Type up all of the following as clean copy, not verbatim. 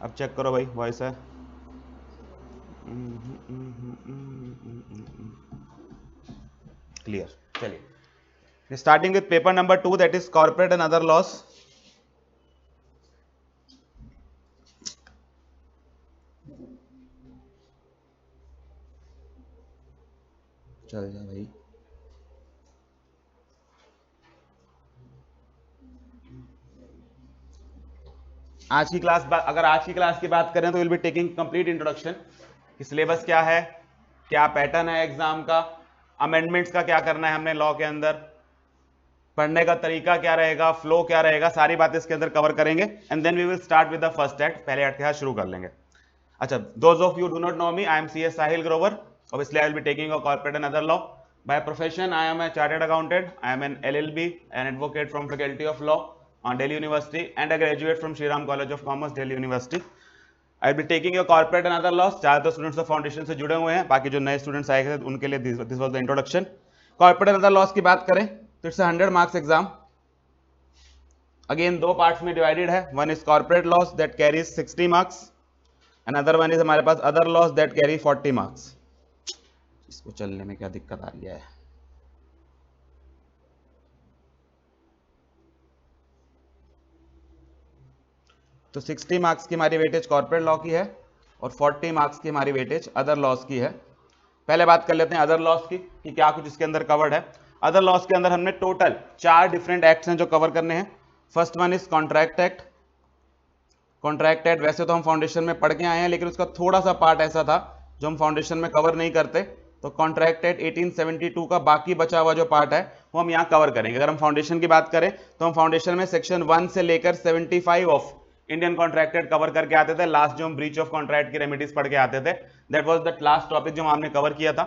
अब चेक करो भाई, वॉइस है? क्लियर। चलिए, starting with paper number 2, that is corporate and other loss. चल जा भाई। अगर आज की क्लास की बात करें तो will be taking complete introduction कि सिलेबस क्या है, क्या पैटर्न है एग्जाम का, अमेंडमेंट्स का क्या करना है हमने लॉ के अंदर, पढ़ने का तरीका क्या रहेगा, फ्लो क्या रहेगा, सारी बातें इसके अंदर कवर करेंगे। And then we will start with the first act. पहले एक्ट के साथ शुरू कर लेंगे। अच्छा, those of you do not know me, I am CS Sahil Grover. Obviously, I will be taking a corporate and other law. By profession, I am a chartered accountant. I am an LLB, an advocate from Faculty of Law on Delhi University, and a graduate from Shriram College of Commerce, Delhi University. I will be taking your corporate and other laws. ज़्यादातर students तो foundation से जुड़े हुए हैं, बाकी जो नए students आए थे उनके लिए this was the introduction. Corporate and other laws की बात करें तो इट्स 100 मार्क्स एग्जाम। अगेन दो पार्ट्स में डिवाइडेड है। One is corporate laws that carries 60 marks, and other one is हमारे पास other laws that carry 40 marks. इसको चलने में क्या दिक्कत आ रही है? तो 60 मार्क्स की हमारी वेटेज कॉर्पोरेट लॉ की है और 40 मार्क्स की हमारी वेटेज अदर लॉस की है। पहले बात कर लेते हैं अदर लॉस की कि क्या कुछ इसके अंदर कवर्ड है। अदर लॉस के अंदर हमने टोटल 4 डिफरेंट एक्ट्स हैं जो कवर करने हैं। First one is contract act. Contract act वैसे तो हम फाउंडेशन में पढ़ के आए हैं, लेकिन उसका थोड़ा सा पार्ट ऐसा था जो हम फाउंडेशन में कवर नहीं करते, तो कॉन्ट्रैक्ट एक्ट 1872 का बाकी बचा हुआ जो पार्ट है वो हम यहाँ कवर करेंगे। अगर हम फाउंडेशन की बात करें तो हम फाउंडेशन में सेक्शन 1 से लेकर 75 of Indian contract act cover करके आते थे। लास्ट जो हम ब्रीच ऑफ कॉन्ट्रैक्ट की रेमेडीज पढ़ के आते थे, that was the last topic जो हमने कवर किया था।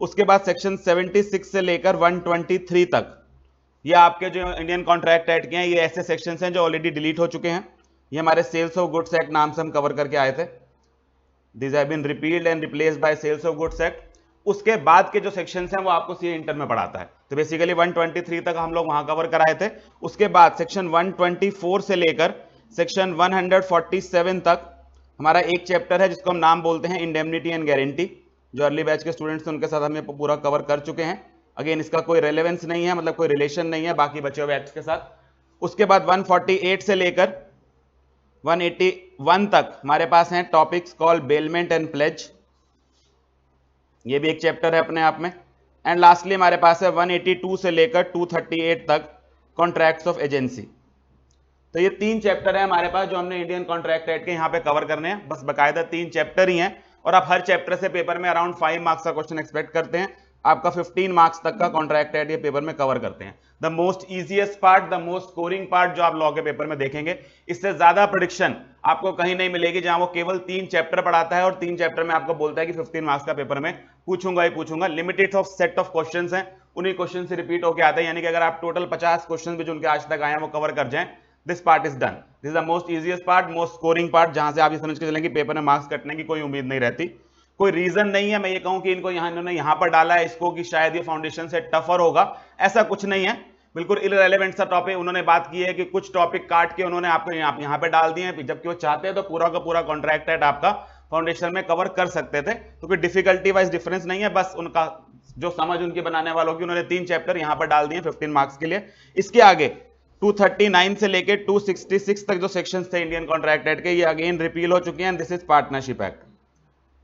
उसके बाद सेक्शन 76 से लेकर 123 तक ये आपके जो इंडियन कॉन्ट्रैक्ट एक्ट के हैं, ये ऐसे सेक्शंस हैं जो ऑलरेडी डिलीट हो चुके हैं। ये हमारे सेल्स ऑफ गुड्स एक्ट नाम से हम कवर करके आए थे। This have been repealed and replaced by sales of goods act. उसके बाद के जो सेक्शंस हैं वो आपको सीए इंटर में पढ़ाता है, तो बेसिकली 123 तक हम लोग वहां कवर कराए थे। उसके बाद सेक्शन 124 से लेकर सेक्शन 147 तक हमारा एक चैप्टर है जिसको हम नाम बोलते हैं इंडेमनिटी एंड गारंटी। जो अर्ली बैच के स्टूडेंट्स थे उनके साथ हम ये पूरा कवर कर चुके हैं। अगेन इसका कोई रेलेवेंस नहीं है, मतलब कोई रिलेशन नहीं है बाकी बचे हुए एक्ट्स के साथ। उसके बाद 148 से लेकर 181 तक हमारे पास हैं topics call bailment and pledge, ये भी एक चैप्टर है अपने आप में। एंड लास्टली हमारे पास है 182 से लेकर 238 तक कॉन्ट्रैक्ट्स ऑफ एजेंसी। तो ये 3 चैप्टर है हमारे पास जो हमने इंडियन कॉन्ट्रैक्ट एक्ट के यहाँ पे कवर करने हैं। बस बकायदा 3 चैप्टर ही हैं और आप हर चैप्टर से पेपर में अराउंड 5 मार्क्स का क्वेश्चन एक्सपेक्ट करते हैं। आपका 15 मार्क्स तक का कॉन्ट्रैक्ट एक्ट ये पेपर में कवर करते हैं। The most easiest part, the most scoring part जो आप लॉ के पेपर में देखेंगे, इससे ज्यादा प्रेडिक्शन आपको कहीं नहीं मिलेगी जहां वो केवल 3 चैप्टर पढ़ाता है और 3 चैप्टर में आपको बोलता है कि 15 मार्क्स का पेपर में पूछूंगा ही पूछूंगा। Limited of set of questions हैं, उन्हीं क्वेश्चन से रिपीट होकर आते हैं। यानी कि अगर आप टोटल 50 क्वेश्चन भी जो उनके आज तक आए हैं वो कवर कर जाएं, this part is done. This is the most easiest part, most scoring part, जहां से आप ये समझ के चलें कि पेपर में मार्क्स कटने की कोई उम्मीद नहीं रहती। कोई रीजन नहीं है मैं ये कहूं कि इनको इन्होंने यहां पर डाला है इसको कि शायद ये फाउंडेशन से टफर होगा, ऐसा कुछ नहीं है। बिल्कुल इररिलेवेंट सा टॉपिक उन्होंने बात की है कि कुछ टॉपिक काट के उन्होंने आपको यहाँ पे डाल दिए हैं, जबकि वो चाहते हैं तो पूरा का पूरा कॉन्ट्रैक्ट एक्ट आपका फाउंडेशन में कवर कर सकते थे। तो कोई डिफिकल्टी वाइज डिफरेंस नहीं है, बस उनका जो समझ उनकी बनाने वालों की, उन्होंने 3 चैप्टर यहां पर डाल दिए 15 मार्क्स के लिए। इसके आगे 239 से लेके 266 तक जो सेक्शंस थे इंडियन कॉन्ट्रैक्ट एक्ट के, ये अगेन रिपील हो चुके हैं। This is partnership act.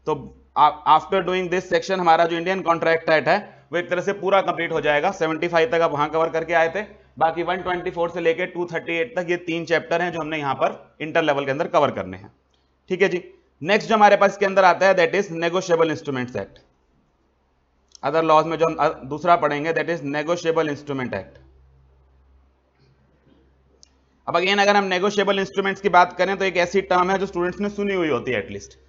तो आफ्टर डूइंग दिस सेक्शन हमारा जो इंडियन कॉन्ट्रैक्ट एक्ट है वो एक तरह से पूरा कंप्लीट हो जाएगा। 75 तक आप वहां कवर करके आए थे, बाकी 124 से लेके 238 तक ये 3 चैप्टर हैं जो हमने यहां पर इंटर लेवल के अंदर कवर करने हैं। ठीक है जी। नेक्स्ट जो हमारे पास इसके अंदर आता है that is negotiable instruments act. Other laws में जो हम दूसरा पढ़ेंगे that is negotiable instrument act. अब अगेन अगर हम नेगोशिएबल इंस्ट्रूमेंट्स की बात करें तो एक ऐसी टर्म है जो स्टूडेंट्स ने सुनी हुई होती है एटलीस्ट।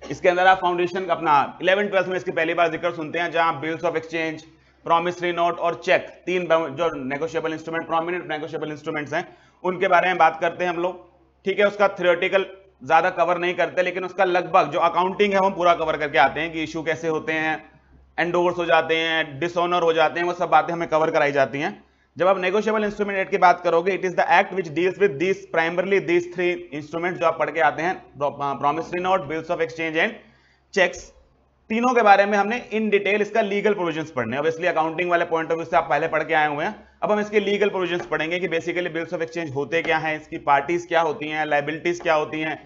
इसके अंदर आप फाउंडेशन अपना 11th-12th में इसकी पहली बार जिक्र सुनते हैं, जहां bills of exchange, promissory note और चेक, 3 जो negotiable instrument, prominent negotiable instruments हैं, उनके बारे में बात करते हैं हम लोग। ठीक है, उसका थियोरेटिकल ज्यादा कवर नहीं करते, लेकिन उसका लगभग जो अकाउंटिंग है वो पूरा कवर करके आते हैं कि इशू कैसे होते हैं, एंडोर्स हो जाते हैं, डिसऑनर हो जाते हैं, वो सब बातें हमें कवर कराई जाती हैं। जब आप नेगोशिएबल इंस्ट्रूमेंट एक्ट की बात करोगे, it is the act which deals with this primarily this three instrument जो आप पढ़ के आते हैं, promissory note, bills of exchange and cheques. तीनों के बारे में हमने इन डिटेल इसका लीगल प्रोविजंस पढ़ने, ऑब्वियसली अकाउंटिंग वाले पॉइंट ऑफ व्यू से आप पहले पढ़ के आए हुए हैं, अब हम इसके लीगल प्रोविजंस पढ़ेंगे कि बेसिकली बिल्स ऑफ एक्सचेंज होते क्या हैं, इसकी पार्टीज क्या होती हैं, लायबिलिटीज क्या होती हैं,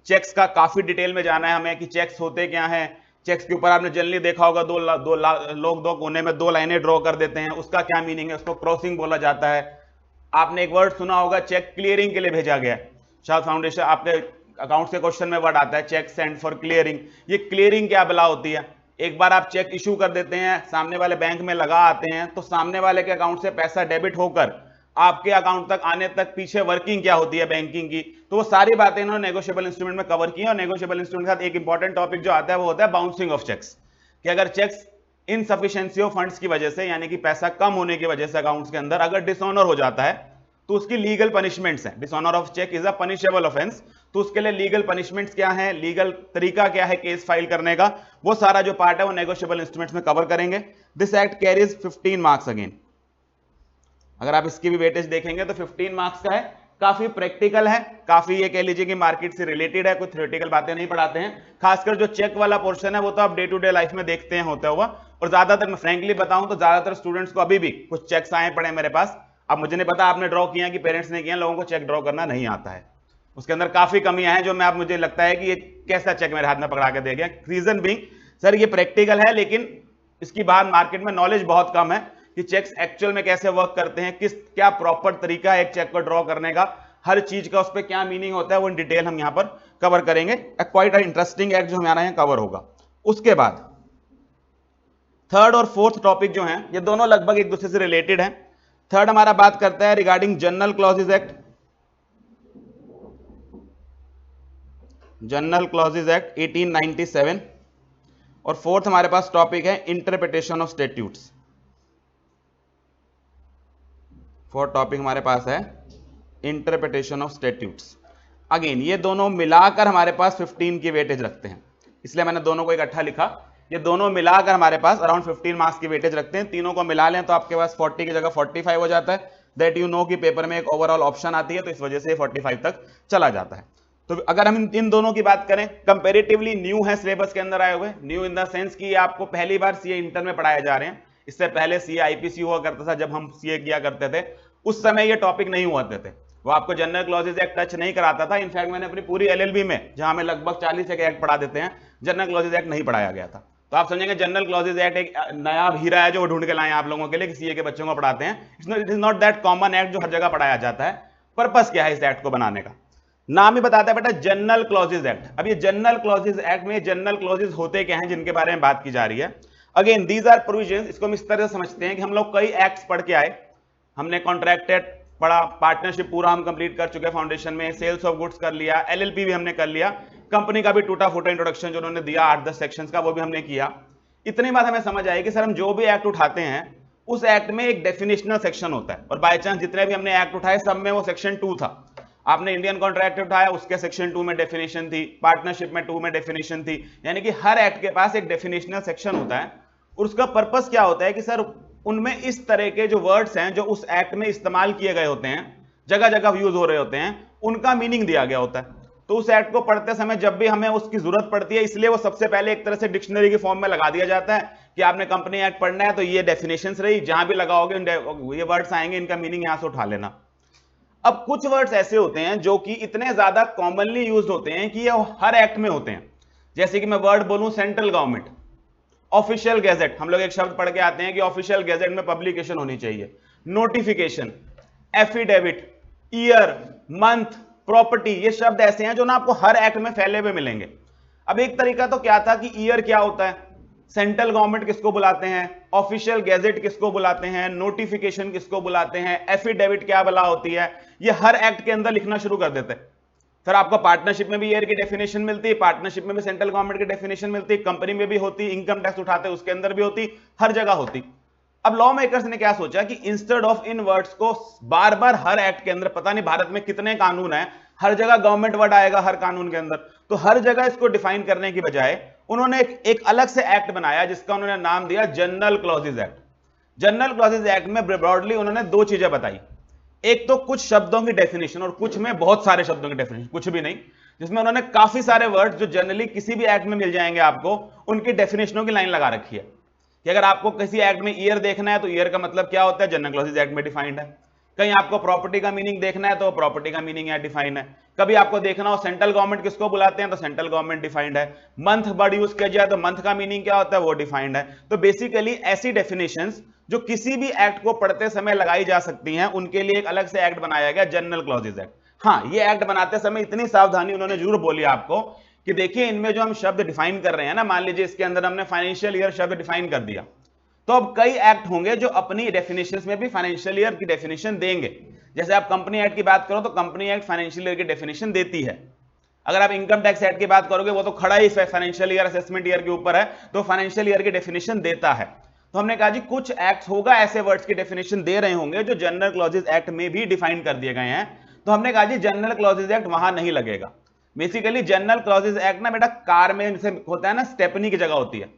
चेक्स का काफी डिटेल में जाना है हमें कि चेक्स होते क्या हैं। चेक्स के ऊपर आपने जनरली देखा होगा लोग दो कोने में दो लाइनें ड्रॉ कर देते हैं, उसका क्या मीनिंग है, उसको क्रॉसिंग बोला जाता है। आपने एक वर्ड सुना होगा, चेक क्लियरिंग के लिए भेजा गया। शायद फाउंडेशन आपके अकाउंट के क्वेश्चन में वर्ड आता है चेक सेंड फॉर क्लियरिंग। ये क्लियरिंग क्या बला होती है? एक बार आप चेक इशू कर देते हैं, सामने वाले बैंक में लगा आते हैं, तो सामने वाले के अकाउंट से पैसा डेबिट होकर आपके अकाउंट तक आने तक पीछे वर्किंग क्या होती है बैंकिंग की, तो वो सारी बातें इन्होंने नेगोशिएबल इंस्ट्रूमेंट में कवर की है। और नेगोशिएबल इंस्ट्रूमेंट के साथ एक इंपॉर्टेंट टॉपिक जो आता है वो होता है बाउंसिंग ऑफ चेक्स, कि अगर चेक्स इनसफिशिएंसी ऑफ फंड्स की वजह से, यानी कि पैसा कम होने की वजह से अकाउंट्स के अंदर अगर डिसऑनर हो जाता है तो उसकी लीगल पनिशमेंट्स हैं। Dishonour of cheque is a punishable offence, तो उसके लिए लीगल पनिशमेंट्स क्या है, लीगल तरीका क्या है केस फाइल करने का, वो सारा जो पार्ट है वो नेगोशिएबल इंस्ट्रूमेंट्स में कवर करेंगे। This act carries 15 marks again. अगर आप इसकी भी वेटेज देखेंगे तो 15 मार्क्स का है, काफी प्रैक्टिकल है, काफी ये कह लीजिए कि मार्केट से रिलेटेड है, कोई थ्योरेटिकल बातें नहीं पढ़ाते हैं। खासकर जो चेक वाला पोर्शन है वो तो आप डे टू डे लाइफ में देखते हैं होता हुआ, और ज्यादातर मैं फ्रैंकली बताऊं तो ज्यादातर स्टूडेंट्स को अभी भी कुछ चेक्स आए पड़े मेरे पास। अब मुझे नहीं पता आपने ड्रॉ किया कि पेरेंट्स ने किया, लोगों को चेक ड्रॉ करना नहीं आता है, उसके अंदर काफी कमियां हैं जो मैं, आप मुझे लगता है कि ये कैसा चेक मेरे हाथ में पकड़ा के दे गया। रीजन बीइंग सर ये प्रैक्टिकल है, लेकिन इसकी बात मार्केट में नॉलेज बहुत कम है कि चेक्स एक्चुअल में कैसे वर्क करते हैं, क्या प्रॉपर तरीका है एक चेक को ड्रॉ करने का, हर चीज का उस पर क्या मीनिंग होता है, वो इन डिटेल हम यहां पर कवर करेंगे। क्वाइट इंटरेस्टिंग एक्ट जो हमारा यहां कवर होगा। उसके बाद थर्ड और फोर्थ टॉपिक जो हैं ये दोनों लगभग एक दूसरे से रिलेटेड हैं। थर्ड हमारा बात करता है regarding general clauses act, general clauses act 1897, और फोर्थ हमारे पास टॉपिक है interpretation of statutes. Fourth topic हमारे पास है इंटरप्रिटेशन ऑफ स्टैट्यूट्स। अगेन ये दोनों मिलाकर हमारे पास 15 की वेटेज रखते हैं, इसलिए मैंने दोनों को इकट्ठा लिखा। ये दोनों मिलाकर हमारे पास अराउंड 15 मार्क्स की वेटेज रखते हैं। तीनों को मिला लें तो आपके पास 40 की जगह 45 हो जाता है। दैट यू नो कि पेपर में एक ओवरऑल ऑप्शन आती है, तो इस वजह से 45 तक चला जाता है। तो अगर हम इन दोनों की बात करें, कंपेरेटिवली न्यू है सिलेबस के अंदर आए हुए, न्यू इन द सेंस कि आपको पहली बार सीए इंटर में पढ़ाए जा रहे हैं। इससे पहले सीए आईपीसी हुआ करता था, जब हम सीए किया करते थे उस समय ये टॉपिक नहीं हुआ करते थे, वो आपको जनरल क्लॉजेज एक्ट टच नहीं कराता था। इनफैक्ट मैंने अपनी पूरी एलएलबी में, जहां में लगभग 40 एक्ट पढ़ा देते हैं, जनरल क्लॉजेज एक्ट नहीं पढ़ाया गया था। तो आप समझेंगे जनरल क्लॉजेज एक्ट एक नया हीरा है जो ढूंढ के लाए आप लोगों के लिए, सीए के बच्चों को पढ़ाते हैं। It is not that common act जो हर जगह पढ़ाया जाता है। पर्पस क्या है इस एक्ट को बनाने का? नाम ही बताता है बेटा, जनरल क्लॉजेज एक्ट। अब ये जनरल क्लॉजेज एक्ट में जनरल क्लॉजेज होते क्या हैं जिनके बारे में बात की जा रही है? Again these are provisions. इसको हम इस तरह से समझते हैं कि हम लोग कई एक्ट्स पढ़ के आए, हमने कॉन्ट्रैक्टेड पढ़ा, पार्टनरशिप पूरा हम कंप्लीट कर चुके फाउंडेशन में, सेल्स ऑफ गुड्स कर लिया, एलएलपी भी हमने कर लिया, कंपनी का भी टूटा फूटा इंट्रोडक्शन जो उन्होंने दिया 8-10 सेक्शंस का वो भी हमने किया। इतनी बात हमें समझ आई कि सर हम जो भी एक्ट उठाते हैं उस एक्ट में एक डेफिनेशनल सेक्शन होता है, और बाय चांस जितने भी हमने एक्ट उठाए सब में वो सेक्शन 2 था। आपने इंडियन कॉन्ट्रैक्ट उठाया, उसके सेक्शन 2 में डेफिनेशन थी, पार्टनरशिप में 2 में डेफिनेशन थी, यानी कि हर एक्ट के पास एक डेफिनेशनल सेक्शन होता है। और उसका पर्पस क्या होता है कि सर उनमें इस तरह के जो वर्ड्स हैं जो उस एक्ट में इस्तेमाल किए गए होते हैं, जगह जगह यूज हो रहे होते हैं, उनका मीनिंग दिया गया होता है। तो उस एक्ट को पढ़ते समय जब भी हमें उसकी जरूरत पड़ती है, इसलिए वो सबसे पहले एक तरह से डिक्शनरी के फॉर्म में लगा दिया जाता है कि आपने कंपनी एक्ट पढ़ना है तो ये डेफिनेशंस रही, जहां भी लगाओगे ये वर्ड्स आएंगे, इनका मीनिंग यहां से उठा लेना। अब कुछ वर्ड्स ऐसे होते हैं जो कि इतने ज्यादा कॉमनली यूज होते हैं कि ये हर एक्ट में होते हैं। जैसे कि मैं वर्ड बोलूं सेंट्रल गवर्नमेंट, ऑफिशियल गैजेट, हम लोग एक शब्द पढ़ के आते हैं कि ऑफिशियल गैजेट में पब्लिकेशन होनी चाहिए, notification, affidavit, year, month, property, ये शब्द ऐसे हैं जो ना आपको हर एक्ट में फैले हुए मिलेंगे। अब एक तरीका तो क्या था कि ईयर क्या होता है, सेंट्रल गवर्नमेंट किसको बुलाते हैं, ऑफिशियल गैजेट किसको बुलाते हैं, नोटिफिकेशन किसको बुलाते हैं, एफिडेविट क्या बला होती है, ये हर एक्ट के अंदर लिखना शुरू कर देते हैं। फिर आपको पार्टनरशिप में भी ईयर की डेफिनेशन मिलती है, पार्टनरशिप में भी सेंट्रल गवर्नमेंट की डेफिनेशन मिलती है, कंपनी में भी होती, इनकम टैक्स उठाते उसके अंदर भी होती, हर जगह होती। अब लॉ मेकर्स ने क्या सोचा कि इंस्टेड ऑफ इन वर्ड्स को बार बार हर एक्ट के अंदर, पता नहीं भारत में कितने कानून हैं, हर जगह गवर्नमेंट वर्ड आएगा हर कानून के अंदर, तो हर जगह इसको डिफाइन करने की बजाय उन्होंने एक अलग से एक्ट बनाया जिसका उन्होंने नाम दिया general clauses act. General clauses act में ब्रॉडली उन्होंने दो चीजें बताई, एक तो कुछ शब्दों की डेफिनेशन और कुछ में बहुत सारे शब्दों की डेफिनेशन, कुछ भी नहीं, जिसमें उन्होंने काफी सारे वर्ड जो जनरली किसी भी एक्ट में मिल जाएंगे आपको, उनकी डेफिनेशनों की लाइन लगा रखी है कि अगर आपको किसी एक्ट में ईयर देखना है तो ईयर का मतलब क्या होता है, जनरल क्लॉजेज एक्ट में डिफाइंड है। कहीं आपको प्रॉपर्टी का मीनिंग देखना है तो प्रॉपर्टी का मीनिंग यहाँ डिफाइन है। कभी आपको देखना हो सेंट्रल गवर्नमेंट किसको बुलाते हैं तो सेंट्रल गवर्नमेंट डिफाइंड है। मंथ वर्ड यूज किया जाए तो मंथ का मीनिंग क्या होता है वो डिफाइंड है। तो बेसिकली ऐसी डेफिनेशंस जो किसी भी एक्ट को पढ़ते समय लगाई जा सकती हैं, उनके लिए एक अलग से एक्ट बनाया गया, जनरल क्लॉजेज एक्ट। हाँ, ये एक्ट बनाते समय इतनी सावधानी उन्होंने जरूर बोली आपको कि देखिए इनमें जो हम शब्द डिफाइन कर रहे हैं ना, मान लीजिए इसके अंदर हमने फाइनेंशियल ईयर शब्द डिफाइन कर दिया, तो अब कई एक्ट होंगे जो अपनी डेफिनेशंस में भी फाइनेंशियल ईयर की डेफिनेशन देंगे। जैसे आप कंपनी एक्ट की बात करो तो कंपनी एक्ट फाइनेंशियल ईयर की डेफिनेशन देती है। अगर आप इनकम टैक्स एक्ट की बात करोगे वो तो खड़ा ही फाइनेंशियल ईयर असेसमेंट ईयर के ऊपर है, तो फाइनेंशियल ईयर की डेफिनेशन देता है। तो हमने कहा जी कुछ एक्ट होगा ऐसे वर्ड्स की डेफिनेशन दे रहे होंगे जो जनरल क्लॉजेज एक्ट में भी डिफाइन कर दिए गए हैं। तो हमने कहा जी जनरल क्लॉजेज एक्ट वहां नहीं लगेगा। बेसिकली जनरल क्लॉजेज एक्ट ना बेटा कार में जैसे होता है ना, स्टेपनी की जगह होती है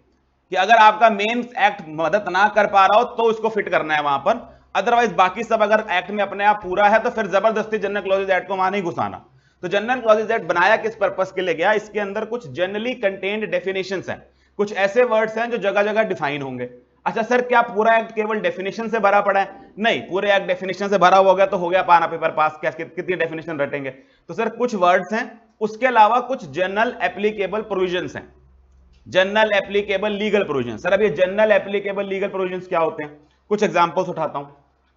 कि अगर आपका मेन एक्ट मदद ना कर पा रहा हो तो उसको फिट करना है वहां पर, अदरवाइज बाकी सब अगर एक्ट में अपने आप पूरा है तो फिर जबरदस्ती जनरल क्लॉजेज एक्ट को वहां नहीं घुसाना। तो जनरल क्लॉजेज एक्ट बनाया किस पर्पस के लिए गया, इसके अंदर कुछ जनरली कंटेन्ड डेफिनेशंस हैं, कुछ ऐसे वर्ड्स हैं जो जगह जगह डिफाइन होंगे। अच्छा सर, क्या पूरा एक्ट केवल डेफिनेशन से भरा पड़ा है? नहीं, पूरे एक्ट डेफिनेशन से भरा हुआ गया तो हो गया पाना पेपर पास, क्या कितनी डेफिनेशन रटेंगे? तो सर कुछ वर्ड्स हैं, उसके अलावा कुछ जनरल एप्लीकेबल प्रोविजंस हैं, general applicable legal provision. Sir अब ये जनरल एप्लीकेबल लीगल प्रोविजंस क्या होते हैं? कुछ एग्जांपल्स उठाता हूं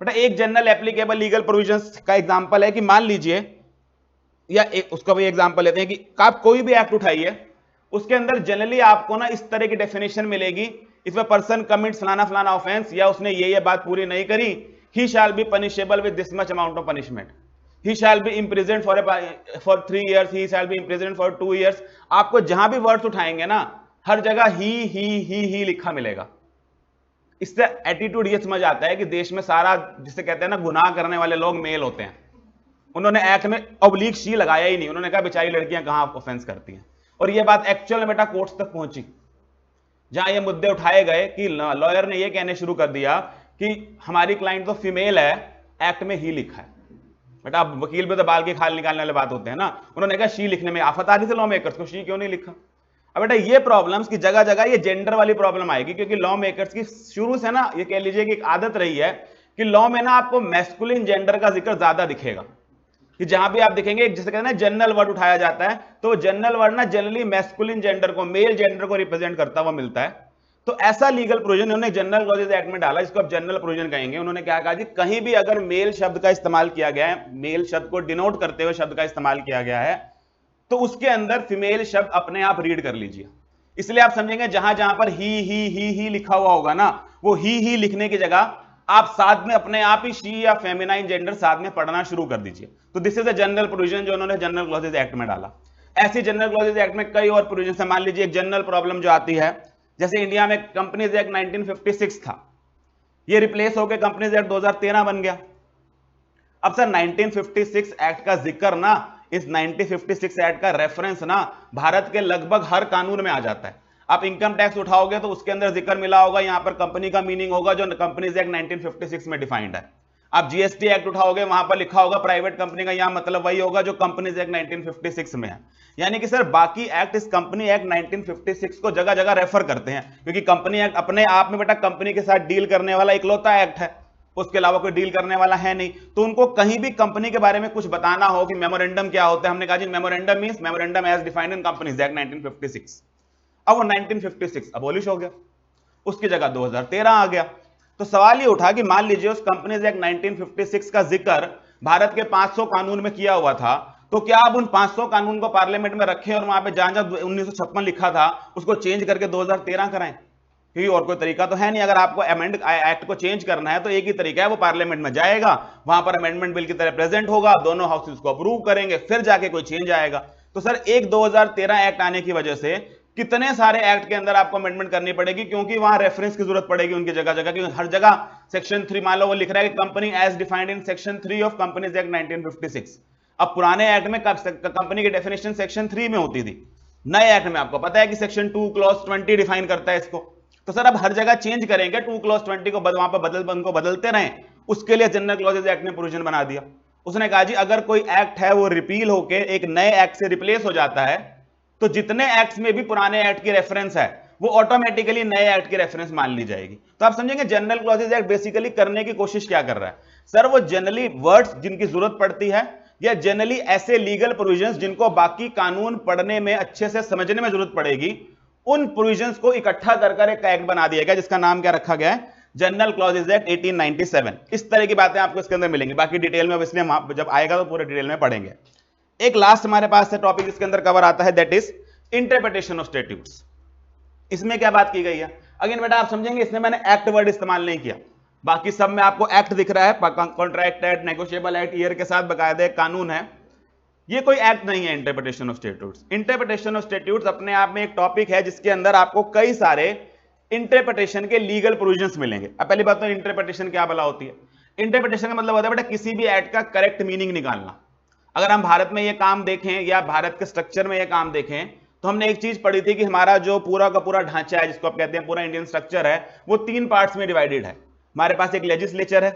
बेटा। एक जनरल एप्लीकेबल लीगल प्रोविजंस का एग्जांपल है कि मान लीजिए, या एक उसका भी एग्जांपल लेते हैं कि आप कोई भी एक्ट उठाइए, उसके अंदर जनरली आपको ना इस तरह की डेफिनेशन मिलेगी, इफ अ पर्सन कमिट्स फलाना फलाना ऑफेंस, या उसने ये बात पूरी नहीं करी, he shall be punishable with this much amount of punishment, he shall be imprisoned for 3 years, he shall be imprisoned for 2 years। आपको जहां भी वर्ड्स उठाएंगे ना, हर जगह ही लिखा मिलेगा। इससे एटीट्यूड ये समझ आता है कि देश में सारा, जिसे कहते हैं ना, गुनाह करने वाले लोग मेल होते हैं। उन्होंने एक्ट में ऑब्लिक शी लगाया ही नहीं, उन्होंने कहा बेचारी लड़कियां कहां ऑफेंस करती हैं। और ये बात एक्चुअल में बेटा कोर्ट्स तक पहुंची, जहां ये मुद्दे उठाए गए कि लॉयर ने ये कहने शुरू कर दिया कि हमारी क्लाइंट तो फीमेल है, एक्ट में ही लिखा है। बेटा अब वकील पे तो बाल की खाल निकालने वाले बात होते हैं ना, उन्होंने कहा शी लिखने में आफत आ रही थी लॉ मेकर्स को, शी क्यों नहीं लिखा? अब बेटा ये प्रॉब्लम्स की जगह जगह ये जेंडर वाली प्रॉब्लम आएगी, क्योंकि लॉ मेकर्स की शुरू से ना ये कह लीजिए कि एक आदत रही है कि लॉ में ना आपको मैस्कुलिन जेंडर का जिक्र ज्यादा दिखेगा, कि जहां भी आप देखेंगे जिसे कहते हैं जनरल वर्ड उठाया जाता है, तो जनरल वर्ड ना जनरली मैस्कुलिन जेंडर को, मेल जेंडर को रिप्रेजेंट करता हुआ मिलता है। तो ऐसा लीगल प्रोविजन उन्होंने जनरल क्लॉजेज एक्ट में डाला, इसको अब जनरल प्रोविजन कहेंगे। उन्होंने क्या कहा जी, कहीं भी अगर मेल शब्द का इस्तेमाल किया गया है, मेल शब्द को डिनोट करते हुए शब्द का इस्तेमाल किया गया है, तो उसके अंदर फीमेल शब्द अपने आप रीड कर लीजिए। इसलिए आप समझेंगे जहां जहां पर ही लिखा हुआ होगा ना, वो ही लिखने की जगह आप साथ में अपने आप ही शी या फेमिनाइन जेंडर साथ में पढ़ना शुरू कर दीजिए। तो this is a general provision जो उन्होंने जनरल क्लॉजेज एक्ट में डाला। ऐसी जनरल क्लॉजेज एक्ट में कई और प्रोविजन है। मान लीजिए एक जनरल प्रॉब्लम जो आती है, जैसे इंडिया में कंपनीज एक्ट 1956 था, ये रिप्लेस होकर कंपनीज एक्ट 2013 बन गया। अब सर 1956 एक्ट का जिक्र ना, इस 1956 एक्ट का रेफरेंस ना भारत के लगभग हर कानून में आ जाता है। आप इनकम टैक्स उठाओगे तो उसके अंदर जिक्र मिला होगा, यहां पर कंपनी का मीनिंग होगा जो कंपनीज एक्ट 1956 में डिफाइंड है। आप जीएसटी एक्ट उठाओगे, वहां पर लिखा होगा प्राइवेट कंपनी का, यहां मतलब वही होगा जो कंपनीज एक्ट 1956 में है। यानी कि सर बाकी एक्ट इस कंपनी एक्ट 1956 को जगह जगह रेफर करते हैं, क्योंकि कंपनी एक्ट अपने आप में बेटा कंपनी के साथ डील करने वाला इकलौता एक्ट है, उसके अलावा कोई डील करने वाला है नहीं। तो उनको कहीं भी कंपनी के बारे में कुछ बताना हो कि मेमोरेंडम क्या होता है, हमने कहा जी memorandum means memorandum as defined in companies act 1956। अब वो 1956 अबॉलिश हो गया, उसकी जगह 2013 आ गया। तो सवाल ये उठा कि मान लीजिए उस कंपनीज एक्ट 1956 का जिक्र भारत के 500 कानून में किया हुआ था, तो क्या आप उन 500 कानून को पार्लियामेंट में रखें और वहां पे जहां जहां 1956 लिखा था उसको चेंज करके 2013 कराएं? क्योंकि और कोई तरीका तो है नहीं। अगर आपको अमेंड एक्ट को चेंज करना है तो एक ही तरीका है, वो पार्लियामेंट में जाएगा, वहां पर अमेंडमेंट बिल की तरह प्रेजेंट होगा, दोनों हाउसेस को अप्रूव करेंगे, फिर जाके कोई चेंज आएगा। तो सर एक 2013 एक्ट आने की वजह से कितने सारे एक्ट के अंदर आपको अमेंडमेंट करनी पड़ेगी, क्योंकि वहां रेफरेंस की जरूरत पड़ेगी उनकी जगह जगह, क्योंकि हर जगह सेक्शन 3 मान लो वो लिख रहा है कि company as defined in section 3 of companies act 1956। अब पुराने एक्ट में कंपनी की डेफिनेशन सेक्शन 3 में होती थी, नए एक्ट में आपको पता है कि सेक्शन 2 क्लॉज 20 डिफाइन करता है इसको। तो सर अब हर जगह चेंज करेंगे 2 क्लॉज 20 को वहां पर उनको बदलते रहें, उसके लिए जनरल क्लॉजेज एक्ट ने प्रोविजन बना दिया। उसने कहा जी अगर कोई एक्ट है वो रिपील होके एक नए एक्ट से रिप्लेस हो जाता है तो जितने एक्ट्स में भी पुराने एक्ट की रेफरेंस है वो ऑटोमेटिकली नए एक्ट की रेफरेंस मान ली जाएगी। तो आप समझेंगे जनरल क्लॉजेज एक्ट बेसिकली करने की कोशिश क्या कर रहा है सर, वो जनरली वर्ड्स जिनकी जरूरत पड़ती है या जनरली ऐसे लीगल प्रोविजंस जिनको बाकी कानून पढ़ने में अच्छे से समझने में जरूरत पड़ेगी, उन प्रोविजंस को इकट्ठा कर एक एक्ट बना दिया गया जिसका नाम क्या रखा गया है, जनरल क्लॉजेज एक्ट 1897। इस तरह की बातें आपको इसके अंदर मिलेंगी, बाकी डिटेल में इसलिए हम जब आएगा तो पूरे डिटेल में पढ़ेंगे। एक लास्ट हमारे पास से टॉपिक इसके अंदर कवर आता है, that is interpretation of statutes. इसमें क्या बात की गई है, अगेन बेटा आप समझेंगे इसमें मैंने एक्ट वर्ड इस्तेमाल नहीं किया, बाकी सब में आपको एक्ट दिख रहा है, contract act, negotiable act, year के साथ बकायदे कानून है, ये कोई एक्ट नहीं है interpretation of statutes. Interpretation of statutes अपने आप में एक टॉपिक है जिसके अंदर आपको कई सारे इंटरप्रिटेशन के लीगल प्रोविजंस मिलेंगे। अब पहली बात तो इंटरप्रिटेशन क्या भला होती है, इंटरप्रिटेशन का मतलब होता है बेटा किसी भी एक्ट का करेक्ट मीनिंग निकालना। अगर हम भारत में ये काम देखें या भारत के स्ट्रक्चर में ये काम देखें तो हमने एक चीज पढ़ी थी कि हमारा जो पूरा का पूरा ढांचा है जिसको आप कहते हैं पूरा इंडियन स्ट्रक्चर है वो 3 पार्ट्स में डिवाइडेड है। हमारे पास एक लेजिस्लेचर है,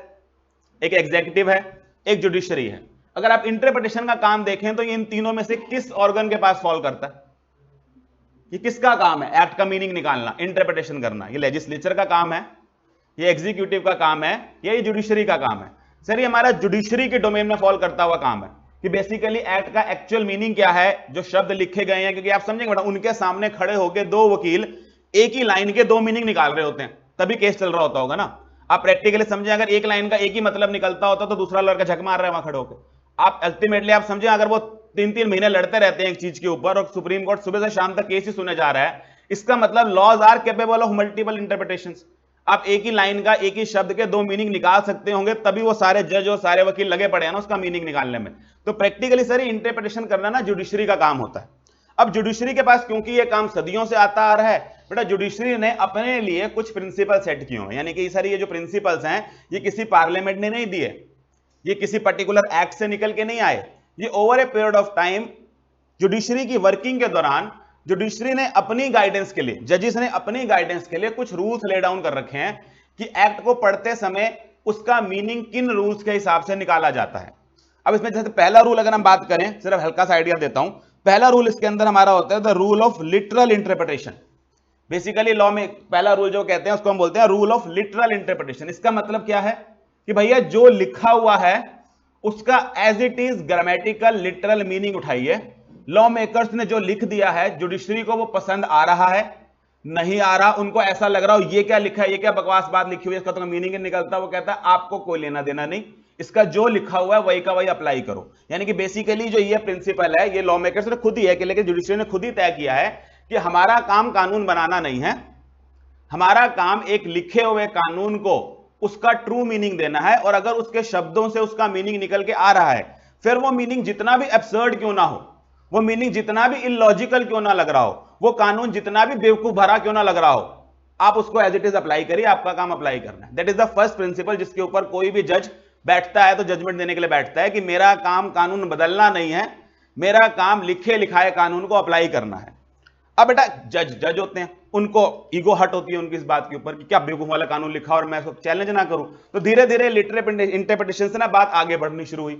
एक एग्जीक्यूटिव है, एक जुडिशरी है। अगर आप इंटरप्रिटेशन का काम देखें तो ये इन तीनों में से किस ऑर्गन के पास फॉल करता है, ये किसका काम है एक्ट का मीनिंग निकालना, इंटरप्रिटेशन करना, ये लेजिस्लेचर का काम है, ये एग्जीक्यूटिव का काम है, ये जुडिशरी का काम है। सर ये हमारा जुडिशरी के डोमेन में फॉल करता हुआ काम है कि बेसिकली एक्ट का एक्चुअल मीनिंग क्या है, जो शब्द लिखे गए हैं, क्योंकि आप समझेंगे बेटा उनके सामने खड़े होकर 2 वकील एक ही लाइन के 2 मीनिंग निकाल रहे होते हैं, तभी केस चल रहा होता होगा ना। आप प्रैक्टिकली समझे अगर एक लाइन का एक ही मतलब निकलता होता तो दूसरा लड़का झक मार रहा है वहां खड़े होकर। आप अल्टीमेटली आप समझे अगर वो 3-3 महीने लड़ते रहते हैं एक चीज के ऊपर और सुप्रीम कोर्ट सुबह से शाम तक केस ही सुने जा रहा है, इसका मतलब laws are capable of multiple interpretations. आप एक ही लाइन का एक ही शब्द के 2 मीनिंग निकाल सकते होंगे, तभी वो सारे जज और सारे वकील लगे पड़े हैं ना उसका मीनिंग निकालने में। तो प्रैक्टिकली सर इंटरप्रिटेशन करना ना जुडिशरी का काम होता है। अब जुडिशरी के पास क्योंकि ये काम सदियों से आता आ रहा है बेटा, जुडिशरी ने अपने लिए कुछ प्रिंसिपल सेट किए हैं, यानी कि सर ये जो प्रिंसिपल्स हैं ये किसी पार्लियामेंट ने नहीं दिए, ये किसी पर्टिकुलर एक्ट से निकल के नहीं आए, ये over a period of time judiciary की वर्किंग के दौरान जुडिशरी ने अपनी गाइडेंस के लिए, जजेस ने अपनी गाइडेंस के लिए कुछ रूल्स ले डाउन कर रखे हैं कि एक्ट को पढ़ते समय उसका मीनिंग किन रूल्स के हिसाब से निकाला जाता है। अब इसमें जैसे पहला रूल अगर हम बात करें, सिर्फ हल्का सा आइडिया देता हूं, पहला रूल इसके अंदर हमारा होता है the rule of literal interpretation. Basically law में पहला रूल जो कहते हैं उसको हम बोलते हैं रूल ऑफ लिटरल इंटरप्रिटेशन। इसका मतलब क्या है कि भैया जो लिखा हुआ है उसका as it is grammatical literal meaning उठाइए। लॉ मेकर्स ने जो लिख दिया है जुडिशरी को वो पसंद आ रहा है, नहीं आ रहा, उनको ऐसा लग रहा हो ये क्या लिखा है, ये क्या बकवास बात लिखी हुई है, इसका तो मीनिंग ही निकलता, वो कहता है आपको कोई लेना देना नहीं, इसका जो लिखा हुआ है वही का वही अप्लाई करो। यानी कि बेसिकली जो ये प्रिंसिपल है ये लॉ मेकर्स ने खुद ही है कि, लेकिन जुडिशरी ने खुद ही तय किया है कि हमारा काम कानून बनाना नहीं है, हमारा काम एक लिखे हुए कानून को उसका ट्रू मीनिंग देना है, और अगर उसके शब्दों से उसका मीनिंग निकल के आ रहा है, फिर वो मीनिंग जितना भी एब्सर्ड क्यों ना हो, वो मीनिंग जितना भी इलॉजिकल क्यों ना लग रहा हो, वो कानून जितना भी बेवकूफ भरा क्यों ना लग रहा हो, आप उसको एज इट इज अप्लाई करिए, आपका काम अप्लाई करना है। That is the first principle जिसके ऊपर कोई भी जज बैठता है तो जजमेंट देने के लिए बैठता है कि मेरा काम कानून बदलना नहीं है, मेरा काम लिखे लिखाए कानून को अप्लाई करना है। अब बेटा जज होते हैं, उनको ईगो हट होती है उनकी इस बात के ऊपर कि क्या बेवकूफ वाला कानून लिखा और मैं इसको चैलेंज ना करूं, तो धीरे धीरे लिटरल इंटरप्रिटेशन से ना बात आगे बढ़नी शुरू हुई।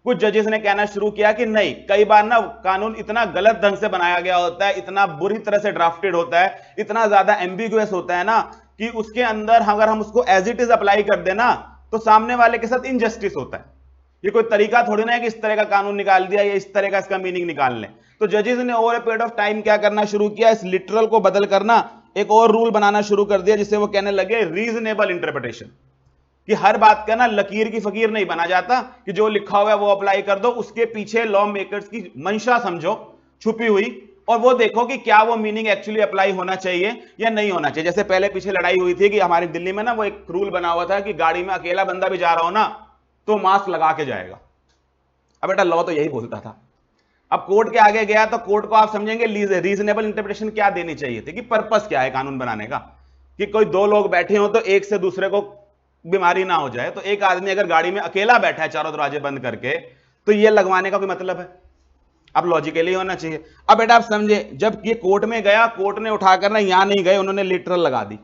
कुछ जजेस ने कहना शुरू किया कि नहीं, कई बार ना कानून इतना गलत ढंग से बनाया गया होता है, इतना बुरी तरह से ड्राफ्टेड होता है, इतना ज्यादा एम्बिगुअस होता है ना कि उसके अंदर अगर हम उसको एज इट इज अप्लाई कर देना तो सामने वाले के साथ इनजस्टिस होता है। ये कोई तरीका थोड़ी ना है कि इस तरह का कानून निकाल दिया या इस तरह का इसका मीनिंग निकाल लें। तो जजेस ने over a period of time क्या करना शुरू किया, इस लिटरल को बदल करना एक और रूल बनाना शुरू कर दिया जिससे वो कहने लगे रीजनेबल इंटरप्रिटेशन, कि हर बात का ना लकीर की फकीर नहीं बना जाता कि जो लिखा हुआ है वो अप्लाई कर दो, उसके पीछे लॉ मेकर्स की मंशा समझो छुपी हुई, और वो देखो कि क्या वो मीनिंग एक्चुअली अप्लाई होना चाहिए या नहीं होना चाहिए। जैसे पहले पीछे लड़ाई हुई थी कि हमारी दिल्ली में ना वो एक रूल बना हुआ था कि गाड़ी में अकेला बंदा भी जा रहा हो ना तो मास्क लगा के जाएगा। अब बेटा लॉ तो यही बोलता था। अब कोर्ट के आगे गया तो कोर्ट को आप समझेंगे रीजनेबल इंटरप्रिटेशन क्या देनी चाहिए थी, कि पर्पस क्या है कानून बनाने का, कि कोई 2 लोग बैठे हो तो एक से दूसरे को बीमारी ना हो जाए, तो एक आदमी अगर गाड़ी में अकेला बैठा है चारों दरवाजे बंद करके तो ये लगवाने का कोई मतलब है? अब लॉजिकली होना चाहिए। अब बेटा आप समझे, जब ये कोर्ट में गया, कोर्ट ने उठाकर ना यहां नहीं गए, उन्होंने लिटरल लगा दी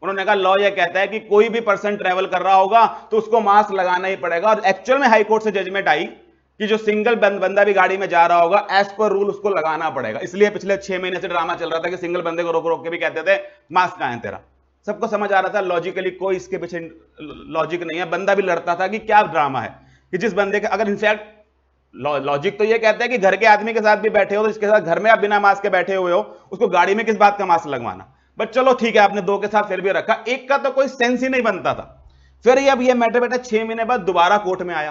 उन्होंने कहा लॉ ये कहता है कि कोई भी पर्सन ट्रेवल कर रहा होगा तो उसको मास्क लगाना ही पड़ेगा, और एक्चुअल में हाई कोर्ट से जजमेंट आई कि जो सिंगल बंदा भी गाड़ी में जा रहा होगा एज पर रूल उसको लगाना पड़ेगा। इसलिए पिछले 6 महीने से ड्रामा चल रहा था कि सिंगल बंदे को रोक रोक के भी कहते थे मास्क कहां है तेरा। सबको समझ आ रहा था लॉजिकली, कोई इसके पीछे लॉजिक नहीं है। बंदा भी लड़ता था कि क्या ड्रामा है कि जिस बंदे का, अगर इनफैक्ट लॉजिक तो ये कहता है कि घर के आदमी के साथ भी बैठे हो तो इसके साथ घर में आप बिना मास्क के बैठे हुए हो, उसको गाड़ी में किस बात का मास्क लगवाना। बट चलो ठीक है, आपने 2 के साथ फिर भी रखा, एक का तो कोई सेंस ही नहीं बनता था। फिर अब ये मैटर बेटा 6 महीने बाद दोबारा कोर्ट में आया।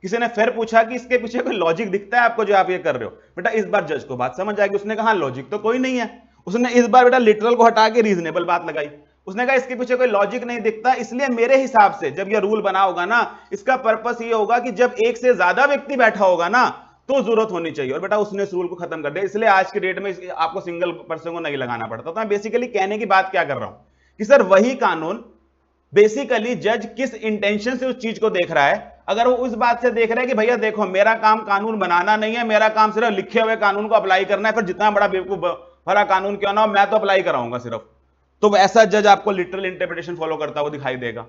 किसी ने फिर पूछा कि इसके पीछे कोई लॉजिक दिखता है आपको जो आप ये कर रहे हो। बेटा इस बार जज को बात समझ आएगी। उसने कहा लॉजिक तो कोई नहीं है। उसने इस बार बेटा लिटरल को हटा के रीजनेबल बात लगाई। उसने कहा इसके पीछे कोई लॉजिक नहीं दिखता, इसलिए मेरे हिसाब से जब ये रूल बना होगा ना, इसका पर्पस ये होगा कि जब एक से ज्यादा व्यक्ति बैठा होगा ना तो जरूरत होनी चाहिए। और बेटा उसने इस रूल को खत्म कर दिया, इसलिए आज के डेट में आपको सिंगल पर्सन को नहीं लगाना पड़ता। तो मैं बेसिकली कहने की बात क्या कर रहा हूं कि सर वही कानून बेसिकली जज किस इंटेंशन से उस चीज को देख रहा है। अगर वो उस बात से देख रहा है कि भैया देखो मेरा काम कानून बनाना नहीं है, मेरा काम सिर्फ लिखे हुए कानून को अप्लाई करना है, फिर जितना बड़ा बेवकूफ भरा कानून क्यों ना हो मैं तो अप्लाई कराऊंगा सिर्फ, तो ऐसा जज आपको लिटरल इंटरप्रिटेशन फॉलो करता हुआ दिखाई देगा।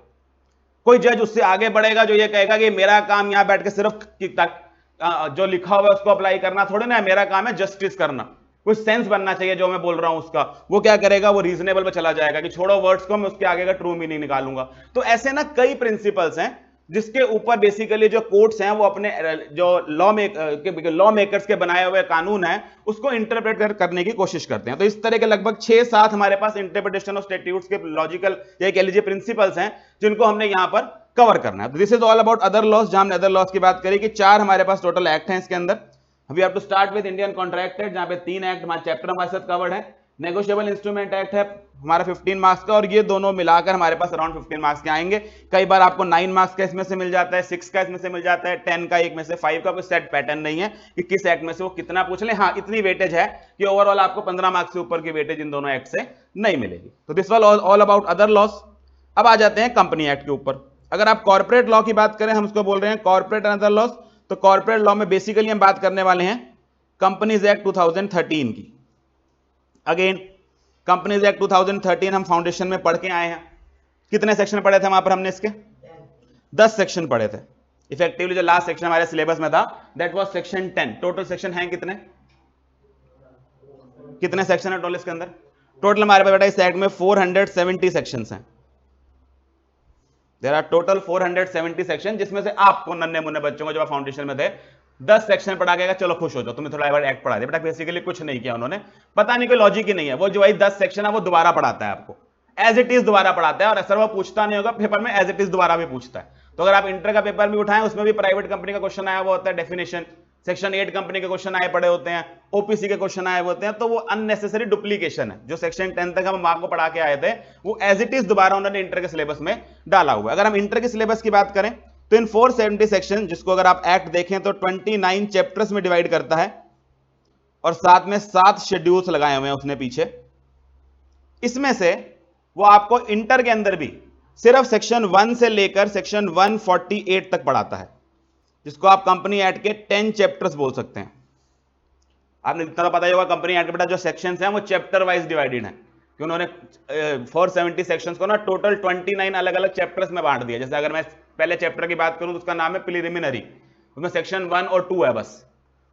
कोई जज उससे आगे बढ़ेगा जो ये कहेगा कि मेरा काम यहां बैठ के सिर्फ जो लिखा हुआ है उसको अप्लाई करना थोड़ी ना है, मेरा काम है जस्टिस करना, कुछ सेंस बनना चाहिए जो मैं बोल रहा हूं उसका। वो क्या करेगा, वो रीजनेबल पे चला जाएगा कि छोड़ो वर्ड्स को, मैं उसके आगे का ट्रू मीनिंग निकालूंगा। तो ऐसे ना कई प्रिंसिपल्स हैं जिसके ऊपर बेसिकली जो कोर्ट्स हैं वो अपने जो लॉ मेकर्स के बनाए हुए कानून है उसको इंटरप्रेट करने की कोशिश करते हैं। तो इस तरह के लगभग 6-7 हमारे पास इंटरप्रिटेशन ऑफ स्टैट्यूट्स के लॉजिकल या कह लीजिए प्रिंसिपल्स हैं जिनको हमने यहां पर कवर करना है। तो this is all about other laws. जहां हमने अदर लॉज की बात करी कि 4 हमारे पास टोटल एक्ट हैं इसके अंदर। We have to start with Indian contract act, जहां पे 3 एक्ट हमारे चैप्टर हमारे साथ कवर्ड है। नेगोशिएबल इंस्ट्रूमेंट एक्ट है हमारा 15 मार्क्स का, और ये दोनों मिलाकर हमारे पास अराउंड 15 मार्क्स के आएंगे। कई बार आपको 9 मार्क्स का इसमें से मिल जाता है, 6 का इसमें से मिल जाता है, 10 का एक में से, 5 का कोई सेट पैटर्न नहीं है कि किस एक्ट में से वो कितना पूछ ले। हाँ इतनी वेटेज है कि ओवरऑल आपको 15 मार्क्स से ऊपर की वेटेज इन दोनों एक्ट से नहीं मिलेगी। तो this was all about other laws. अब आ जाते हैं कंपनी एक्ट के ऊपर। अगर आप कॉर्पोरेट लॉ की बात करें, हम उसको बोल रहे हैं कॉर्पोरेट एंड अदर लॉज। तो कॉर्पोरेट लॉ में बेसिकली हम बात करने वाले हैं कंपनीज एक्ट 2013 की। अगेन कंपनीज एक्ट 2013 हम फाउंडेशन में पढ़ के आए हैं। कितने सेक्शन पढ़े थे वहां पर हमने इसके? 10 सेक्शन पढ़े थे। इफेक्टिवली जो लास्ट सेक्शन हमारे सिलेबस में था that was section 10। Total section हैं कितने सेक्शन है टोटल इसके अंदर? टोटल हमारे पास बेटा इस एक्ट में 470 सेक्शंस हैं। देयर आर टोटल 470 सेक्शन, जिसमें से आपको नन्हे मुन्ने बच्चों को जब फाउंडेशन में थे 10 सेक्शन पढ़ा गया, चलो खुश हो जाओ तुम्हें थोड़ा बार एक्ट पढ़ा दिया। बेटा बेसिकली कुछ नहीं किया उन्होंने, पता नहीं कोई लॉजिक ही नहीं है। वो जो वही 10 सेक्शन है वो दोबारा पढ़ाता है आपको, एज इट इज दोबारा पढ़ाता है, और सर वो पूछता नहीं होगा पेपर में, एज इट इज दोबारा भी पूछता है। तो अगर आप इंटर का पेपर भी उठाएं उसमें भी प्राइवेट कंपनी का क्वेश्चन आया हुआ होता है, डेफिनेशन, सेक्शन 8 कंपनी के क्वेश्चन आए पड़े होते हैं, ओपीसी के क्वेश्चन आए होते हैं। तो वो अननेसेसरी डुप्लीकेशन है। जो सेक्शन 10 तक हम आपको पढ़ा के आए थे वो एज इट इज दोबारा उन्होंने इंटर के सिलेबस में डाला हुआ है। अगर हम इंटर के सिलेबस की बात करें तो इन 470 सेक्शन, जिसको अगर आप एक्ट देखें तो 29 चैप्टर्स में डिवाइड करता है, और साथ में 7 शेड्यूल्स लगाए हुए हैं उसने पीछे। इसमें से वो आपको इंटर के अंदर भी सिर्फ सेक्शन 1 से लेकर सेक्शन 148 तक पढ़ाता है, जिसको आप कंपनी एक्ट के 10 चैप्टर्स बोल सकते हैं। आपने इतना पता ही होगा कंपनी एक्ट बेटा जो सेक्शंस हैं वो चैप्टर वाइज डिवाइडेड हैं, कि उन्होंने 470 सेक्शंस को ना टोटल 29 अलग अलग चैप्टर्स में बांट दिया। जैसे अगर मैं पहले चैप्टर की बात करूं तो उसका नाम है प्रिलिमिनरी, उसमें सेक्शन 1 और 2 है बस।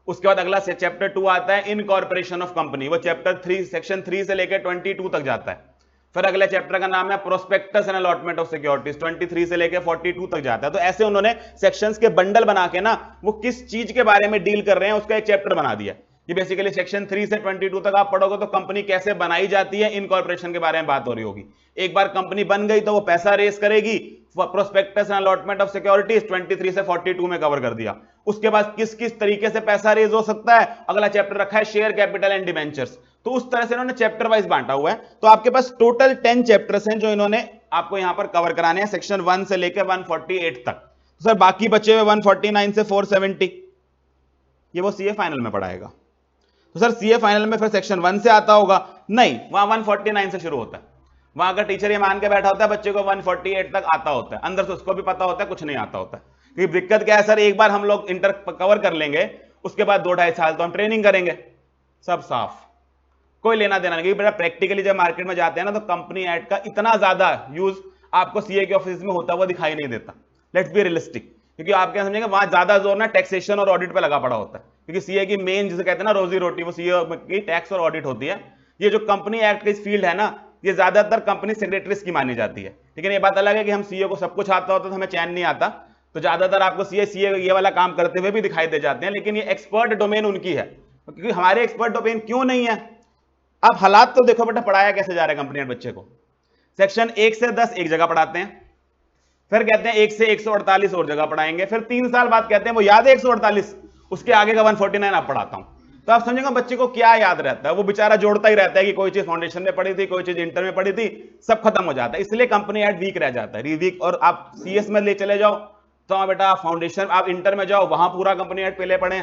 उसके बाद अगला चैप्टर 2 आता है इनकॉर्पोरेशन ऑफ कंपनी, वो चैप्टर 3 सेक्शन 3 से लेकर 22 तक जाता है। फिर अगले चैप्टर का नाम है prospectus and allotment of securities, 23 से लेकर 42 तक जाता है। तो ऐसे उन्होंने सेक्शंस के बंडल बना के ना वो किस चीज के बारे में डील कर रहे हैं उसका एक चैप्टर बना दिया। ये बेसिकली सेक्शन 3 से 22 तक आप पढ़ोगे तो कंपनी कैसे बनाई जाती है, इनकॉर्पोरेशन के बारे में बात हो रही होगी। एक बार कंपनी बन गई तो वो पैसा रेस करेगी, prospectus and allotment of securities 23 से 42 में कवर कर दिया। उसके बाद किस किस तरीके से पैसा रेज हो सकता है, अगला चैप्टर रखा है शेयर कैपिटल एंड डिवेंचर्स। तो उस तरह से इन्होंने चैप्टर वाइज बांटा हुआ है। तो आपके पास टोटल 10 चैप्टर्स हैं जो इन्होंने आपको यहां पर कवर कराने हैं, सेक्शन 1 से लेकर 148 तक। तो सर बाकी बचे हुए 149 से 470 ये वो सीए फाइनल में पढ़ाएगा। तो सर सीए फाइनल में फिर सेक्शन 1 से आता होगा? नहीं, वहां 149 से शुरू होता है। वहां का टीचर ये मान के बैठा होता है बच्चे को 148 तक आता होता है, अंदर से उसको भी पता होता है कुछ नहीं आता होता है। क्योंकि दिक्कत क्या है सर, एक बार हम लोग इंटर कवर कर लेंगे उसके बाद 2-2.5 साल तो हम ट्रेनिंग करेंगे, सब साफ। कोई लेना देना नहीं, क्योंकि बेटा प्रैक्टिकली जब मार्केट में जाते हैं ना तो कंपनी एड का इतना ज्यादा यूज आपको सीए के ऑफिस में होता हुआ दिखाई नहीं देता। लेट्स बी रियलिस्टिक, क्योंकि आप क्या समझेंगे वहां ज्यादा जोर ना टैक्सेशन और ऑडिट पे लगा पड़ा होता है, क्योंकि सीए की मेन जिसे कहते हैं ना रोजी रोटी वो सीए की टैक्स और ऑडिट होती है। ये जो कंपनी एक्ट की फील्ड है ना, ये ज्यादातर कंपनी सेक्रेटरीज की मानी जाती है। लेकिन ये बात अलग है कि हम सीए को सब कुछ आता होता तो हमें चैन नहीं आता, तो ज्यादातर आपको सीए ये वाला काम करते हुए भी दिखाई दे जाते हैं, लेकिन ये एक्सपर्ट डोमेन उनकी है, क्योंकि हमारे एक्सपर्ट डोमेन क्यों नहीं है। अब हालात तो देखो बेटा, पढ़ाया कैसे जा रहा है कंपनी बच्चे को। सेक्शन 1 से 10 एक जगह पढ़ाते हैं, फिर कहते हैं 1 से 148 और जगह पढ़ाएंगे, फिर 3 साल बाद कहते हैं वो याद है 148, उसके आगे का 149 आप पढ़ाता हूं। तो आप समझेंगे बच्चे को क्या याद रहता है, वो बेचारा जोड़ता ही रहता है कि कोई चीज फाउंडेशन में पढ़ी थी, कोई चीज इंटर में पढ़ी थी, सब खत्म हो जाता है। इसलिए कंपनी एड वीक रह जाता है, वीक। और आप सीएस में ले चले जाओ तो बेटा फाउंडेशन, आप इंटर में जाओ वहां पूरा कंपनी एड पहले पढ़े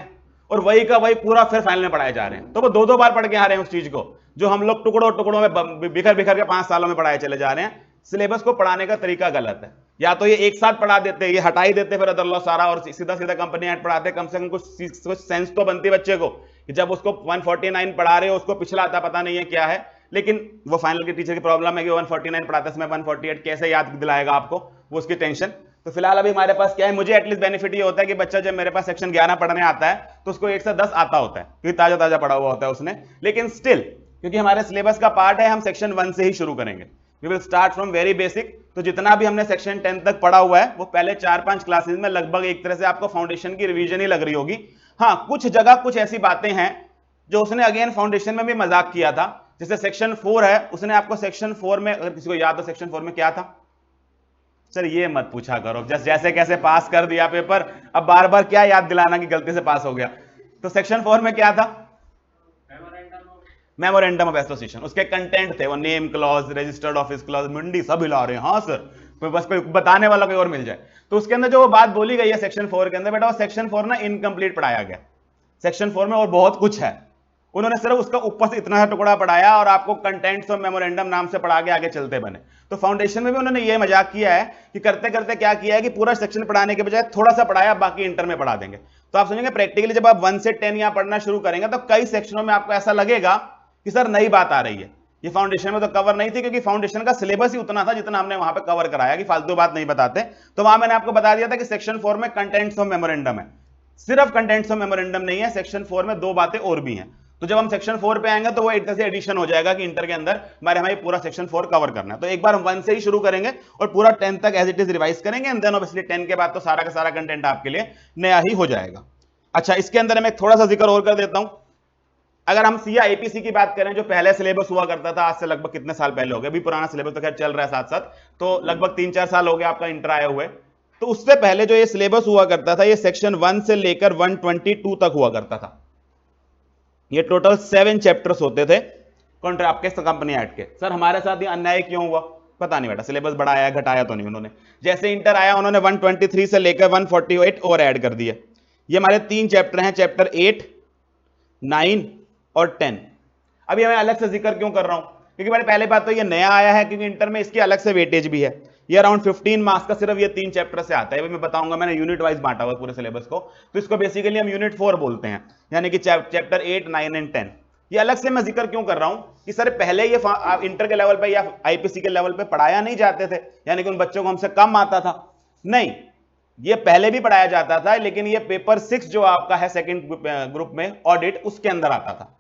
और वही का वही पूरा फिर फाइनल में पढ़ाए जा रहे हैं। तो वो 2-2 बार पढ़ के आ रहे हैं उस चीज को, जो हम लोग टुकड़ों टुकड़ों में बिखर बिखर के 5 सालों में पढ़ाए चले जा रहे हैं। सिलेबस को पढ़ाने का तरीका गलत है, या तो ये एक साथ पढ़ा देते, ये हटा ही देते फिर अदर लॉ सारा और सीधा सीधा कंपनी एड पढ़ाते, कम से कम कुछ सेंस तो बनती बच्चे को कि जब उसको 149 पढ़ा रहे हो उसको पिछला आता पता नहीं है क्या है। लेकिन वो फाइनल के टीचर की प्रॉब्लम है कि 149 पढ़ाते समय 148 कैसे याद दिलाएगा आपको, वो उसकी टेंशन। तो फिलहाल अभी हमारे पास क्या है, मुझे एटलीस्ट बेनिफिट ये होता है कि बच्चा जब मेरे पास सेक्शन 11 पढ़ने आता है तो उसको 1 से 10 आता होता है, क्योंकि ताजा ताजा पढ़ा हुआ होता है उसने। लेकिन स्टिल क्योंकि हमारे सिलेबस का पार्ट है, हम सेक्शन 1 से ही शुरू करेंगे। We will start from very basic. तो जितना भी हमने सेक्शन 10 तक पढ़ा हुआ है वो पहले 4-5 क्लासेस में लगभग एक तरह से आपको फाउंडेशन की रिवीजन ही लग रही होगी। हाँ, कुछ जगह कुछ ऐसी बातें हैं जो उसने अगेन फाउंडेशन में भी मजाक किया था। जैसे सेक्शन 4 है, उसने आपको सेक्शन 4 में, अगर किसी को याद हो सेक्शन 4 में क्या था, सर ये मत पूछा करो, जैसे कैसे पास कर दिया पेपर, अब बार बार क्या याद दिलाना कि गलती से पास हो गया। तो सेक्शन 4 में क्या था, मेमोरेंडम ऑफ एसोसिएशन। उसके कंटेंट थे वो name clause, registered office clause, मंडी सब हिला रहे हैं, हाँ सर, बस कोई बताने वाला कोई और मिल जाए। तो उसके अंदर जो वो बात बोली गई है सेक्शन 4 के अंदर, बेटा वो सेक्शन 4 ना इनकम्प्लीट पढ़ाया गया। सेक्शन 4 में और बहुत कुछ है, उन्होंने सिर्फ उसका ऊपर से इतना सा टुकड़ा पढ़ाया और आपको कंटेंट्स ऑफ मेमोरेंडम नाम से पढ़ा के आगे चलते बने। तो फाउंडेशन में भी उन्होंने ये मजाक किया है कि करते करते क्या किया है कि पूरा सेक्शन पढ़ाने के बजाय थोड़ा सा पढ़ाया, बाकी इंटर में पढ़ा देंगे। तो आप समझेंगे प्रैक्टिकली जब आप 1 से 10 यहां पढ़ना शुरू करेंगे तो कई सेक्शनों में आपको ऐसा लगेगा कि सर नई बात आ रही है, ये फाउंडेशन में तो कवर नहीं थी, क्योंकि फाउंडेशन का सिलेबस ही उतना था जितना हमने वहां पे कवर कराया, कि फालतू बात नहीं बताते। तो वहां मैंने आपको बता दिया था कि सेक्शन 4 में कंटेंट्स ऑफ मेमोरेंडम है, सिर्फ कंटेंट्स ऑफ मेमोरेंडम नहीं है, सेक्शन 4 में 2 बातें और भी हैं। तो जब हम सेक्शन 4 पे आएंगे तो वो एक तरह से एडिशन हो जाएगा कि इंटर के अंदर हमारे पूरा सेक्शन 4 कवर करना है। तो एक बार हम 1 से ही शुरू करेंगे और पूरा 10 तक एज इट इज रिवाइज करेंगे, एंड देन ऑब्वियसली 10 के बाद तो सारा का सारा कंटेंट आपके लिए नया ही हो जाएगा। अच्छा, इसके अंदर मैं थोड़ा सा जिक्र और कर देता हूं। अगर हम सीए आईपीसी की बात करें, जो पहले सिलेबस हुआ करता था, आज से लगभग कितने साल पहले हो गए, अभी पुराना सिलेबस तो खैर चल रहा है साथ साथ, तो लगभग 3-4 साल हो गए आपका इंटर आए हुए। तो उससे पहले जो ये सिलेबस हुआ करता था, ये सेक्शन 1 से लेकर 122 तक हुआ करता था। ये टोटल 7 चैप्टर्स होते थे कॉन्ट्रैक्ट के कंपनी एक्ट के। सर हमारे साथ ये अन्याय क्यों हुआ, पता नहीं बेटा, सिलेबस बढ़ाया घटाया तो नहीं उन्होंने। जैसे इंटर आया उन्होंने 123 से लेकर 148 और ऐड कर दिए। ये हमारे 3 चैप्टर हैं, चैप्टर 8, 9 और 10। अभी मैं अलग से जिक्र क्यों कर रहा हूं, क्योंकि मैंने पहले बात तो ये नया आया है, क्योंकि इंटर में इसकी अलग से वेटेज भी है। ये अराउंड 15 मार्क्स का सिर्फ ये 3 चैप्टर से आता है। मैं बताऊंगा, मैंने यूनिट वाइज बांटा हुआ पूरे सिलेबस को, तो इसको बेसिकली हम यूनिट 4 बोलते हैं, यानी कि चैप्टर 8, 9 एंड 10। ये अलग से मैं जिक्र क्यों कर रहा हूं कि सर पहले ये इंटर के लेवल पे या आईपीसी के लेवल पे पढ़ाया नहीं जाते थे, यानी कि उन बच्चों को हमसे कम आता था, नहीं, ये पहले भी पढ़ाया जाता था, लेकिन ये पेपर 6 जो आपका है सेकंड ग्रुप में ऑडिट, उसके अंदर आता था।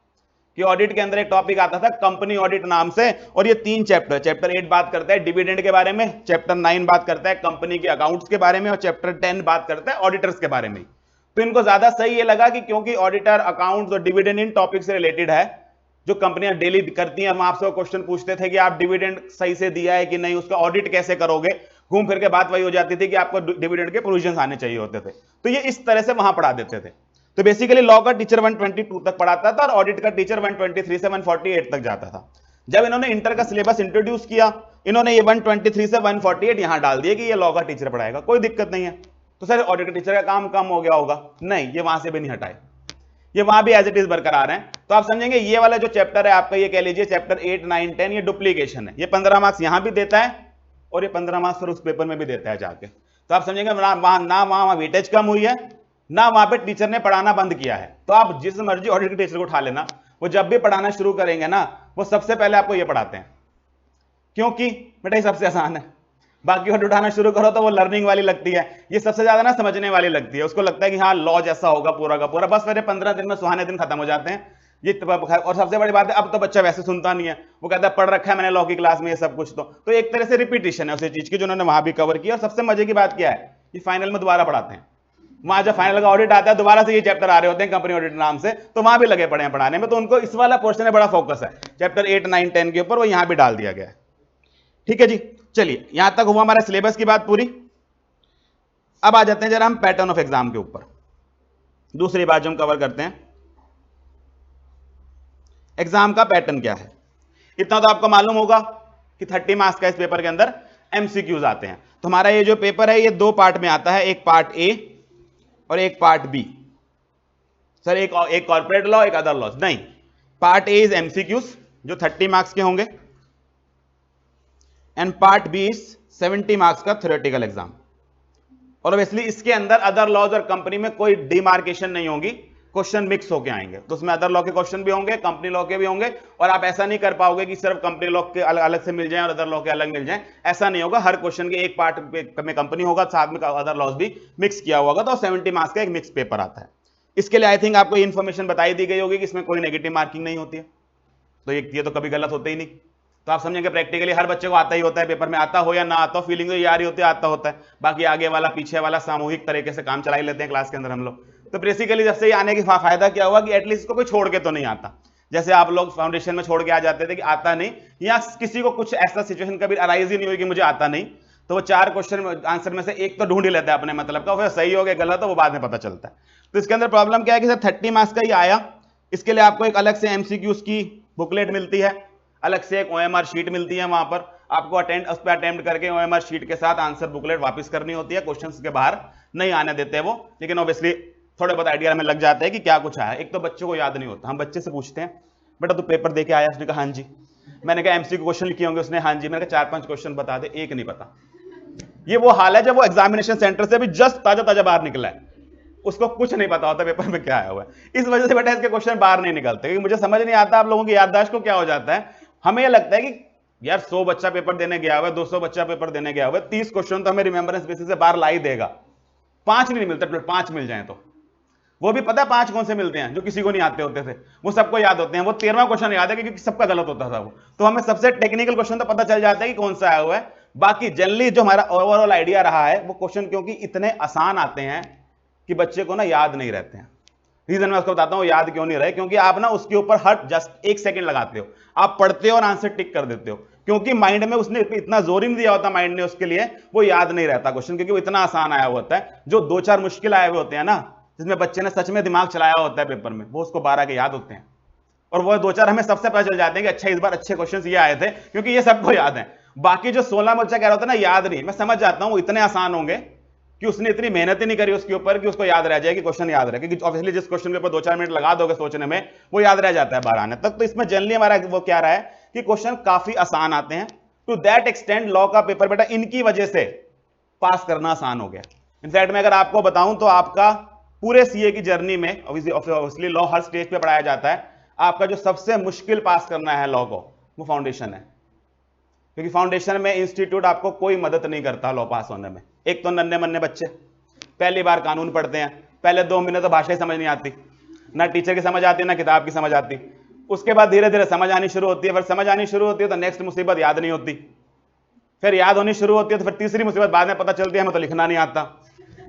कि ऑडिट के अंदर एक टॉपिक आता था कंपनी ऑडिट नाम से, और ये 3 चैप्टर, चैप्टर 8 बात करता है डिविडेंड के बारे में, चैप्टर 9 बात करता है कंपनी के अकाउंट्स के बारे में, और चैप्टर 10 बात करता है ऑडिटर्स के बारे में। तो इनको ज्यादा सही ये लगा कि क्योंकि ऑडिटर, अकाउंट्स और डिविडेंड इन टॉपिक से रिलेटेड है, जो कंपनियां डेली करती हैं। हम आपसे क्वेश्चन पूछते थे कि आप डिविडेंड सही से दिया है कि नहीं, उसका ऑडिट कैसे करोगे, घूम फिर के बात वही हो जाती थी कि आपको डिविडेंड के प्रोविजंस आने चाहिए होते थे। तो ये इस तरह से वहां पढ़ा देते थे। तो बेसिकली लॉ का टीचर 122 तक पढ़ाता था और ऑडिट का टीचर 123 से 148 तक जाता था। जब इन्होंने इंटर का सिलेबस इंट्रोड्यूस किया, इन्होंने ये 123 से 148 यहां डाल दिया कि ये लॉ का टीचर पढ़ाएगा, कोई दिक्कत नहीं है। तो सर ऑडिट का टीचर का काम कम हो गया होगा, नहीं, ये वहां से भी नहीं हटाए, ये वहां भी एज इट इज बरकरार है। तो आप समझेंगे ये वाला जो चैप्टर है आपका, ये कह लीजिए चैप्टर 8, 9, 10, ये डुप्लीकेशन है। ये 15 मार्क्स यहां भी देता है और ये 15 मार्क्स फिर उस पेपर में भी देता है जाके। तो आप समझेंगे वहां वेटेज कम हुई है, ना वहां पे टीचर ने पढ़ाना बंद किया है। तो आप जिस मर्जी ऑडिट के टीचर को उठा लेना, वो जब भी पढ़ाना शुरू करेंगे ना, वो सबसे पहले आपको ये पढ़ाते हैं, क्योंकि बेटा ये सबसे आसान है। बाकी को उठाना शुरू करो तो वो लर्निंग वाली लगती है, ये सबसे ज्यादा ना समझने वाली लगती है। उसको लगता है कि हाँ लॉ जैसा होगा पूरा का पूरा, बस मेरे 15 दिन में सुहाने दिन खत्म हो जाते हैं ये। और सबसे बड़ी बात है, अब तो बच्चा वैसे सुनता नहीं है, वो कहता है पढ़ रखा है मैंने लॉ की क्लास में ये सब कुछ। तो एक तरह से रिपीटिशन है उसी चीज की जो उन्होंने वहां भी कवर किया। और सबसे मजे की बात क्या है, ये फाइनल में दोबारा पढ़ाते हैं। वहां जब फाइनल का ऑडिट आता है, दोबारा से ये चैप्टर आ रहे होते हैं कंपनी ऑडिट नाम से, तो वहां भी लगे पड़े हैं पढ़ाने में। तो उनको इस वाला पोर्शन में बड़ा फोकस है, चैप्टर 8, 9, 10 के ऊपर, वो यहां भी डाल दिया गया है। ठीक है जी, चलिए यहां तक हुआ हमारा सिलेबस की बात पूरी। अब आ जाते हैं जरा हम पैटर्न ऑफ एग्जाम के ऊपर। दूसरी बात जो हम कवर करते हैं, एग्जाम का पैटर्न क्या है। इतना तो आपको मालूम होगा कि 30 मार्क्स का इस पेपर के अंदर एमसीक्यूज आते हैं। तो हमारा ये जो पेपर है ये दो पार्ट में आता है, एक पार्ट ए और एक पार्ट बी। सर एक कॉर्पोरेट लॉ एक अदर लॉ, नहीं, पार्ट ए इज एमसीक्यूज जो 30 मार्क्स के होंगे, and part B is 70 marks का थ्योरेटिकल एग्जाम। और ऑब्वियसली इसके अंदर अदर लॉज और कंपनी में कोई डिमार्केशन नहीं होगी, क्वेश्चन मिक्स होके आएंगे। तो उसमें अदर लॉ के क्वेश्चन भी होंगे, कंपनी लॉ के भी होंगे, और आप ऐसा नहीं कर पाओगे कि सिर्फ कंपनी लॉ के अलग से मिल जाए और अदर लॉ के अलग मिल जाए, ऐसा नहीं होगा। हर क्वेश्चन के एक पार्ट में कंपनी होगा, साथ में अदर लॉज भी मिक्स किया होगा, तो 70 मार्क्स का एक मिक्स पेपर आता है। इसके लिए आई थिंक आपको इन्फॉर्मेशन बताई दी गई होगी कि इसमें कोई नेगेटिव मार्किंग नहीं होती है, तो ये तो कभी गलत होते ही नहीं। तो आप समझेंगे प्रैक्टिकली हर बच्चे को आता ही होता है, पेपर में आता हो या ना आता हो, फीलिंग तो ये आ रही होती है आता होता है। बाकी आगे वाला पीछे वाला सामूहिक तरीके से काम चला ही लेते हैं क्लास के अंदर हम लोग। तो बेसिकली जब से ये आने की फायदा क्या हुआ कि एटलीस्ट इसको कोई छोड़ के तो नहीं आता। जैसे आप लोग फाउंडेशन में छोड़ के आ जाते थे कि आता नहीं, या किसी को कुछ ऐसा सिचुएशन कभी अराइज ही नहीं हुई कि मुझे आता नहीं, तो वो 4 क्वेश्चन आंसर में से एक तो ढूंढ ही लेता है अपने मतलब का, फिर सही हो गया गलत हो वो बाद में पता चलता है। तो इसके अंदर प्रॉब्लम क्या है कि सर 30 मार्क्स का ही आया, इसके लिए आपको एक अलग से एमसीक्यूज की बुकलेट मिलती है, अलग से एक ओएमआर शीट मिलती है, वहां पर आपको उस पर अटेम्प्ट करके ओएमआर शीट के साथ आंसर बुकलेट वापस करनी होती है। क्वेश्चंस के बाहर नहीं आने देते वो, लेकिन ऑब्वियसली थोड़े बहुत आइडिया हमें लग जाते हैं कि क्या कुछ आया। एक तो बच्चों को याद नहीं होता, हम बच्चे से पूछते हैं बेटा तू पेपर दे के आया, उसने कहा हाँ जी। मैंने कहा एमसीक्यू क्वेश्चन लिखे होंगे, उसने हाँ जी। मैंने कहा 4-5 क्वेश्चन बता दे, एक नहीं पता। ये वो हाल है जब वो एग्जामिनेशन सेंटर से भी जस्ट ताजा ताजा बाहर निकला है, उसको कुछ नहीं पता होता पेपर में क्या आया हुआ है। इस वजह से बेटा इसके क्वेश्चन बाहर नहीं निकलते, क्योंकि मुझे समझ नहीं आता आप लोगों की याददाश्त को क्या हो जाता है। हमें यह लगता है कि यार 100 बच्चा पेपर देने गया हुआ है, 200 बच्चा पेपर देने गया हुआ है, 30 क्वेश्चन तो हमें रिमेंबरेंस बेसिस से बाहर ला ही देगा। 5 नहीं मिलते, 5 मिल जाए तो वो भी पता है 5 कौन से मिलते हैं, जो किसी को नहीं आते होते थे, वो सबको याद होते हैं। वो 13वां क्वेश्चन याद है क्योंकि सबका गलत होता था वो। तो हमें सबसे टेक्निकल क्वेश्चन तो पता चल जाता है कि कौन सा आया हुआ है। बाकी जनरली जो हमारा ओवरऑल आइडिया रहा है, वो क्वेश्चन क्योंकि इतने आसान आते हैं कि बच्चे को ना याद नहीं रहते हैं। रीजन मैं उसको बताता हूं याद क्यों नहीं रहे, क्योंकि आप ना उसके ऊपर हर जस्ट 1 सेकंड लगाते हो, आप पढ़ते हो और आंसर टिक कर देते हो, क्योंकि माइंड में उसने इतना जोर ही नहीं दिया होता माइंड ने उसके लिए, वो याद नहीं रहता क्वेश्चन, क्योंकि वो इतना आसान आया होता है। जो 2-4 मुश्किल आए हुए होते हैं ना, जिसमें बच्चे ने सच में दिमाग चलाया होता है पेपर में, वो उसको 12 के याद होते हैं। और वो 2-4 हमें सबसे पता चल जाते हैं कि अच्छा इस बार अच्छे क्वेश्चन ये आए थे, क्योंकि ये सबको याद है। बाकी जो 16 बच्चा कह रहा होता है ना याद नहीं, मैं समझ जाता हूं वो इतने आसान होंगे कि उसने इतनी मेहनत ही नहीं करी उसके ऊपर कि उसको याद रह जाए कि क्वेश्चन याद रहे, क्योंकि ऑब्वियसली जिस क्वेश्चन के ऊपर 2-4 मिनट लगा दोगे सोचने में, वो याद रह जाता है बाहर आने तक। तो इसमें जनरली हमारा वो क्या रहा है कि क्वेश्चन काफी आसान आते हैं। टू दैट एक्सटेंड लॉ का पेपर बेटा इनकी वजह से पास करना आसान हो गया। इनफैक्ट मैं अगर आपको बताऊं तो आपका पूरे सीए की जर्नी में ऑब्वियसली लॉ हर स्टेज पे पढ़ाया जाता है, आपका जो सबसे मुश्किल पास करना है लॉ को, वो फाउंडेशन है। क्योंकि फाउंडेशन में इंस्टीट्यूट आपको कोई मदद नहीं करता लॉ पास होने में। एक तो नन्हे मन्ने बच्चे पहली बार कानून पढ़ते हैं, पहले 2 महीने तो भाषा ही समझ नहीं आती, ना टीचर की समझ आती ना किताब की समझ आती। उसके बाद धीरे धीरे समझ आनी शुरू होती है, फिर समझ आनी शुरू होती है तो नेक्स्ट मुसीबत याद नहीं होती, फिर याद होनी शुरू होती है तो फिर तीसरी मुसीबत बाद में पता चलती है हमें तो लिखना नहीं आता।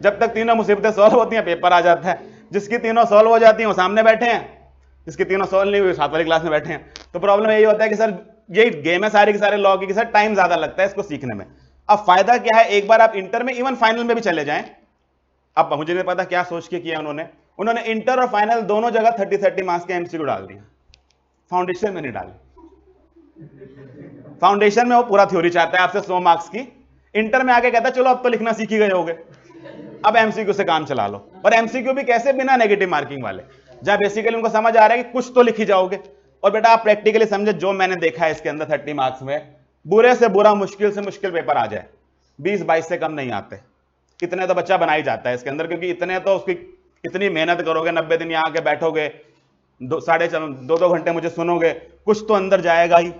जब तक तीनों मुसीबतें सॉल्व होती हैं पेपर आ जाता है। जिसकी तीनों सॉल्व हो जाती हैं वो सामने बैठे हैं, जिसकी तीनों सॉल्व नहीं हुई 7 वाली क्लास में बैठे हैं। तो प्रॉब्लम यही होता है कि सर यही गेम है सारे के सारे लॉ की कि सर टाइम ज्यादा लगता है इसको सीखने में। अब फायदा क्या है, एक बार आप इंटर में इवन फाइनल में भी चले जाएं, अब मुझे नहीं पता क्या सोच के किया उन्होंने इंटर और फाइनल दोनों जगह 30-30 मार्क्स के एमसीक्यू डाल दिए, फाउंडेशन में नहीं डाले। फाउंडेशन में वो पूरा थ्योरी चाहता है आपसे 100 मार्क्स की, इंटर में आके कहता है चलो अब तो लिखना सीख ही गए होगे, अब एमसीक्यू से काम चला लो। और एमसीक्यू भी कैसे, बिना नेगेटिव मार्किंग वाले, जहां बेसिकली उनको समझ आ रहा है कि कुछ तो लिखी जाओगे। और बेटा आप प्रैक्टिकली समझे, जो मैंने देखा है इसके अंदर 30 मार्क्स में बुरे से बुरा मुश्किल से मुश्किल पेपर आ जाए 20-22 से कम नहीं आते। इतने तो बच्चा बना ही जाता है इसके अंदर, क्योंकि इतने तो उसकी इतनी मेहनत करोगे, 90 दिन यहां आके बैठोगे, दो दो घंटे मुझे सुनोगे, कुछ तो अंदर जाएगा ही,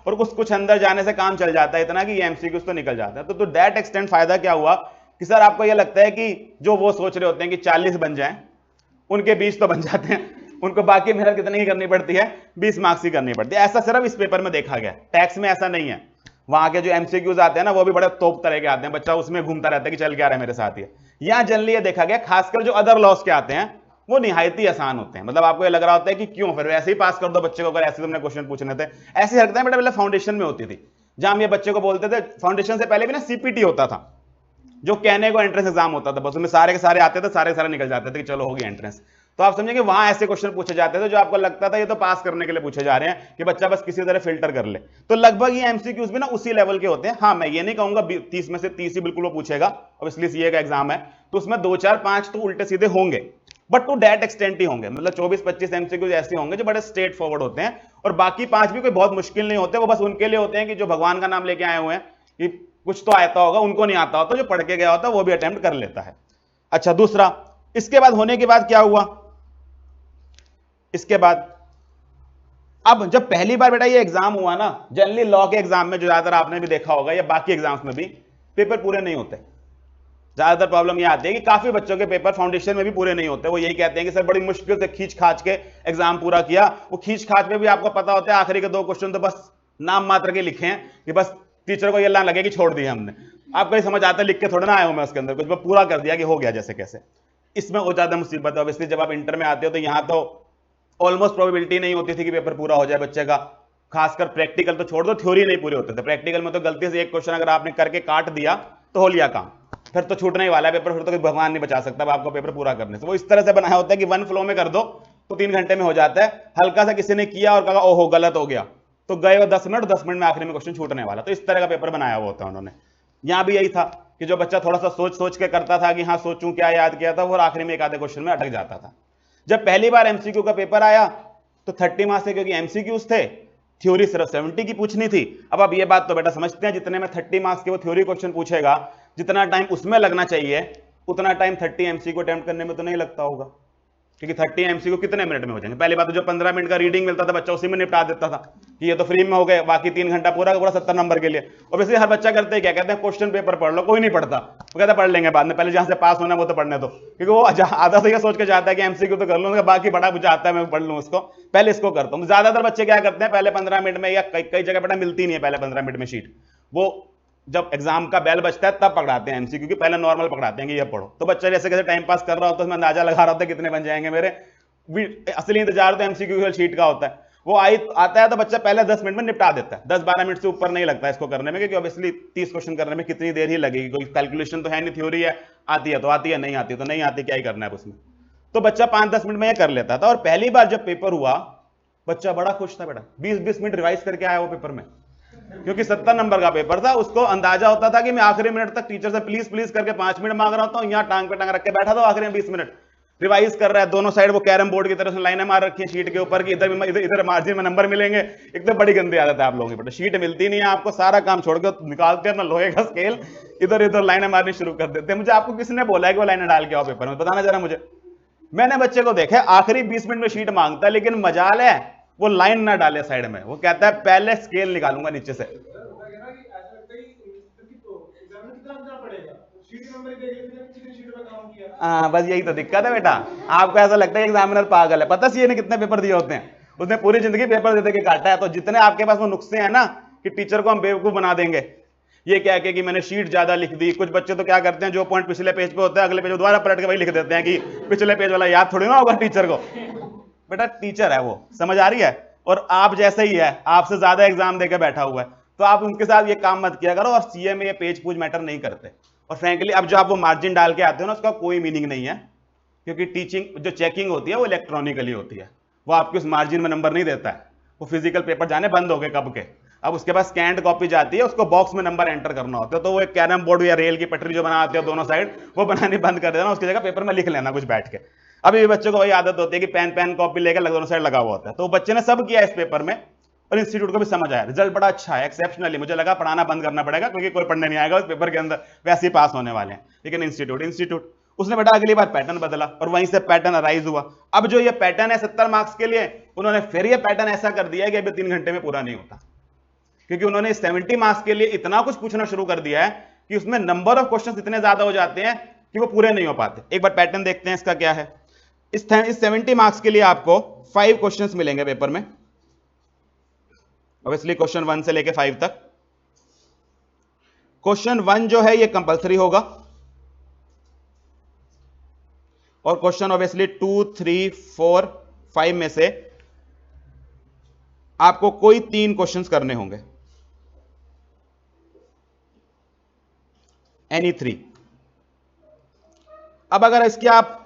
और कुछ अंदर जाने से काम चल जाता है इतना कि ये एमसीक्यूज तो निकल जाता है। तो दैट एक्सटेंट फायदा क्या हुआ कि सर आपको ये लगता है कि जो वो सोच रहे होते हैं कि 40 बन जाएं, उनके 20 तो बन जाते हैं, उनको बाकी मेहनत कितनी ही करनी पड़ती है, 20 मार्क्स ही करनी पड़ती है। ऐसा सिर्फ इस पेपर में देखा गया, टैक्स में ऐसा नहीं है। वहां के जो एमसीक्यूज आते हैं ना, वो भी बड़े तोप तरह के आते हैं, बच्चा उसमें घूमता रहता है कि चल क्या रहा है मेरे साथ। यहां जनरली ये देखा गया, खासकर जो अदर लॉस के आते हैं वो निहायत ही आसान होते हैं। मतलब आपको ये लग रहा होता है कि क्यों, फिर वैसे ही पास कर दो बच्चे को, अगर ऐसे तुमने क्वेश्चन पूछने थे। ऐसी हरकतें बेटा पहले फाउंडेशन में होती थी, जहां हम ये बच्चे को बोलते थे, फाउंडेशन से पहले भी ना सीपीटी होता था, जो कहने को एंट्रेंस एग्जाम होता था, बस उसमें सारे के सारे आते थे, सारे सारे निकल जाते थे कि चलो होगी एंट्रेंस। तो आप समझेंगे वहां ऐसे क्वेश्चन पूछे जाते थे जो आपको लगता था ये तो पास करने के लिए पूछे जा रहे हैं, कि बच्चा बस किसी तरह फिल्टर कर ले। तो लगभग ये एमसीक्यूज भी ना उसी लेवल के होते हैं। हाँ, मैं ये नहीं कहूंगा 30 में से 30 ही बिल्कुल वो पूछेगा, अब इसलिए सीए का एग्जाम है तो उसमें 2 4 5 तो उल्टे सीधे होंगे, बट टू दैट एक्सटेंट ही होंगे। मतलब 24-25 एमसीक्यूज ऐसे होंगे जो बड़े स्ट्रेट फॉरवर्ड होते हैं, और बाकी 5 भी कोई बहुत मुश्किल नहीं होते, वो बस उनके लिए होते हैं कि जो भगवान का नाम लेके आए हुए हैं कि कुछ तो आता होगा, उनको नहीं आता होता, जो पढ़ के गया होता वो भी अटेम्प्ट कर लेता है। अच्छा, दूसरा, इसके बाद होने के बाद क्या हुआ, इसके बाद अब जब पहली बार बेटा ये एग्जाम हुआ ना, जनरली लॉ के एग्जाम में जो ज्यादातर आपने भी देखा होगा या बाकी एग्जाम्स में भी पेपर पूरे नहीं होते। ज्यादातर प्रॉब्लम ये आती है कि काफी बच्चों के पेपर फाउंडेशन में भी पूरे नहीं होते। वो यही कहते हैं कि सर बड़ी मुश्किल से खींच खाच के एग्जाम पूरा किया। वो खींच खाच में भी आपको पता होता है आखिरी के 2 क्वेश्चन तो बस नाम मात्र के लिखे हैं कि बस टीचर को ये ना लगे कि छोड़ दिया हमने। आपको ये समझ आता है लिख के थोड़ा ना आया हूं मैं उसके अंदर, कुछ पूरा कर दिया कि हो गया जैसे कैसे। इसमें वो ज्यादा मुसीबत है। ऑब्वियसली जब आप इंटर में आते हो तो यहाँ तो ऑलमोस्ट प्रोबेबिलिटी नहीं होती थी कि पेपर पूरा हो जाए बच्चे का। खासकर प्रैक्टिकल तो छोड़ दो, थ्योरी नहीं पूरे होते थे। प्रैक्टिकल में तो गलती से एक क्वेश्चन अगर आपने करके काट दिया तो हो लिया काम, फिर तो छूटने ही वाला है पेपर, फिर तो भगवान नहीं बचा सकता आपको पेपर पूरा करने से। वो इस तरह से बनाया होता है कि वन फ्लो में कर दो तो 3 घंटे में हो जाता है। हल्का सा किसी ने किया और कहा ओहो गलत हो गया तो गए वो 10 मिनट में आखिरी में क्वेश्चन छूटने वाला। तो इस तरह का पेपर बनाया हुआ होता है उन्होंने। यहां भी यही था कि जो बच्चा थोड़ा सा सोच सोच के करता था कि हाँ सोचूं क्या याद किया था, वो आखिरी में एक आधे क्वेश्चन में अटक जाता था। जब पहली बार एमसीक्यू का पेपर आया तो 30 मार्क्स थे, क्योंकि एमसीक्यूज थे, थ्योरी सिर्फ 70 की पूछनी थी। अब ये बात तो बेटा समझते हैं, जितने में 30 मार्क्स के वो थ्योरी क्वेश्चन पूछेगा, जितना टाइम उसमें लगना चाहिए उतना टाइम 30 एमसीक्यू अटेम्प्ट करने में तो नहीं लगता होगा, क्योंकि 30 एमसीक्यू कितने मिनट में हो जाएंगे। पहली बात तो जो 15 मिनट का रीडिंग मिलता था बच्चा उसी में निपटा देता था कि ये तो फ्री में हो गए, बाकी 3 घंटा पूरा पूरा 70 नंबर के लिए। ऑब्वियसली हर बच्चा करते हैं क्या, कहते हैं क्वेश्चन पेपर पढ़ लो। कोई नहीं पढ़ता, वो कहता पढ़ लेंगे बाद में, पहले जहां से पास होना वो तो पढ़ने दो, क्योंकि वो आधा तो ये सोच के जाता है कि एमसीक्यू तो कर लूंगा, बाकी बड़ा मुझे आता है मैं पढ़ लूँ उसको, पहले इसको करता हूँ। ज्यादातर बच्चे क्या करते हैं, पहले 15 मिनट में, या कई जगह बेटा मिलती नहीं है पहले 15 मिनट में शीट, वो जब एग्जाम का बेल बजता है तब पकड़ाते हैं एमसीक्यू, क्योंकि पहले नॉर्मल पकड़ाते हैं कि ये पढ़ो। तो बच्चा जैसे कैसे टाइम पास कर रहा होता है उसमें अंदाजा लगा रहा होता है कितने बन जाएंगे मेरे। असली इंतजार तो एमसीक्यू शीट का होता है। वो आता है तो बच्चा पहले 10 मिनट में निपटा देता है, 10-12 मिनट से ऊपर नहीं लगता है इसको करने में, क्योंकि ऑब्वियसली 30 क्वेश्चन करने में कितनी देर ही लगेगी, कोई कैलकुलेशन तो है नहीं, थ्योरी है, आती है तो आती है, नहीं आती तो नहीं आती, क्या ही करना है उसमें। तो बच्चा 5-10 मिनट में ये कर लेता था। और पहली बार जब पेपर हुआ बच्चा बड़ा खुश था बेटा, 20-20 मिनट रिवाइज करके आया वो पेपर में, क्योंकि 70 नंबर का पेपर था। उसको अंदाजा होता था कि मैं आखिरी मिनट तक टीचर से प्लीज प्लीज करके 5 मिनट मांग रहा हूं, यहाँ टांग पे टांग रख के बैठा था, आखिरी में 20 मिनट रिवाइज कर रहा है। दोनों साइड वो कैरम बोर्ड की तरह से लाइनें मार रखी है शीट के ऊपर की, इधर मार्जिन में नंबर मिलेंगे। एकदम बड़ी गंदी आदत है आप लोगों की बेटा, शीट मिलती नहीं है आपको, सारा काम छोड़ के निकालते हैं ना लोहे का स्केल, इधर इधर लाइनें मारनी शुरू कर देते हैं। मुझे आपको किसने बोला है कि वो लाइनें डाल के आओ पेपर में, बताना जरा मुझे। मैंने बच्चे को देखा आखिरी 20 मिनट में शीट मांगता है, लेकिन मजाल है वो लाइन ना डाले साइड में, वो कहता है पहले स्केल निकालूंगा नीचे से। हाँ बस यही तो दिक्कत है बेटा, आपको ऐसा लगता है एग्जामिनर पागल है। पता सीए ने कितने पेपर दिए होते हैं, उसने पूरी जिंदगी पेपर दे के काटा है। तो जितने आपके पास वो नुस्खे हैं ना कि टीचर को हम बेवकूफ बना देंगे, ये क्या है कि मैंने शीट ज्यादा लिख दी। कुछ बच्चे तो क्या करते हैं, जो पॉइंट पिछले पेज पे होता है अगले पेज दोबारा पलट के वही लिख देते हैं कि पिछले पेज वाला याद थोड़ी ना होगा टीचर को। बेटा टीचर है वो, समझ आ रही है, और आप जैसे ही है, आपसे ज्यादा एग्जाम देकर बैठा हुआ है, तो आप उनके साथ ये काम मत किया करो। और सीए में ये पेज पूज मैटर नहीं करते। और फ्रैंकली अब जो आप वो मार्जिन डाल के आते हो ना, उसका कोई मीनिंग नहीं है, क्योंकि टीचिंग जो चेकिंग होती है वो इलेक्ट्रॉनिकली होती है, वो आपके उस मार्जिन में नंबर नहीं देता है। वो फिजिकल पेपर जाने बंद हो गए कब के, अब उसके पास स्कैंड कॉपी जाती है, उसको बॉक्स में नंबर एंटर करना होता है। तो वो एक कैरम बोर्ड या रेल की पटरी जो बनाते हो दोनों साइड, वो बनानी बंद कर देना, उसकी जगह पेपर में लिख लेना कुछ बैठ के। अभी भी बच्चों को वही आदत होती है कि पेन कॉपी लेकर दोनों साइड लगा हुआ होता है। तो बच्चे ने सब किया इस पेपर में, और इंस्टीट्यूट को भी समझ आया, रिजल्ट बड़ा अच्छा है एक्सेप्शनली। मुझे लगा पढ़ाना बंद करना पड़ेगा क्योंकि कोई पढ़ने नहीं आएगा उस पेपर के अंदर, वैसे ही पास होने वाले हैं। लेकिन इंस्टीट्यूट उसने बेटा अगली बार पैटर्न बदला और वहीं से पैटर्न अराइज हुआ। अब जो ये पैटर्न है 70 मार्क्स के लिए, उन्होंने फिर ये पैटर्न ऐसा कर दिया है कि अभी 3 घंटे में पूरा नहीं होता, क्योंकि उन्होंने 70 मार्क्स के लिए इतना कुछ पूछना शुरू कर दिया है कि उसमें नंबर ऑफ क्वेश्चंस इतने ज्यादा हो जाते हैं कि वो पूरे नहीं हो पाते। एक बार पैटर्न देखते हैं इसका क्या है। इस 70 मार्क्स के लिए आपको 5 क्वेश्चंस मिलेंगे पेपर में, ऑब्वियसली क्वेश्चन 1 से लेके 5 तक। क्वेश्चन 1 जो है ये कंपलसरी होगा, और क्वेश्चन ऑब्वियसली 2, 3, 4, 5 में से आपको कोई 3 क्वेश्चंस करने होंगे, एनी 3। अब अगर इसकी आप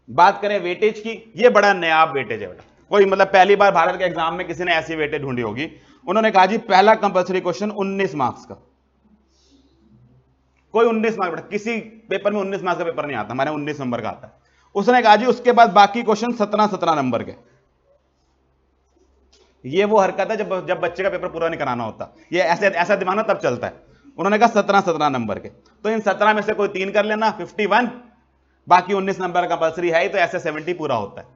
बात करें वेटेज की, ये बड़ा नायाब वेटेज है बेटा। कोई मतलब पहली बार भारत के एग्जाम में किसी ने ऐसी वेटेज ढूंढी होगी। उन्होंने कहा जी पहला कंपलसरी क्वेश्चन 19 मार्क्स का, कोई 19 मार्क्स बेटा, किसी पेपर में 19 मार्क्स का पेपर नहीं आता, हमारे 19 नंबर का आता है। उसने कहा जी उसके बाद बाकी क्वेश्चन 17 नंबर के। ये वो हरकत है जब बच्चे का पेपर पूरा नहीं कराना होता, ये ऐसा दिमाग ना तब चलता है। उन्होंने कहा 17 नंबर के, तो इन 17 में से कोई 3 कर लेना, 51, बाकी 19 नंबर कंपलसरी है ही, तो ऐसे 70 पूरा होता है।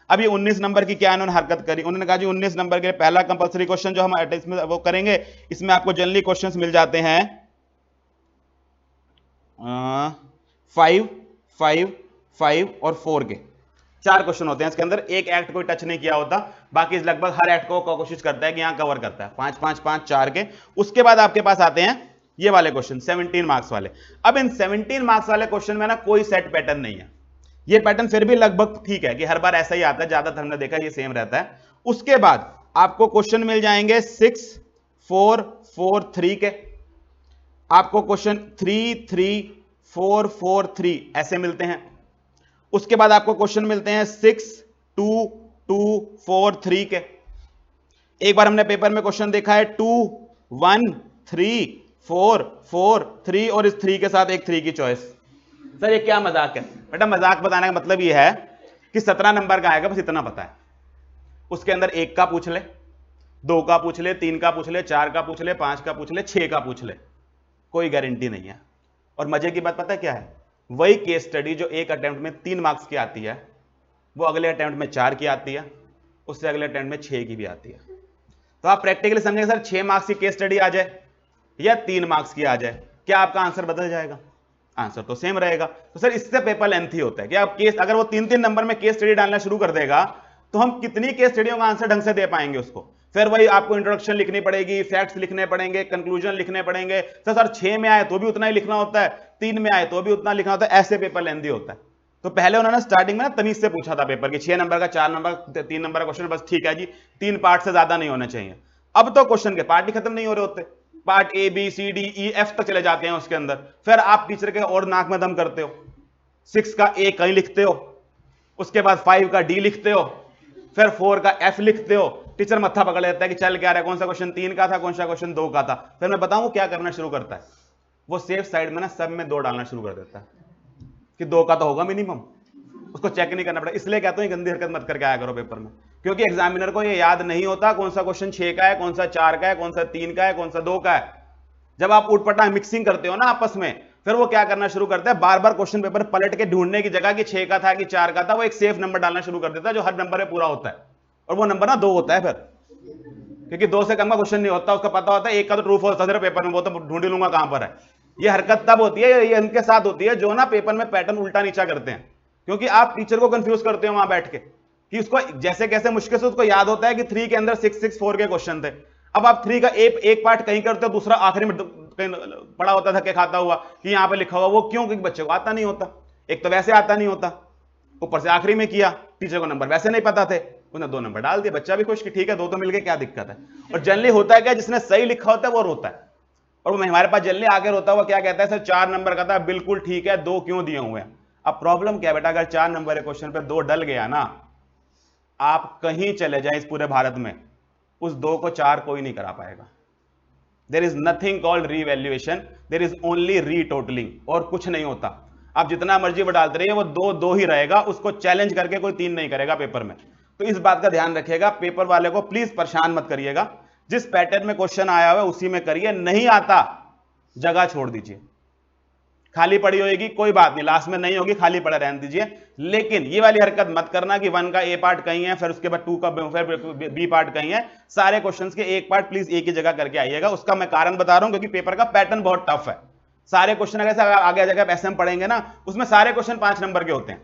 अब ये 19 नंबर की क्या इन्होंने हरकत करी, उन्होंने कहा जी 19 नंबर के पहला कंपलसरी क्वेश्चन जो हम इसमें वो करेंगे, इसमें आपको जनरली क्वेश्चंस मिल जाते हैं 5, 5, 5 और 4 के 4 क्वेश्चन होते हैं इसके अंदर। एक एक्ट कोई टच नहीं किया होता, बाकी लगभग हर एक्ट को कोशिश करता है कि यहां कवर करता है, 5, 5, 5, 4 के। उसके बाद आपके पास आते हैं ये वाले क्वेश्चन 17 मार्क्स वाले। अब इन 17 मार्क्स वाले क्वेश्चन में ना कोई सेट पैटर्न नहीं है। ये पैटर्न फिर भी लगभग ठीक है कि हर बार ऐसा ही आता है, ज्यादातर हमने देखा ये सेम रहता है। उसके बाद आपको क्वेश्चन मिल जाएंगे 6, 4, 4, 3 के, आपको क्वेश्चन 3, 3, 4, 4, 3 ऐसे मिलते हैं। उसके बाद आपको क्वेश्चन मिलते हैं 6, 2, 2, 4, 3 के। एक बार हमने पेपर में क्वेश्चन देखा है 2, 1, 3, 4, 4, 3 और इस 3 के साथ एक 3 की चॉइस। सर ये क्या मजाक है बेटा? मजाक बताने का मतलब ये है कि 17 नंबर का आएगा, बस इतना पता है। उसके अंदर 1 का पूछ ले, 2 का पूछ ले, 3 का पूछ ले, 4 का पूछ ले, 5 का पूछ ले, 6 का पूछ ले, कोई गारंटी नहीं है। और मजे की बात पता है क्या है? वही केस स्टडी जो एक अटेम्प्ट में 3 मार्क्स की आती है, वो अगले अटेम्प्ट में 4 की आती है, उससे अगले अटेम्प्ट में 6 की भी आती है। तो आप प्रैक्टिकली समझेंगे सर 6 मार्क्स की केस स्टडी आ जाए या 3 मार्क्स की आ जाए, क्या आपका आंसर बदल जाएगा? आंसर तो सेम रहेगा। तो सर इससे पेपर लेंथी होता है कि आप केस, अगर वो 3-3 नंबर में केस स्टडी डालना शुरू कर देगा तो हम कितनी केस स्टडियों का आंसर ढंग से दे पाएंगे उसको? फिर वही आपको इंट्रोडक्शन लिखनी पड़ेगी, फैक्ट्स लिखने पड़ेंगे, कंक्लूजन लिखने पड़ेंगे। सर 6 में आए तो भी उतना ही लिखना होता है, 3 में आए तो भी उतना लिखना होता है, ऐसे पेपर लेंथी होता है। तो पहले उन्होंने स्टार्टिंग में ना तमीज से पूछा था पेपर कि 6 नंबर का, 4 नंबर, 3 नंबर का क्वेश्चन, बस ठीक है जी, 3 पार्ट से ज्यादा नहीं होने चाहिए। अब तो क्वेश्चन के पार्ट ही खत्म नहीं हो रहे होते, part A, B, C, D, E, F तक चले जाते हैं उसके अंदर। फिर आप टीचर के और नाक में दम करते हो, 6 का A कहीं लिखते हो, उसके बाद 5 का D लिखते हो, फिर 4 का F लिखते हो। टीचर मत्था पकड़ लेता है कि चल क्या रहा है, कौन सा क्वेश्चन 3 का था, कौन सा क्वेश्चन 2 का था। फिर मैं बताऊं क्या करना शुरू करता है, वो सेफ साइड में ना सब में 2 डालना शुरू कर देता है कि 2 का तो होगा मिनिमम, उसको चेक नहीं करना पड़ेगा। इसलिए कहता हूं गंदी हरकत मत करके आया करो पेपर में, क्योंकि एग्जामिनर को ये याद नहीं होता कौन सा क्वेश्चन 6 का है, कौन सा 4 का है, कौन सा 3 का है, कौन सा 2 का है। जब आप उठपटांग मिक्सिंग करते हो ना आपस में, फिर वो क्या करना शुरू करता है, बार बार क्वेश्चन पेपर पलट के ढूंढने की जगह कि 6 का था कि 4 का था, वो एक सेफ नंबर डालना शुरू कर देता है जो हर नंबर में पूरा होता है, और वो नंबर ना 2 होता है फिर, क्योंकि 2 से कम का क्वेश्चन नहीं होता, उसका पता होता है 1 का तो ट्रू फॉल्स था पेपर में, वो तो ढूंढ लूंगा कहां पर है। ये हरकत तब होती है, ये इनके साथ होती है जो ना पेपर में पैटर्न उल्टा नीचा करते हैं, क्योंकि आप टीचर को कंफ्यूज करते हो वहां बैठ के कि उसको जैसे कैसे मुश्किल से उसको याद होता है कि 3 के अंदर 6, 6, 4 के क्वेश्चन थे। अब आप 3 का एक पार्ट कहीं करते हो, दूसरा आखिरी में पड़ा होता धक्के खाता हुआ कि यहां पे लिखा हुआ, वो क्यों? क्योंकि बच्चे को आता नहीं होता, एक तो वैसे आता नहीं होता, ऊपर से आखिरी में किया, टीचर को नंबर वैसे नहीं पता थे, उन्हें 2 नंबर डाल दिए, बच्चा भी खुश कि ठीक है 2 तो मिल गए, क्या दिक्कत है। और जनरली होता है क्या, जिसने सही लिखा होता है वो रोता है, और वो हमारे पास जनरली आके रोता हुआ क्या कहता है, सर 4 नंबर का था, बिल्कुल ठीक है, 2 क्यों दिए हुए हैं? अब प्रॉब्लम क्या है बेटा, अगर 4 नंबर के क्वेश्चन पे 2 डल गया ना, आप कहीं चले जाए इस पूरे भारत में, उस 2 को 4 कोई नहीं करा पाएगा। There is nothing called revaluation, there is only retotalling, और कुछ नहीं होता। आप जितना मर्जी वो डालते रहिए, वो 2 ही रहेगा, उसको चैलेंज करके कोई 3 नहीं करेगा पेपर में। तो इस बात का ध्यान रखिएगा, पेपर वाले को प्लीज परेशान मत करिएगा, जिस पैटर्न में क्वेश्चन आया हुआ है उसी में करिए, नहीं आता जगह छोड़ दीजिए। खाली पड़ी होगी कोई बात नहीं, लास्ट में नहीं होगी, खाली पड़ा रहने दीजिए। लेकिन ये वाली हरकत मत करना कि 1 का ए पार्ट कहीं है, फिर उसके बाद 2 का फिर बी पार्ट कहीं है। सारे क्वेश्चंस के एक पार्ट प्लीज एक ही जगह करके आइएगा। उसका मैं कारण बता रहा हूं क्योंकि पेपर का पैटर्न बहुत टफ है। सारे क्वेश्चन अगर आगे जगह ऐसे हम पढ़ेंगे ना, उसमें सारे क्वेश्चन 5 नंबर के होते हैं,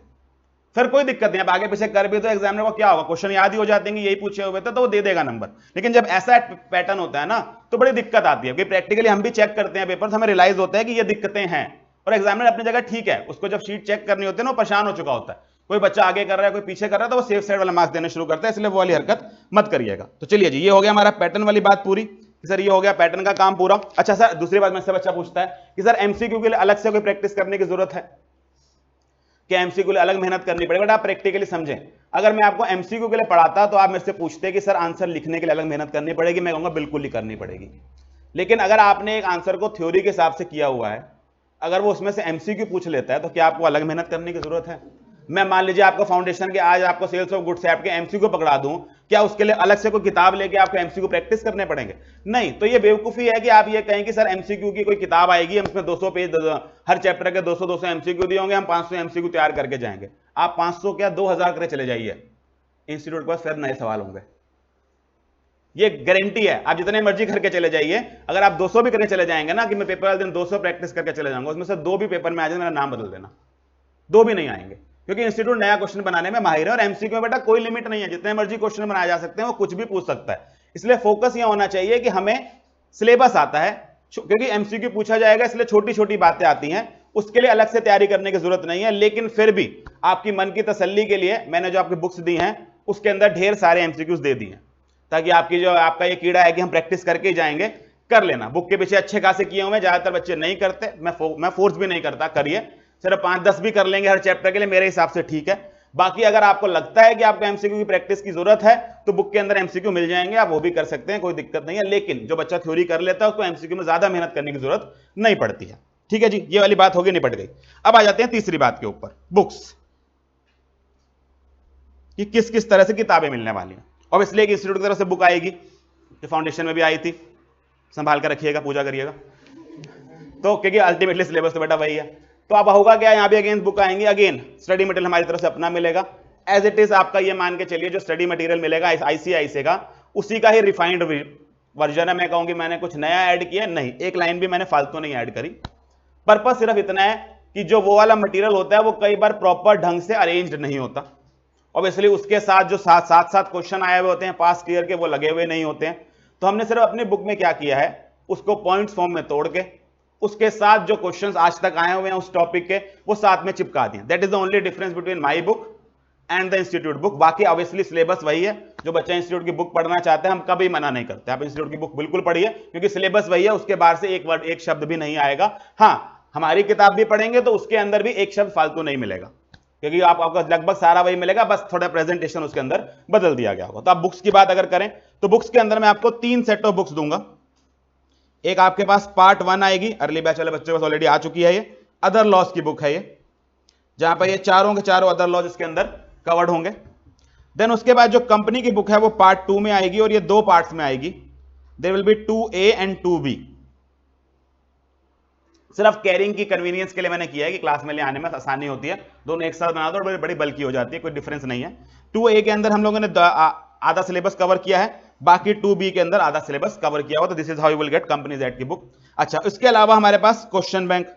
फिर कोई दिक्कत नहीं। अब आगे पीछे कर भी तो एग्जामिनर को क्या होगा, क्वेश्चन याद ही हो जाते हैं, यही पूछे हुए थे, तो वो दे देगा नंबर। लेकिन जब ऐसा पैटर्न होता है ना, तो बड़ी दिक्कत आती है, क्योंकि प्रैक्टिकली हम भी चेक करते हैं पेपर, हमें रियलाइज होता है कि ये दिक्कतें हैं, और एग्जामिनर अपनी जगह ठीक है, उसको जब शीट चेक करनी होती है ना, वो परेशान हो चुका होता है, कोई बच्चा आगे कर रहा है कोई पीछे कर रहा है, तो वो सेफ साइड वाला मार्क्स देना शुरू करता है, इसलिए वो वाली हरकत मत करिएगा। तो चलिए जी, ये हो गया हमारा पैटर्न वाली बात पूरी। सर ये हो गया पैटर्न का काम पूरा। अच्छा सर, दूसरी बात मुझसे बच्चा पूछता है कि सर एमसीक्यू के लिए अलग से कोई प्रैक्टिस करने की जरूरत है कि एमसीक्यू के लिए अलग मेहनत करनी पड़ेगी? बट आप प्रैक्टिकली समझें, अगर मैं आपको एमसीक्यू के लिए पढ़ाता तो आप मेरे से पूछते कि सर आंसर लिखने के लिए अलग मेहनत करनी पड़ेगी, मैं कहूंगा बिल्कुल ही करनी पड़ेगी। लेकिन अगर आपने एक आंसर को थ्योरी के हिसाब से किया हुआ है, अगर वो उसमें से एमसीक्यू पूछ लेता है, तो क्या आपको अलग मेहनत करने की जरूरत है? मैं मान लीजिए आपको फाउंडेशन के आज आपको सेल्स ऑफ गुड्स ऐप के एमसीक्यू पकड़ा दूं, क्या उसके लिए अलग से कोई किताब लेके आपको एमसीक्यू प्रैक्टिस करने पड़ेंगे? नहीं। तो ये बेवकूफी है कि आप ये कहें कि सर एमसीक्यू की कोई किताब आएगी, हम उसमें 200 पेज, हर चैप्टर के 200 एमसीक्यू दिए होंगे, हम 500 एमसीक्यू तैयार करके जाएंगे। आप 500 क्या 2000 करके चले जाइए, इंस्टीट्यूट के पास फिर नए सवाल होंगे, ये गारंटी है। आप जितने मर्जी करके चले जाइए, अगर आप 200 भी करने चले जाएंगे ना कि मैं पेपर वाले दिन 200 प्रैक्टिस करके चले जाऊंगा, उसमें से 2 भी पेपर में आ जाए, मेरा नाम बदल देना, 2 भी नहीं आएंगे, क्योंकि इंस्टीट्यूट नया क्वेश्चन बनाने में माहिर है, और एमसीक्यू में बेटा कोई लिमिट नहीं है, जितने मर्जी क्वेश्चन बनाए जा सकते हैं, वो कुछ भी पूछ सकता है। इसलिए फोकस यह होना चाहिए कि हमें सिलेबस आता है, क्योंकि एमसीक्यू पूछा जाएगा, इसलिए छोटी छोटी बातें आती हैं, उसके लिए अलग से तैयारी करने की जरूरत नहीं है। लेकिन फिर भी आपकी मन की तसल्ली के लिए मैंने जो आपकी बुक्स दी हैं, उसके अंदर ढेर सारे एमसीक्यूज दे दिए हैं, ताकि आपकी जो आपका ये कीड़ा है कि हम प्रैक्टिस करके ही जाएंगे, कर लेना। बुक के पीछे अच्छे खासे किए हुए, ज्यादातर बच्चे नहीं करते, मैं फोर्स भी नहीं करता, करिए, सिर्फ 5-10 भी कर लेंगे हर चैप्टर के लिए, मेरे हिसाब से ठीक है। बाकी अगर आपको लगता है कि आपको एमसीक्यू की प्रैक्टिस की जरूरत है, तो बुक के अंदर एमसीक्यू मिल जाएंगे, आप वो भी कर सकते हैं, कोई दिक्कत नहीं है। लेकिन जो बच्चा थ्योरी कर लेता है, उसको एमसीक्यू में ज्यादा मेहनत करने की जरूरत नहीं पड़ती है। ठीक है जी, ये वाली बात होगी, निपट गई। अब आ जाते हैं तीसरी बात के ऊपर, बुक्स कि किस किस तरह से किताबें मिलने वाली हैं। अब इसलिए इंस्टीट्यूट की तरफ से बुक आएगी, जो फाउंडेशन में भी आई थी, संभाल कर रखिएगा, पूजा करिएगा, तो क्योंकि अल्टीमेटली सिलेबस तो बेटा वही है। तो अब होगा क्या, यहां भी अगेन बुक आएंगी, अगेन स्टडी मटेरियल हमारी तरफ से अपना मिलेगा, एज इट इज आपका ये मान के चलिए जो स्टडी मटेरियल मिलेगा आईसीआईसी का, उसी का ही रिफाइंड वर्जन है। मैं कहूंगी मैंने कुछ नया ऐड किया नहीं, एक लाइन भी मैंने फालतू नहीं ऐड करी। पर्पस सिर्फ इतना है कि जो वो वाला मटेरियल होता है वो कई बार प्रॉपर ढंग से अरेंज्ड नहीं होता, ऑब्वियसली उसके साथ जो साथ क्वेश्चन आए हुए होते हैं पास क्लियर के, वो लगे हुए नहीं होते हैं। तो हमने सिर्फ अपनी बुक में क्या किया है, उसको पॉइंट्स फॉर्म में तोड़ के उसके साथ जो क्वेश्चंस आज तक आए हुए हैं उस टॉपिक के, वो साथ में चिपका दिए। That is the only difference between my book and the institute book. बाकी ऑब्वियसली सिलेबस वही है, जो बच्चा इंस्टीट्यूट की बुक पढ़ना चाहते हैं हम कभी मना नहीं करते, आप इंस्टीट्यूट की बुक बिल्कुल पढ़िए, क्योंकि सिलेबस वही है, उसके बाहर से एक वर्ड एक शब्द भी नहीं आएगा। हाँ, हमारी किताब भी पढ़ेंगे तो उसके अंदर भी एक शब्द फालतू नहीं मिलेगा, क्योंकि आपको लगभग सारा वही मिलेगा, बस थोड़ा प्रेजेंटेशन उसके अंदर बदल दिया गया होगा। तो आप बुक्स की बात अगर करें तो बुक्स के अंदर मैं आपको 3 सेट ऑफ बुक्स दूंगा। एक आपके पास पार्ट 1 आएगी, अर्ली बैच वाले बच्चों के पास ऑलरेडी आ चुकी है, ये अदर लॉज की बुक है ये, जहां पर ये चारों के चारों अदर लॉज इसके अंदर कवर्ड होंगे। देन उसके बाद जो कंपनी की बुक है वो पार्ट 2 में आएगी, और ये 2 पार्ट्स में आएगी, there will be 2A and 2B। सिर्फ कैरिंग की कन्वीनियंस के लिए मैंने किया है कि क्लास में ले आने में आसानी होती है, दोनों एक साथ बना दो, बड़ी बड़ी बल्कि हो जाती है, कोई डिफरेंस नहीं है। 2A के अंदर हम लोगों ने आधा सिलेबस कवर किया है, बाकी 2B के अंदर आधा सिलेबस कवर किया हुआ, तो this is how you will get companies act की बुक। अच्छा, इसके अलावा हमारे पास क्वेश्चन बैंक।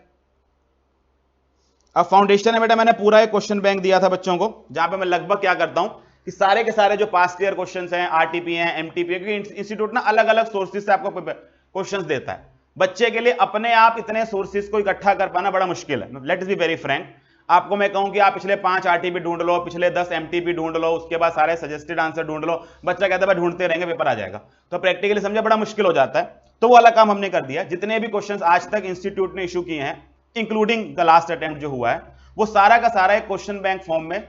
अब फाउंडेशन है बेटा, मैंने पूरा एक क्वेश्चन बैंक दिया था बच्चों को, जहां पे मैं लगभग क्या करता हूं कि सारे के सारे जो पास क्लियर क्वेश्चंस हैं, आरटीपी हैं, एमटीपी है, क्योंकि इंस्टीट्यूट ना अलग अलग सोर्सेज से आपको क्वेश्चंस देता है। बच्चे के लिए अपने आप इतने सोर्सेज को इकट्ठा कर पाना बड़ा मुश्किल है। लेट्स बी वेरी फ्रैंक, आपको मैं कहूं कि आप पिछले 5 आरटीपी ढूंढ लो, पिछले 10 एमटीपी ढूंढ लो, उसके बाद सारे सजेस्टेड आंसर ढूंढ लो, बच्चा कहता है ढूंढते रहेंगे पेपर आ जाएगा, तो प्रैक्टिकली समझे बड़ा मुश्किल हो जाता है। तो वो वाला काम हमने कर दिया। जितने भी क्वेश्चंस आज तक इंस्टीट्यूट ने इशू किए हैं, इंक्लूडिंग द लास्ट अटेम्प्ट जो हुआ है, वो सारा का सारा एक क्वेश्चन बैंक फॉर्म में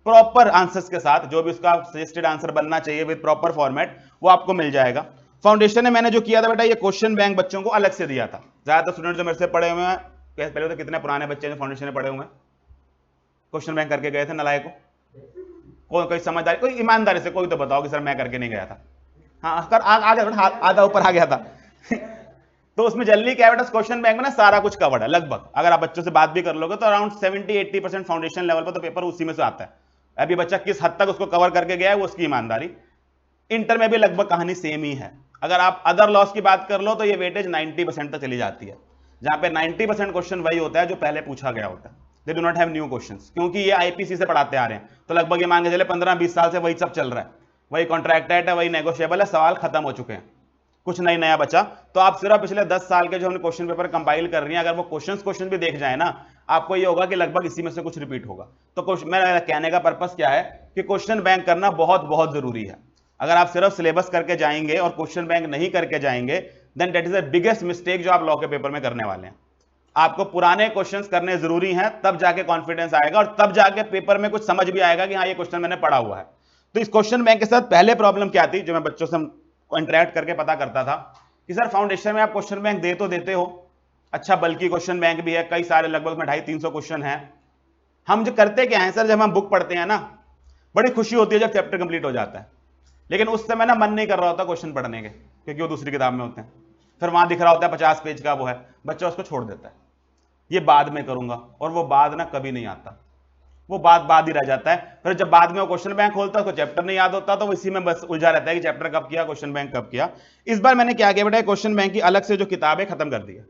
प्रॉपर आंसर्स के साथ, जो भी उसका सजेस्टेड आंसर बनना चाहिए विद प्रॉपर फॉर्मेट, वो आपको मिल जाएगा। फाउंडेशन ने मैंने जो किया था बेटा, ये क्वेश्चन बैंक बच्चों को अलग से दिया था। ज्यादातर स्टूडेंट जो मेरे से पढ़े हुए हैं, पहले तो कितने पुराने बच्चे जो फाउंडेशन में पढ़े हुए हैं क्वेश्चन बैंक करके गए थे नलायक को, कोई समझदारी, कोई ईमानदारी से कोई तो बताओ कि सर मैं करके नहीं गया था। हाँ कर आ गया, आधा ऊपर आ गया था तो उसमें जनरली क्या बेटा क्वेश्चन बैंक में ना सारा कुछ कवर्ड है लगभग, अगर आप बच्चों से बात भी कर लोगे तो अराउंड 70-80% फाउंडेशन लेवल पर तो पेपर उसी में से आता है। अभी बच्चा किस हद तक उसको कवर करके गया है वो उसकी ईमानदारी। इंटर में भी लगभग कहानी सेम ही है। अगर आप अदर लॉस की बात कर लो तो ये वेटेज 90% तक चली जाती है, जहां पे 90% क्वेश्चन वही होता है जो पहले पूछा गया होता है। They do not have new questions, क्योंकि ये आईपीसी से पढ़ाते आ रहे हैं, तो लगभग ये मान के चले 15-20 साल से वही सब चल रहा है, वही कॉन्ट्रैक्ट है, वही नेगोशिएबल है, सवाल खत्म हो चुके हैं, कुछ नहीं नया बचा। तो आप सिर्फ पिछले 10 साल के जो हमने क्वेश्चन पेपर कंपाइल कर रही हैं, अगर वो क्वेश्चन भी देख जाए ना, आपको ये होगा कि लगभग इसी में से कुछ रिपीट होगा। तो मेरा कहने का पर्पस क्या है कि क्वेश्चन बैंक करना बहुत बहुत जरूरी है। अगर आप सिर्फ सिलेबस करके जाएंगे और क्वेश्चन बैंक नहीं करके जाएंगे, then that is the biggest mistake जो आप लॉ के पेपर में करने वाले हैं। आपको पुराने क्वेश्चंस करने जरूरी हैं, तब जाके कॉन्फिडेंस आएगा और तब जाके पेपर में कुछ समझ भी आएगा कि हाँ ये क्वेश्चन मैंने पढ़ा हुआ है। तो इस क्वेश्चन बैंक के साथ पहले प्रॉब्लम क्या थी, जो मैं बच्चों से इंटरेक्ट करके पता करता था कि सर फाउंडेशन में आप क्वेश्चन बैंक दे तो देते हो, अच्छा बल्कि क्वेश्चन बैंक भी है, कई सारे लगभग में 250-300 क्वेश्चन है। हम जो करते क्या है सर, जब हम बुक पढ़ते हैं ना, बड़ी खुशी होती है जब चैप्टर कंप्लीट हो जाता है, लेकिन उस समय ना मन नहीं कर रहा होता क्वेश्चन पढ़ने के, क्योंकि वो दूसरी किताब में होते हैं। फिर वहां दिख रहा होता है 50 पेज का वो है, बच्चा उसको छोड़ देता है, ये बाद में करूंगा, और वो बाद ना कभी नहीं आता, वो बाद ही रह जाता है। फिर जब बाद में वो क्वेश्चन बैंक खोलता है तो चैप्टर नहीं याद होता, तो इसी में बस उलझा रहता है कि चैप्टर कब किया, क्वेश्चन बैंक कब किया। इस बार मैंने क्या किया बेटा, क्वेश्चन बैंक की अलग से जो किताब है खत्म कर दी है।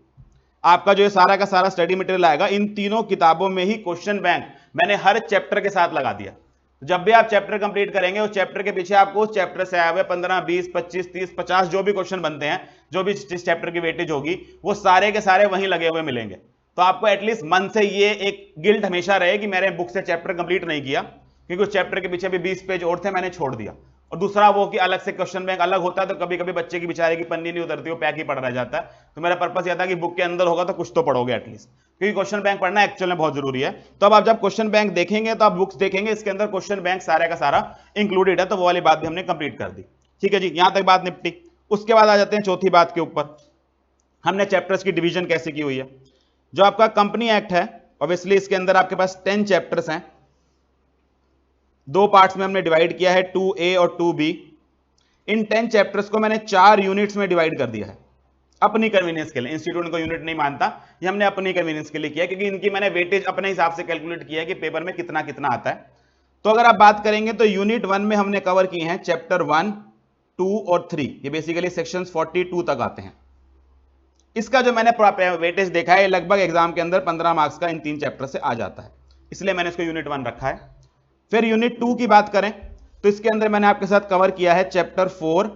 आपका जो ये सारा का सारा स्टडी मटेरियल आएगा, इन तीनों किताबों में ही क्वेश्चन बैंक मैंने हर चैप्टर के साथ लगा दिया। जब भी आप चैप्टर कंप्लीट करेंगे, उस चैप्टर के पीछे आपको उस चैप्टर से आए हुए 15, 20, 25, 30, 50 जो भी क्वेश्चन बनते हैं, जो भी जिस चैप्टर की वेटेज होगी, वो सारे के सारे वहीं लगे हुए मिलेंगे। तो आपको एटलीस्ट मन से ये एक गिल्ट हमेशा रहे कि मैंने बुक से चैप्टर कंप्लीट नहीं किया, क्योंकि उस चैप्टर के पीछे भी 20 पेज और थे, मैंने छोड़ दिया। और दूसरा वो कि अलग से क्वेश्चन बैंक अलग होता है, तो कभी कभी बच्चे की बेचारे की पन्नी नहीं उतरती, वो पैक ही पड़ रह जाता है। तो मेरा पर्पस यह था कि बुक के अंदर होगा तो कुछ तो पढ़ोगे एटलीस्ट, क्योंकि क्वेश्चन बैंक पढ़ना एक्चुअल में बहुत जरूरी है। तो अब आप जब क्वेश्चन बैंक देखेंगे तो आप बुक्स देखेंगे, इसके अंदर क्वेश्चन बैंक सारा का सारा इंक्लूडेड है, तो वो वाली बात भी हमने कंप्लीट कर दी। ठीक है जी, यहां तक बात निपटी। उसके बाद आ जाते हैं चौथी बात के ऊपर, हमने चैप्टर्स की डिवीजन कैसे की हुई है। जो आपका कंपनी एक्ट है, ऑब्वियसली इसके अंदर आपके पास 10 चैप्टर्स हैं, दो पार्ट्स में हमने डिवाइड किया है, 2A और 2B। इन 10 चैप्टर्स को मैंने 4 यूनिट्स में डिवाइड कर दिया है अपनी कन्वीनियंस के लिए। इंस्टीट्यूट को यूनिट नहीं मानता, ये हमने अपनी कन्वीनियंस के लिए किया, क्योंकि इनकी मैंने वेटेज अपने हिसाब से कैलकुलेट किया है कि पेपर में कितना कितना आता है। तो अगर आप बात करेंगे तो यूनिट 1 में हमने कवर किए हैं चैप्टर 1, 2 और 3, ये बेसिकली सेक्शंस 42 तक आते हैं। इसका जो मैंने वेटेज देखा है, लगभग एग्जाम के अंदर 15 मार्क्स का इन 3 चैप्टर से आ जाता है, इसलिए मैंने इसको यूनिट 1 रखा है। फिर यूनिट 2 की बात करें तो इसके अंदर मैंने आपके साथ कवर किया है चैप्टर 4,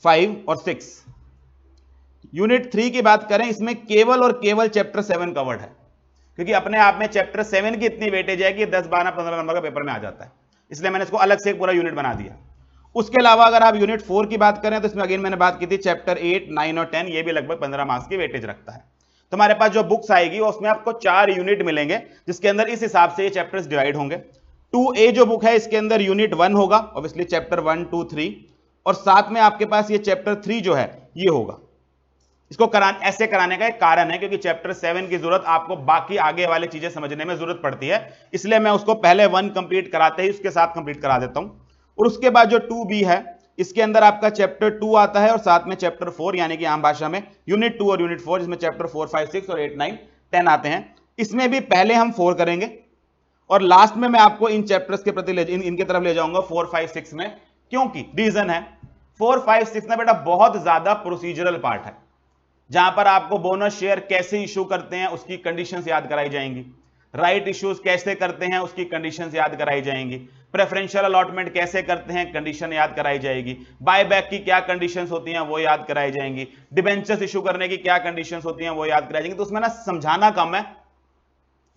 5 और 6। यूनिट 3 की बात करें, इसमें केवल और केवल चैप्टर 7 कवर्ड है, क्योंकि अपने आप में चैप्टर 7 की इतनी वेटेज है कि 10, 12, 15 नंबर का पेपर में आ जाता है, इसलिए मैंने इसको अलग से एक पूरा यूनिट बना दिया। उसके अलावा अगर आप यूनिट 4 की बात करें तो इसमें अगेन मैंने बात की थी चैप्टर 8, 9 और 10, ये भी लगभग 15 मार्क्स की वेटेज रखता है। तो हमारे पास जो बुक्स आएगी उसमें आपको 4 यूनिट मिलेंगे, जिसके अंदर इस हिसाब से ये चैप्टर्स डिवाइड होंगे। 2A जो बुक है, इसके अंदर यूनिट 1 होगा, ऑब्वियसली चैप्टर 1, 2, 3, और साथ में आपके पास ये चैप्टर 3 जो है ये होगा। इसको ऐसे कराने का एक कारण है, क्योंकि चैप्टर 7 की जरूरत आपको बाकी आगे वाली चीजें समझने में जरूरत पड़ती है, इसलिए मैं उसको पहले 1 कंप्लीट कराते ही उसके साथ कंप्लीट करा देता हूं। और उसके बाद जो 2B है, इसके अंदर आपका चैप्टर 2 आता है और साथ में चैप्टर 4, यानी कि आम भाषा में यूनिट 2 और यूनिट 4, जिसमें चैप्टर 4, 5, 6 और 8, 9, 10 आते हैं। इसमें भी पहले हम 4 करेंगे और लास्ट में मैं आपको इन चैप्टर्स के प्रति इनके तरफ ले जाऊंगा 4, 5, 6 में, क्योंकि रीजन है 4, 5, 6 ना बेटा बहुत ज्यादा प्रोसीजरल पार्ट है, जहां पर आपको बोनस शेयर कैसे इशू करते हैं उसकी कंडीशंस याद कराई जाएंगी, राइट इश्यूज कैसे करते हैं उसकी कंडीशंस याद कराई जाएंगी, प्रेफरेंशियल अलॉटमेंट कैसे करते हैं कंडीशन याद कराई जाएगी, बायबैक की क्या कंडीशंस होती हैं वो याद कराई जाएंगी, डिबेंचर्स इशू करने की क्या कंडीशंस होती हैं वो याद कराई जाएंगी। तो उसमें ना समझाना कम है,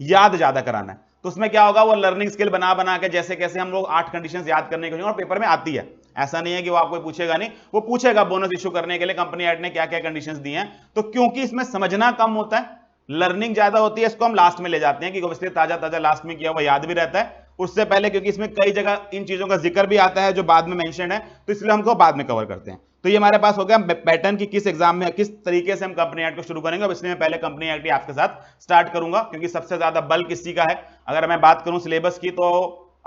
याद ज्यादा कराना है। तो उसमें क्या होगा, वो लर्निंग स्किल बना बना के जैसे कैसे हम लोग 8 कंडीशंस याद करने के और पेपर में आती है, ऐसा नहीं है कि वो आपको पूछेगा नहीं, वो पूछेगा बोनस इशू करने के लिए कंपनी एक्ट ने क्या क्या कंडीशंस दी हैं। तो क्योंकि इसमें समझना कम होता है, लर्निंग ज्यादा होती है, इसको हम लास्ट में ले जाते हैं, कि ताजा ताजा लास्ट में किया हुआ याद भी रहता है उससे पहले, क्योंकि इसमें कई जगह इन चीजों का जिक्र भी आता है जो बाद में मेंशन है, तो इसलिए हमको बाद में कवर करते हैं। तो ये हमारे पास हो गया पैटर्न की किस एग्जाम में किस तरीके से हम कंपनी एक्ट को शुरू करेंगे। अब इसलिए मैं पहले कंपनी एक्ट ही आपके साथ स्टार्ट करूंगा, क्योंकि सबसे ज्यादा बल किसी का है। अगर मैं बात करूं सिलेबस की, तो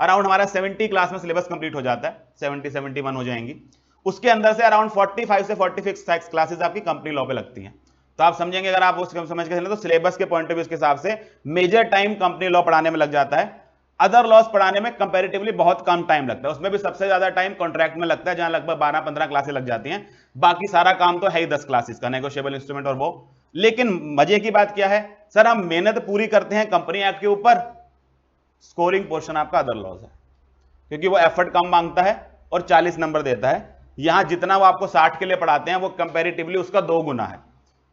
अराउंड हमारा 70 क्लास में सिलेबस कंप्लीट हो जाता है, 70-71 हो जाएंगी। उसके अंदर से अराउंड 45 से 46 क्लासेस आपकी कंपनी लॉ पे लगती हैं। तो आप समझेंगे, अगर आप उसको समझ के चलें तो सिलेबस के पॉइंट ऑफ व्यू के हिसाब से मेजर टाइम कंपनी लॉ पढ़ाने में लग जाता है, अदर लॉस पढ़ाने में कंपैरेटिवली बहुत कम टाइम लगता है, उसमें भी सबसे ज्यादा टाइम कॉन्ट्रैक्ट में लगता है, जहां लगभग 12-15 क्लासेस लग जाती हैं, बाकी सारा काम तो है ही 10 क्लासेस का, नेगोशिएबल इंस्ट्रूमेंट और वो। लेकिन मजे की बात क्या है सर, हम मेहनत पूरी करते हैं कंपनी एक्ट के ऊपर, स्कोरिंग पोर्शन आपका अदर लॉस है, क्योंकि वो एफर्ट कम मांगता है और 40 नंबर देता है। यहां जितना वो आपको 60 के लिए पढ़ाते हैं वो कंपैरेटिवली उसका 2 गुना है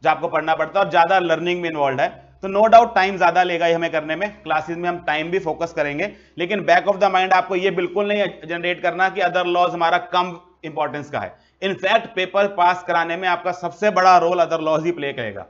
जो आपको पढ़ना पड़ता है, और ज्यादा लर्निंग में इन्वॉल्व है, तो नो डाउट टाइम ज्यादा लेगा ये हमें करने में। क्लासेस में हम टाइम भी फोकस करेंगे, लेकिन बैक ऑफ द माइंड आपको ये बिल्कुल नहीं जनरेट करना कि अदर लॉज हमारा कम इंपॉर्टेंस का है। इनफैक्ट पेपर पास कराने में आपका सबसे बड़ा रोल अदर लॉज ही प्ले करेगा,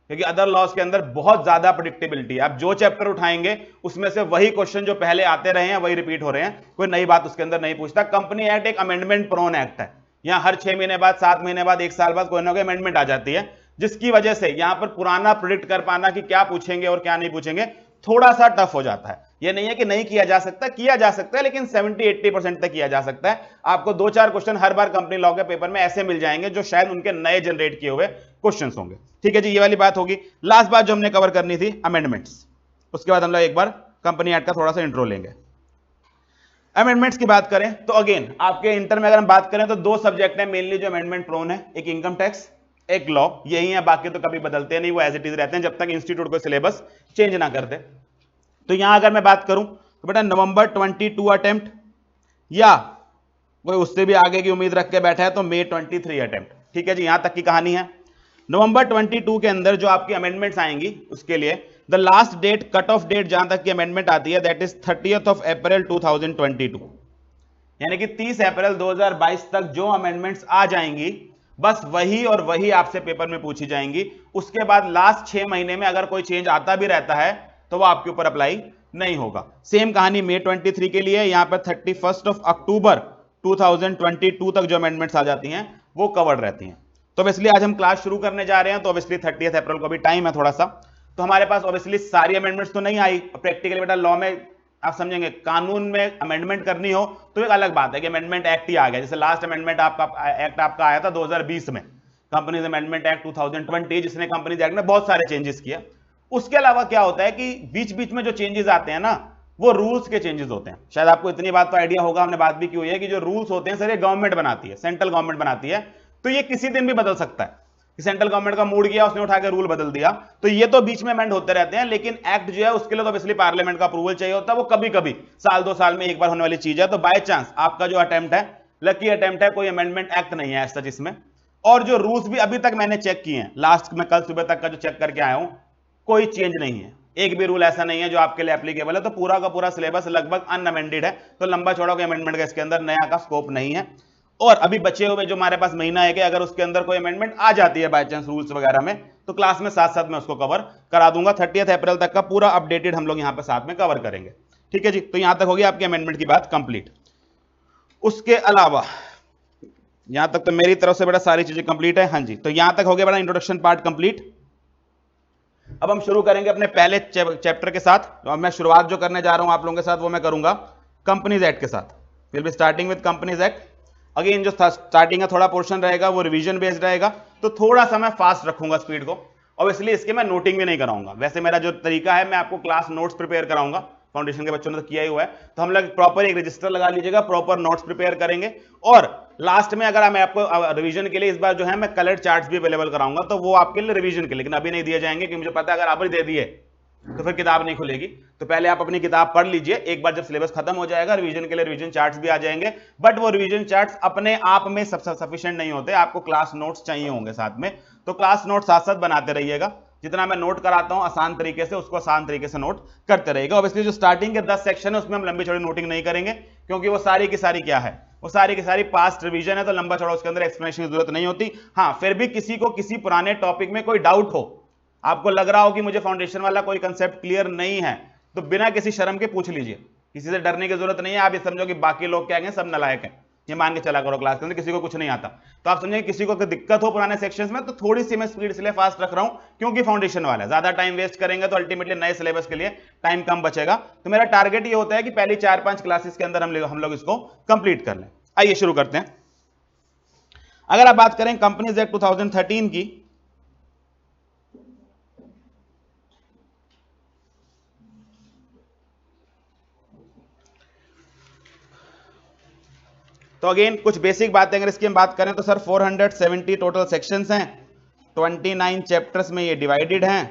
क्योंकि अदर लॉज के अंदर बहुत ज्यादा प्रिडिक्टेबिलिटी है। आप जो चैप्टर उठाएंगे उसमें से वही क्वेश्चन जो पहले आते रहे हैं वही रिपीट हो रहे हैं, कोई नई बात उसके अंदर नहीं पूछता। कंपनी एक्ट एक अमेंडमेंट प्रोन एक्ट है, यहां हर 6 महीने बाद, 7 महीने बाद, 1 साल बाद कोई ना कोई अमेंडमेंट आ जाती है, जिसकी वजह से यहां पर पुराना प्रिडिक्ट कर पाना कि क्या पूछेंगे और क्या नहीं पूछेंगे थोड़ा सा टफ हो जाता है। यह नहीं है कि नहीं किया जा सकता, किया जा सकता है, लेकिन 70-80% तक किया जा सकता है। आपको 2-4 क्वेश्चन हर बार कंपनी लॉ के पेपर में ऐसे मिल जाएंगे जो शायद उनके नए जनरेट किए हुए क्वेश्चन होंगे। ठीक है जी, ये वाली बात होगी। लास्ट बात जो हमने कवर करनी थी अमेंडमेंट्स, उसके बाद हम लोग एक बार कंपनी एक्ट का थोड़ा सा इंट्रो लेंगे। अमेंडमेंट्स की बात करें तो अगेन आपके इंटर में अगर हम बात करें तो 2 सब्जेक्ट है मेनली जो अमेंडमेंट प्रोन है, एक इनकम टैक्स, एक लॉ, यही है, बाकी तो कभी बदलते नहीं, वो एज इट इज रहते हैं जब तक इंस्टीट्यूट को सिलेबस चेंज ना कर दे। तो यहां अगर मैं बात करूं तो बेटा नवंबर 22 अटेम्प्ट, या कोई उससे भी आगे की उम्मीद रख के बैठा है तो मई 23 अटेम्प्ट। ठीक है जी, यहां तक की कहानी है। नवंबर 22 के अंदर जो आपकी अमेंडमेंट्स आएंगी उसके लिए the last date, cut off date जहां तक की अमेंडमेंट आती है दैट इज 30 अप्रैल 2022, यानी कि 30 अप्रैल 2022 तक जो अमेंडमेंट्स आ जाएंगी बस वही और वही आपसे पेपर में पूछी जाएंगी। उसके बाद लास्ट 6 महीने में अगर कोई चेंज आता भी रहता है तो वो आपके ऊपर अप्लाई नहीं होगा। सेम कहानी मई 23 के लिए, यहां पर 31 अक्टूबर 2022 तक जो अमेंडमेंट्स आ जाती हैं वो कवर्ड रहती हैं। तो ऑब्वियसली आज हम क्लास शुरू करने जा रहे हैं, तो ऑब्वियसली 30 अप्रैल को भी टाइम है थोड़ा सा, तो हमारे पास ऑब्वियसली सारी अमेंडमेंट्स तो नहीं आई। प्रैक्टिकली बेटा लॉ में आप समझेंगे, कानून में अमेंडमेंट करनी हो तो एक अलग बात है कि अमेंडमेंट एक्ट ही आ गया। जैसे लास्ट अमेंडमेंट आपका आया था 2020 में, कंपनीज अमेंडमेंट एक्ट 2020, जिसने कंपनीज एक्ट में बहुत सारे चेंजेस किए। उसके अलावा क्या होता है कि बीच बीच में जो चेंजेस आते हैं ना वो रूल्स के चेंजेस होते हैं। शायद आपको इतनी बात तो आइडिया होगा, हमने बात भी की हुई है कि जो रूल्स होते हैं सर ये गवर्नमेंट बनाती है, सेंट्रल गवर्नमेंट बनाती है, तो ये किसी दिन भी बदल सकता है कि सेंट्रल गवर्नमेंट का मूड किया, उसने उठा के रूल बदल दिया, तो ये तो बीच में अमेंड होते रहते हैं। लेकिन एक्ट जो है उसके लिए तो ऑब्वियसली पार्लियामेंट का अप्रूवल चाहिए होता है, वो कभी कभी साल 2 साल में एक बार होने वाली चीज है। तो बाय चांस आपका जो अटेम्प्ट है लकी अटेम्प्ट है, कोई अमेंडमेंट एक्ट नहीं है ऐसा जिसमें। और जो रूल्स भी अभी तक मैंने चेक किए हैं, लास्ट में कल सुबह तक का जो चेक करके आया हूं, कोई चेंज नहीं है, एक भी रूल ऐसा नहीं है जो आपके लिए एप्लीकेबल है। तो पूरा का पूरा सिलेबस लगभग अनअमेंडेड है, तो लंबा चौड़ा कोई अमेंडमेंट का इसके अंदर नया का स्कोप नहीं है। और अभी बचे हुए जो हमारे पास महीना है कि अगर उसके अंदर कोई अमेंडमेंट आ जाती है बाय चांस रूल्स वगैरह में, तो क्लास में साथ साथ में उसको कवर करा दूंगा। 30 अप्रैल तक का पूरा अपडेटेड हम लोग यहां पे साथ में कवर करेंगे। ठीक है जी, तो यहां तक होगी आपकी अमेंडमेंट की बात कंप्लीट। उसके अलावा यहां तक तो मेरी तरफ से बड़ा सारी चीजें कंप्लीट है। हाँ जी, तो यहां तक हो गया बड़ा इंट्रोडक्शन पार्ट कंप्लीट। अब हम शुरू करेंगे अपने पहले चैप्टर के साथ। तो मैं शुरुआत जो करने जा रहा हूं आप लोगों के साथ वो मैं करूंगा कंपनीज एक्ट के साथ। Will be starting with companies act. Again जो स्टार्टिंग का थोड़ा पोर्शन रहेगा वो रिवीजन बेस्ड रहेगा, तो थोड़ा सा मैं फास्ट रखूंगा स्पीड को। ऑब्वियसली इसके मैं नोटिंग भी नहीं कराऊंगा, वैसे मेरा जो तरीका है मैं आपको क्लास नोट्स प्रिपेयर कराऊंगा, फाउंडेशन के बच्चों ने तो किया ही हुआ है, तो हम लोग प्रॉपर एक रजिस्टर लगा लीजिएगा, प्रॉपर नोट्स प्रिपेयर करेंगे। और लास्ट में अगर मैं आपको रिवीजन के लिए इस बार जो है मैं कलर चार्ट्स भी अवेलेबल कराऊंगा, तो वो आपके लिए रिवीजन के लिए, लेकिन अभी नहीं दिए जाएंगे क्योंकि मुझे पता है अगर आप ही दे दिए तो फिर किताब नहीं खुलेगी। तो पहले आप अपनी किताब पढ़ लीजिए, एक बार जब सिलेबस खत्म हो जाएगा रिवीजन के लिए रिवीजन चार्ट्स भी आ जाएंगे। बट वो रिवीजन चार्ट्स अपने आप में सफिशिएंट नहीं होते, आपको क्लास नोट्स चाहिए होंगे साथ में, तो क्लास नोट साथ साथ बनाते रहिएगा। जितना मैं नोट कराता हूं आसान तरीके से, उसको आसान तरीके से नोट करते रहेगा। ऑब्वियसली जो स्टार्टिंग के 10 सेक्शन है उसमें हम लंबी चौड़ी नोटिंग नहीं करेंगे, क्योंकि वो सारी की सारी क्या है, वो सारी की सारी पास्ट रिवीजन है, तो लंबा चौड़ा उसके अंदर एक्सप्लेनेशन की जरूरत नहीं होती। हाँ, फिर भी किसी को किसी पुराने टॉपिक में कोई डाउट हो, आपको लग रहा हो कि मुझे फाउंडेशन वाला कोई कंसेप्ट क्लियर नहीं है, तो बिना किसी शर्म के पूछ लीजिए, किसी से डरने की जरूरत नहीं है। आप ये समझो कि बाकी लोग क्या कहेंगे, सब नालायक हैं, ये मान के चला करो क्लास के अंदर, किसी को कुछ नहीं आता। तो आप समझेंगे किसी को दिक्कत हो पुराने सेक्शंस में, तो थोड़ी सी मैं स्पीड इसलिए फास्ट रख रहा हूं क्योंकि फाउंडेशन वाला है, ज्यादा टाइम वेस्ट करेंगे तो अल्टीमेटली नए सिलेबस के लिए टाइम कम बचेगा। तो मेरा टारगेट ये होता है कि पहली 4-5 क्लासेस के अंदर हम लोग इसको कंप्लीट कर लें। आइए शुरू करते हैं। अगर आप बात करें कंपनीज एक्ट 2013 की, तो अगेन कुछ बेसिक बातें अगर इसकी हम बात करें तो सर 470 टोटल सेक्शंस हैं, 29 चैप्टर्स में ये डिवाइडेड हैं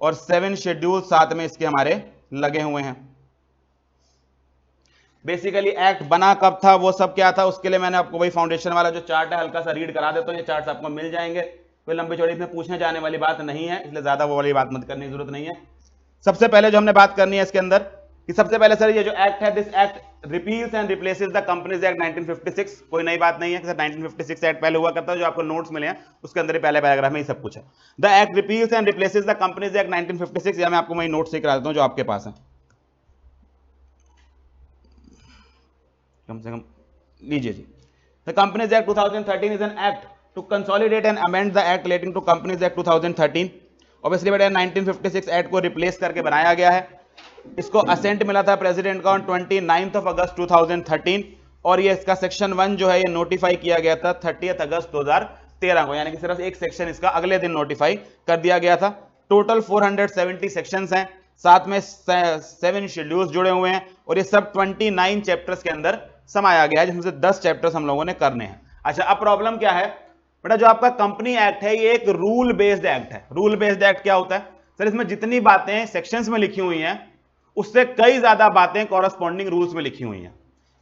और 7 शेड्यूल साथ में इसके हमारे लगे हुए हैं। बेसिकली एक्ट बना कब था, वो सब क्या था, उसके लिए मैंने आपको वही फाउंडेशन वाला जो चार्ट है हल्का सा रीड करा देता हूं। ये चार्ट्स आपको मिल जाएंगे, कोई लंबी चौड़ी इसमें पूछने जाने वाली बात नहीं है, इसलिए ज्यादा वो वाली बात मत करने की जरूरत नहीं है। सबसे पहले जो हमने बात करनी है इसके अंदर कि सबसे पहले सर ये जो एक्ट है, this act repeals and replaces the companies act 1956। कोई नई बात नहीं है कि सर 1956 एक्ट पहले हुआ करता है, जो आपको नोट्स मिले हैं उसके अंदर पहले पैराग्राफ में ये सब कुछ है। The act repeals and replaces the companies act 1956। या मैं आपको वही नोट्स से करा देता हूं जो आपके पास है, कम से कम लीजिए जी। The companies act 2013 is an act to consolidate and amend the act relating to companies act 2013। Obviously बेटा 1956 एक्ट को रिप्लेस करके बनाया गया है। इसको असेंट मिला था प्रेसिडेंट का ऑन 29 अगस्त 2013 और ये इसका सेक्शन 1 जो है ये नोटिफाई किया गया था 30 अगस्त 2013 को, यानी कि सिर्फ एक सेक्शन इसका अगले दिन नोटिफाई कर दिया गया था। टोटल 470 सेक्शंस हैं, साथ में 7 शेड्यूल्स जुड़े हुए हैं और ये सब 29 चैप्टर्स के अंदर समाया गया है, जिसमें से 10 चैप्टर्स हम लोगों ने करने हैं। अच्छा, अब प्रॉब्लम क्या है बेटा, जो आपका कंपनी एक्ट है ये एक रूल बेस्ड एक्ट है। रूल बेस्ड एक्ट क्या होता है सर, इसमें जितनी बातें सेक्शंस में लिखी हुई हैं उससे कई ज्यादा बातें कॉरस्पॉन्डिंग रूल्स में लिखी हुई हैं।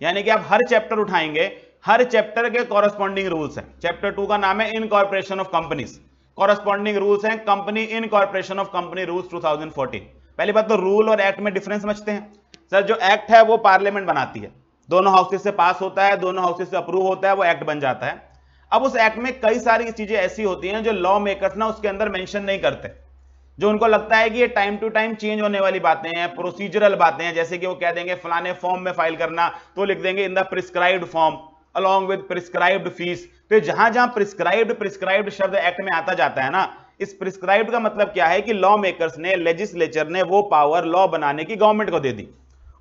यानी कि आप हर चैप्टर उठाएंगे, हर चैप्टर के कॉरस्पॉन्डिंग रूल्स हैं। चैप्टर 2 का नाम है incorporation of companies, corresponding rules हैं company incorporation of company rules 2014। पहली बात तो रूल और एक्ट में डिफरेंस समझते हैं सर। जो एक्ट है वो पार्लियामेंट बनाती है, दोनों हाउसेज से पास होता है, दोनों हाउसेज से अप्रूव होता है, वो एक्ट बन जाता है। अब उस एक्ट में कई सारी चीजें ऐसी होती हैं जो लॉ मेकर्स ना उसके अंदर मेंशन नहीं करते, जो उनको लगता है कि ये टाइम टू टाइम चेंज होने वाली बातें हैं, प्रोसीजरल बातें हैं। जैसे कि वो कह देंगे फलाने फॉर्म में फाइल करना, तो लिख देंगे in the prescribed form along with prescribed fees. तो जहां जहां प्रिस्क्राइब्ड शब्द एक्ट में आता जाता है ना, इस प्रिस्क्राइब्ड का मतलब क्या है कि लॉ मेकर्स ने, लेजिस्लेचर ने वो पावर लॉ बनाने की गवर्नमेंट को दे दी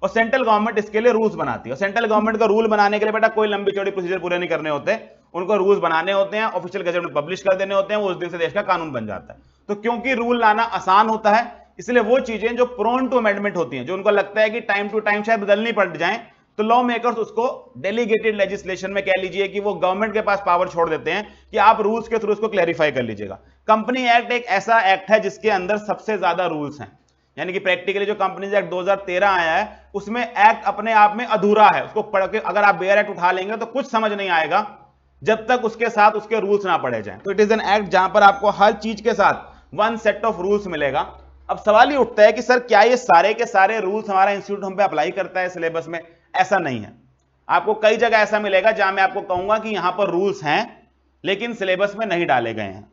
और सेंट्रल गवर्नमेंट इसके लिए रूल्स बनाती है। और सेंट्रल गवर्नमेंट का रूल बनाने के लिए बेटा कोई लंबी चौड़ी प्रोसीजर पूरे नहीं करने होते, उनको रूल्स बनाने होते हैं, ऑफिशियल गजट में पब्लिश कर देने होते हैं, वो उस दिन से देश का कानून बन जाता है। तो क्योंकि रूल लाना आसान होता है, इसलिए वो चीजें जो प्रोन टू अमेंडमेंट होती हैं, जो उनको लगता है कि टाइम टू टाइम शायद बदलनी पड़ जाए, तो लॉ मेकर्स उसको डेलीगेटेड लेजिस्लेशन में कह लीजिए कि वो गवर्नमेंट के पास पावर छोड़ देते हैं कि आप रूल्स के थ्रू उसको क्लैरिफाई कर लीजिएगा। कंपनी एक्ट एक ऐसा एक्ट है जिसके अंदर सबसे ज्यादा रूल्स हैं, यानी कि प्रैक्टिकली जो कंपनीज एक्ट 2013 आया है उसमें एक्ट अपने आप में अधूरा है। उसको पढ़ के अगर आप बेयर एक्ट उठा लेंगे तो कुछ समझ नहीं आएगा जब तक उसके साथ उसके रूल्स ना पढ़े जाएं। तो इट इज एन एक्ट जहां पर आपको हर चीज के साथ वन सेट ऑफ रूल्स मिलेगा। अब सवाल ये उठता है कि सर क्या ये सारे के सारे रूल्स हमारा इंस्टीट्यूट हम पे अप्लाई करता है सिलेबस में? ऐसा नहीं है। आपको कई जगह ऐसा मिलेगा जहां मैं आपको कहूंगा कि यहां पर रूल्स हैं लेकिन सिलेबस में नहीं डाले गए हैं,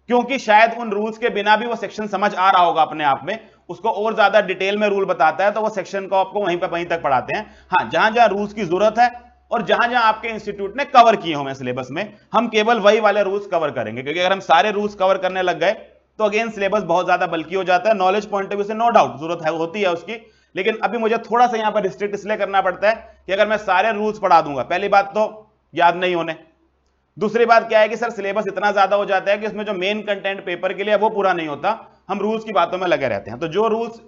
क्योंकि शायद उन रूल्स के बिना भी वो सेक्शन समझ आ रहा होगा अपने आप में, उसको और ज्यादा डिटेल में रूल बताता है तो वो सेक्शन को आपको वहीं पे वहीं तक पढ़ाते हैं। हाँ, जहां जहां रूल्स की जरूरत है और जहां जहां आपके इंस्टीट्यूट ने कवर किए होंगे सिलेबस में, हम केवल वही वाले रूल्स कवर करेंगे, क्योंकि अगर हम सारे रूल्स कवर करने लग गए तो अगेन सिलेबस बहुत ज्यादा बल्कि हो जाता है। नॉलेज पॉइंट ऑफ व्यू से नो डाउट जरूरत है, होती है उसकी, लेकिन अभी मुझे थोड़ा सा यहां पर रिस्ट्रिक्ट इसलिए करना पड़ता है कि अगर मैं सारे रूल्स पढ़ा दूंगा, पहली बात तो याद नहीं होने, दूसरी बात क्या है कि सर सिलेबस इतना ज्यादा हो जाता है कि उसमें जो मेन कंटेंट पेपर के लिए वो पूरा नहीं होता, हम रूल्स की बातों में लगे रहते हैं। तो जो रूल्स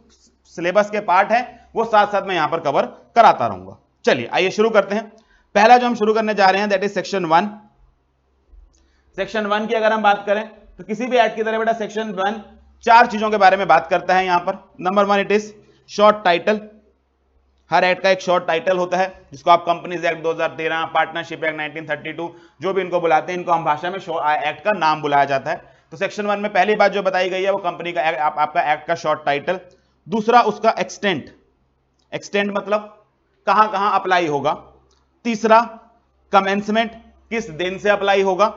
सिलेबस के पार्ट है वो साथ साथ मैं यहां पर कवर कराता रहूंगा। चलिए आइए शुरू करते हैं। पहला जो हम शुरू करने जा रहे हैं दैट इज सेक्शन 1। सेक्शन 1 की अगर हम बात करें तो किसी भी एक्ट की तरह बेटा सेक्शन 1 4 चीजों के बारे में बात करता है। यहां पर number 1 it is short title. Her act का एक शॉर्ट टाइटल होता है जिसको आप कंपनीज एक्ट 2013, पार्टनरशिप एक्ट 1932 जो भी इनको बुलाते हैं, इनको हम भाषा में एक्ट का नाम बुलाया जाता है। तो सेक्शन 1 में पहली बात जो बताई गई है वो कंपनी का आपका एक्ट का शॉर्ट टाइटल। दूसरा उसका एक्सटेंट, एक्सटेंट मतलब कहां कहां अप्लाई होगा। तीसरा कमेंसमेंट, किस दिन से अप्लाई होगा।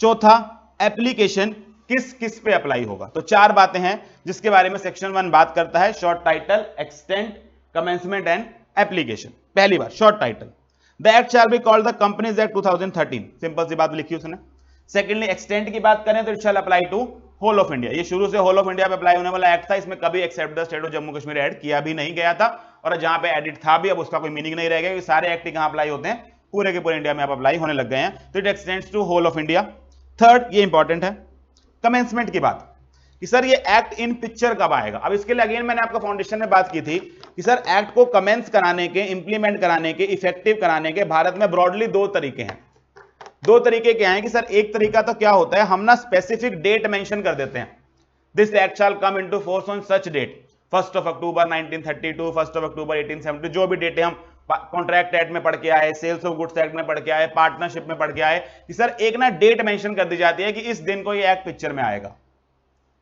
चौथा एप्लीकेशन, किस किस पे अप्लाई होगा। तो 4 बातें हैं जिसके बारे में सेक्शन 1 बात करता है, short title, extent, commencement and application. पहली बात short title, the act shall be called the companies act 2013, simple सी बात लिखी उसने। सेकेंडली एक्सटेंट की बात करें तो it shall apply to whole of India. ये शुरू से होल ऑफ इंडिया पे अप्लाई होने वाला एक्ट था, इसमें कभी except the state of Jammu Kashmir add किया भी नहीं गया था, और जहां पे एडिट था भी अब उसका कोई मीनिंग नहीं रह गया, सारे एक्ट कहां अप्लाई होते हैं, पूरे के पूरे इंडिया में आप अप्लाई होने लग गए हैं। तो it extends to whole of India. Third, ये इंपॉर्टेंट है, कमेंसमेंट की बात, कि सर ये एक्ट इन पिक्चर कब आएगा। अब इसके लिए अगेन मैंने आपको फाउंडेशन में बात की थी कि सर एक्ट को कमेंस कराने के, इंप्लीमेंट कराने के, इफेक्टिव कराने के भारत में ब्रॉडली दो तरीके हैं। दो तरीके क्या हैं कि सर एक तरीका तो क्या होता है, हम ना स्पेसिफिक डेट मेंशन कर देते हैं, this act shall come into force on such date, 1 October 1932, 1 October 1870, जो भी डेट है हम कॉन्ट्रैक्ट एक्ट में पढ़ के आए, सेल्स ऑफ गुड्स एक्ट में पढ़ के आए, पार्टनरशिप में पढ़ के आए कि सर एक ना डेट मेंशन कर दी जाती है कि इस दिन को ये एक्ट पिक्चर में आएगा।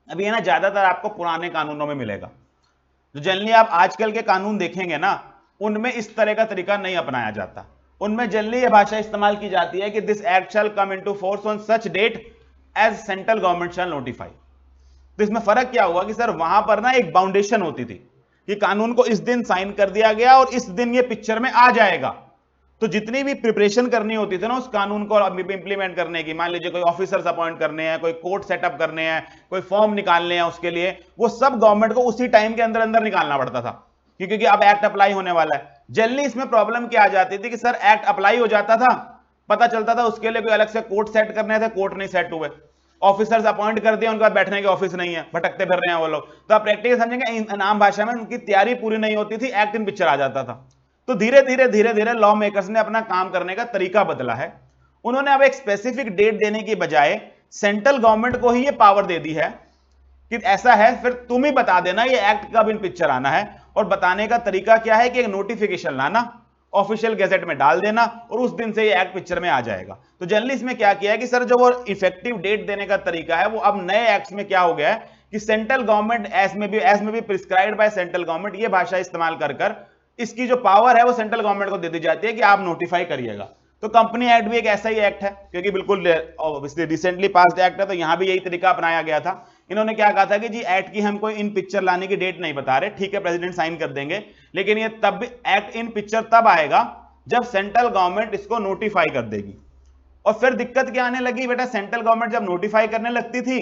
अभी ये ना ज्यादातर आपको पुराने कानूनों में मिलेगा, जो जनरली आप आजकल के कानून देखेंगे ना उनमें इस तरह का तरीका नहीं अपनाया जाता। उनमें जनरली यह भाषा इस्तेमाल की जाती है कि this act shall come into force on such date as central government shall notify. तो इसमें फर्क क्या हुआ कि सर वहां पर ना एक बाउंडेशन होती थी कि कानून को इस दिन साइन कर दिया गया और इस दिन ये पिक्चर में आ जाएगा। तो जितनी भी प्रिपरेशन करनी होती थी ना उस कानून को इंप्लीमेंट करने की, मान लीजिए कोई ऑफिसर्स अपॉइंट करने हैं, कोई कोर्ट सेटअप करने हैं, कोई फॉर्म निकालने हैं, उसके लिए वो सब गवर्नमेंट को उसी टाइम के अंदर अंदर निकालना पड़ता था क्योंकि अब एक्ट अप्लाई होने वाला है। जनरली इसमें प्रॉब्लम क्या आ जाती थी कि सर एक्ट अप्लाई हो जाता था, पता चलता था उसके लिए कोई अलग से कोर्ट सेट करने थे, कोर्ट नहीं सेट हुए, ऑफिसर्स अपॉइंट कर दिया, उनका बैठने के ऑफिस नहीं है, भटकते फिर रहे हैं वो लोग। तो आप प्रैक्टिकल समझेंगे आम भाषा में उनकी तैयारी पूरी नहीं होती थी, एक्ट इन पिक्चर आ जाता था। तो धीरे धीरे लॉ मेकर्स ने अपना काम करने का तरीका बदला है। उन्होंने अब एक स्पेसिफिक डेट देने की बजाय सेंट्रल गवर्नमेंट को ही ये पावर दे दी है कि ऐसा है फिर तुम ही बता देना ये एक्ट कब इन पिक्चर आना है। और बताने का तरीका क्या है कि एक नोटिफिकेशन लाना, ऑफिशियल गैजेट में डाल देना और उस दिन से ये एक्ट पिक्चर में आ जाएगा। तो जनरली इसमें क्या किया है कि सर जो वो इफेक्टिव डेट देने का तरीका है वो अब नए एक्ट्स में क्या हो गया है कि सेंट्रल गवर्नमेंट एज में भी प्रिस्क्राइब्ड बाय सेंट्रल गवर्नमेंट, ये भाषा इस्तेमाल कर इसकी जो पावर है वो सेंट्रल गवर्नमेंट को दे दी जाती है कि आप नोटिफाई करिएगा। तो कंपनी एक्ट भी एक ऐसा ही एक्ट है क्योंकि बिल्कुल रिसेंटली पास्ड एक्ट है, तो यहां भी यही तरीका अपनाया गया था। इन्होंने क्या कहा था कि जी एक्ट की हम कोई इन पिक्चर लाने की डेट नहीं बता रहे, ठीक है प्रेसिडेंट साइन कर देंगे, लेकिन ये तब एक्ट इन पिक्चर तब आएगा जब सेंट्रल गवर्नमेंट इसको नोटिफाई कर देगी। और फिर दिक्कत क्या आने लगी बेटा, सेंट्रल गवर्नमेंट जब नोटिफाई करने लगती थी,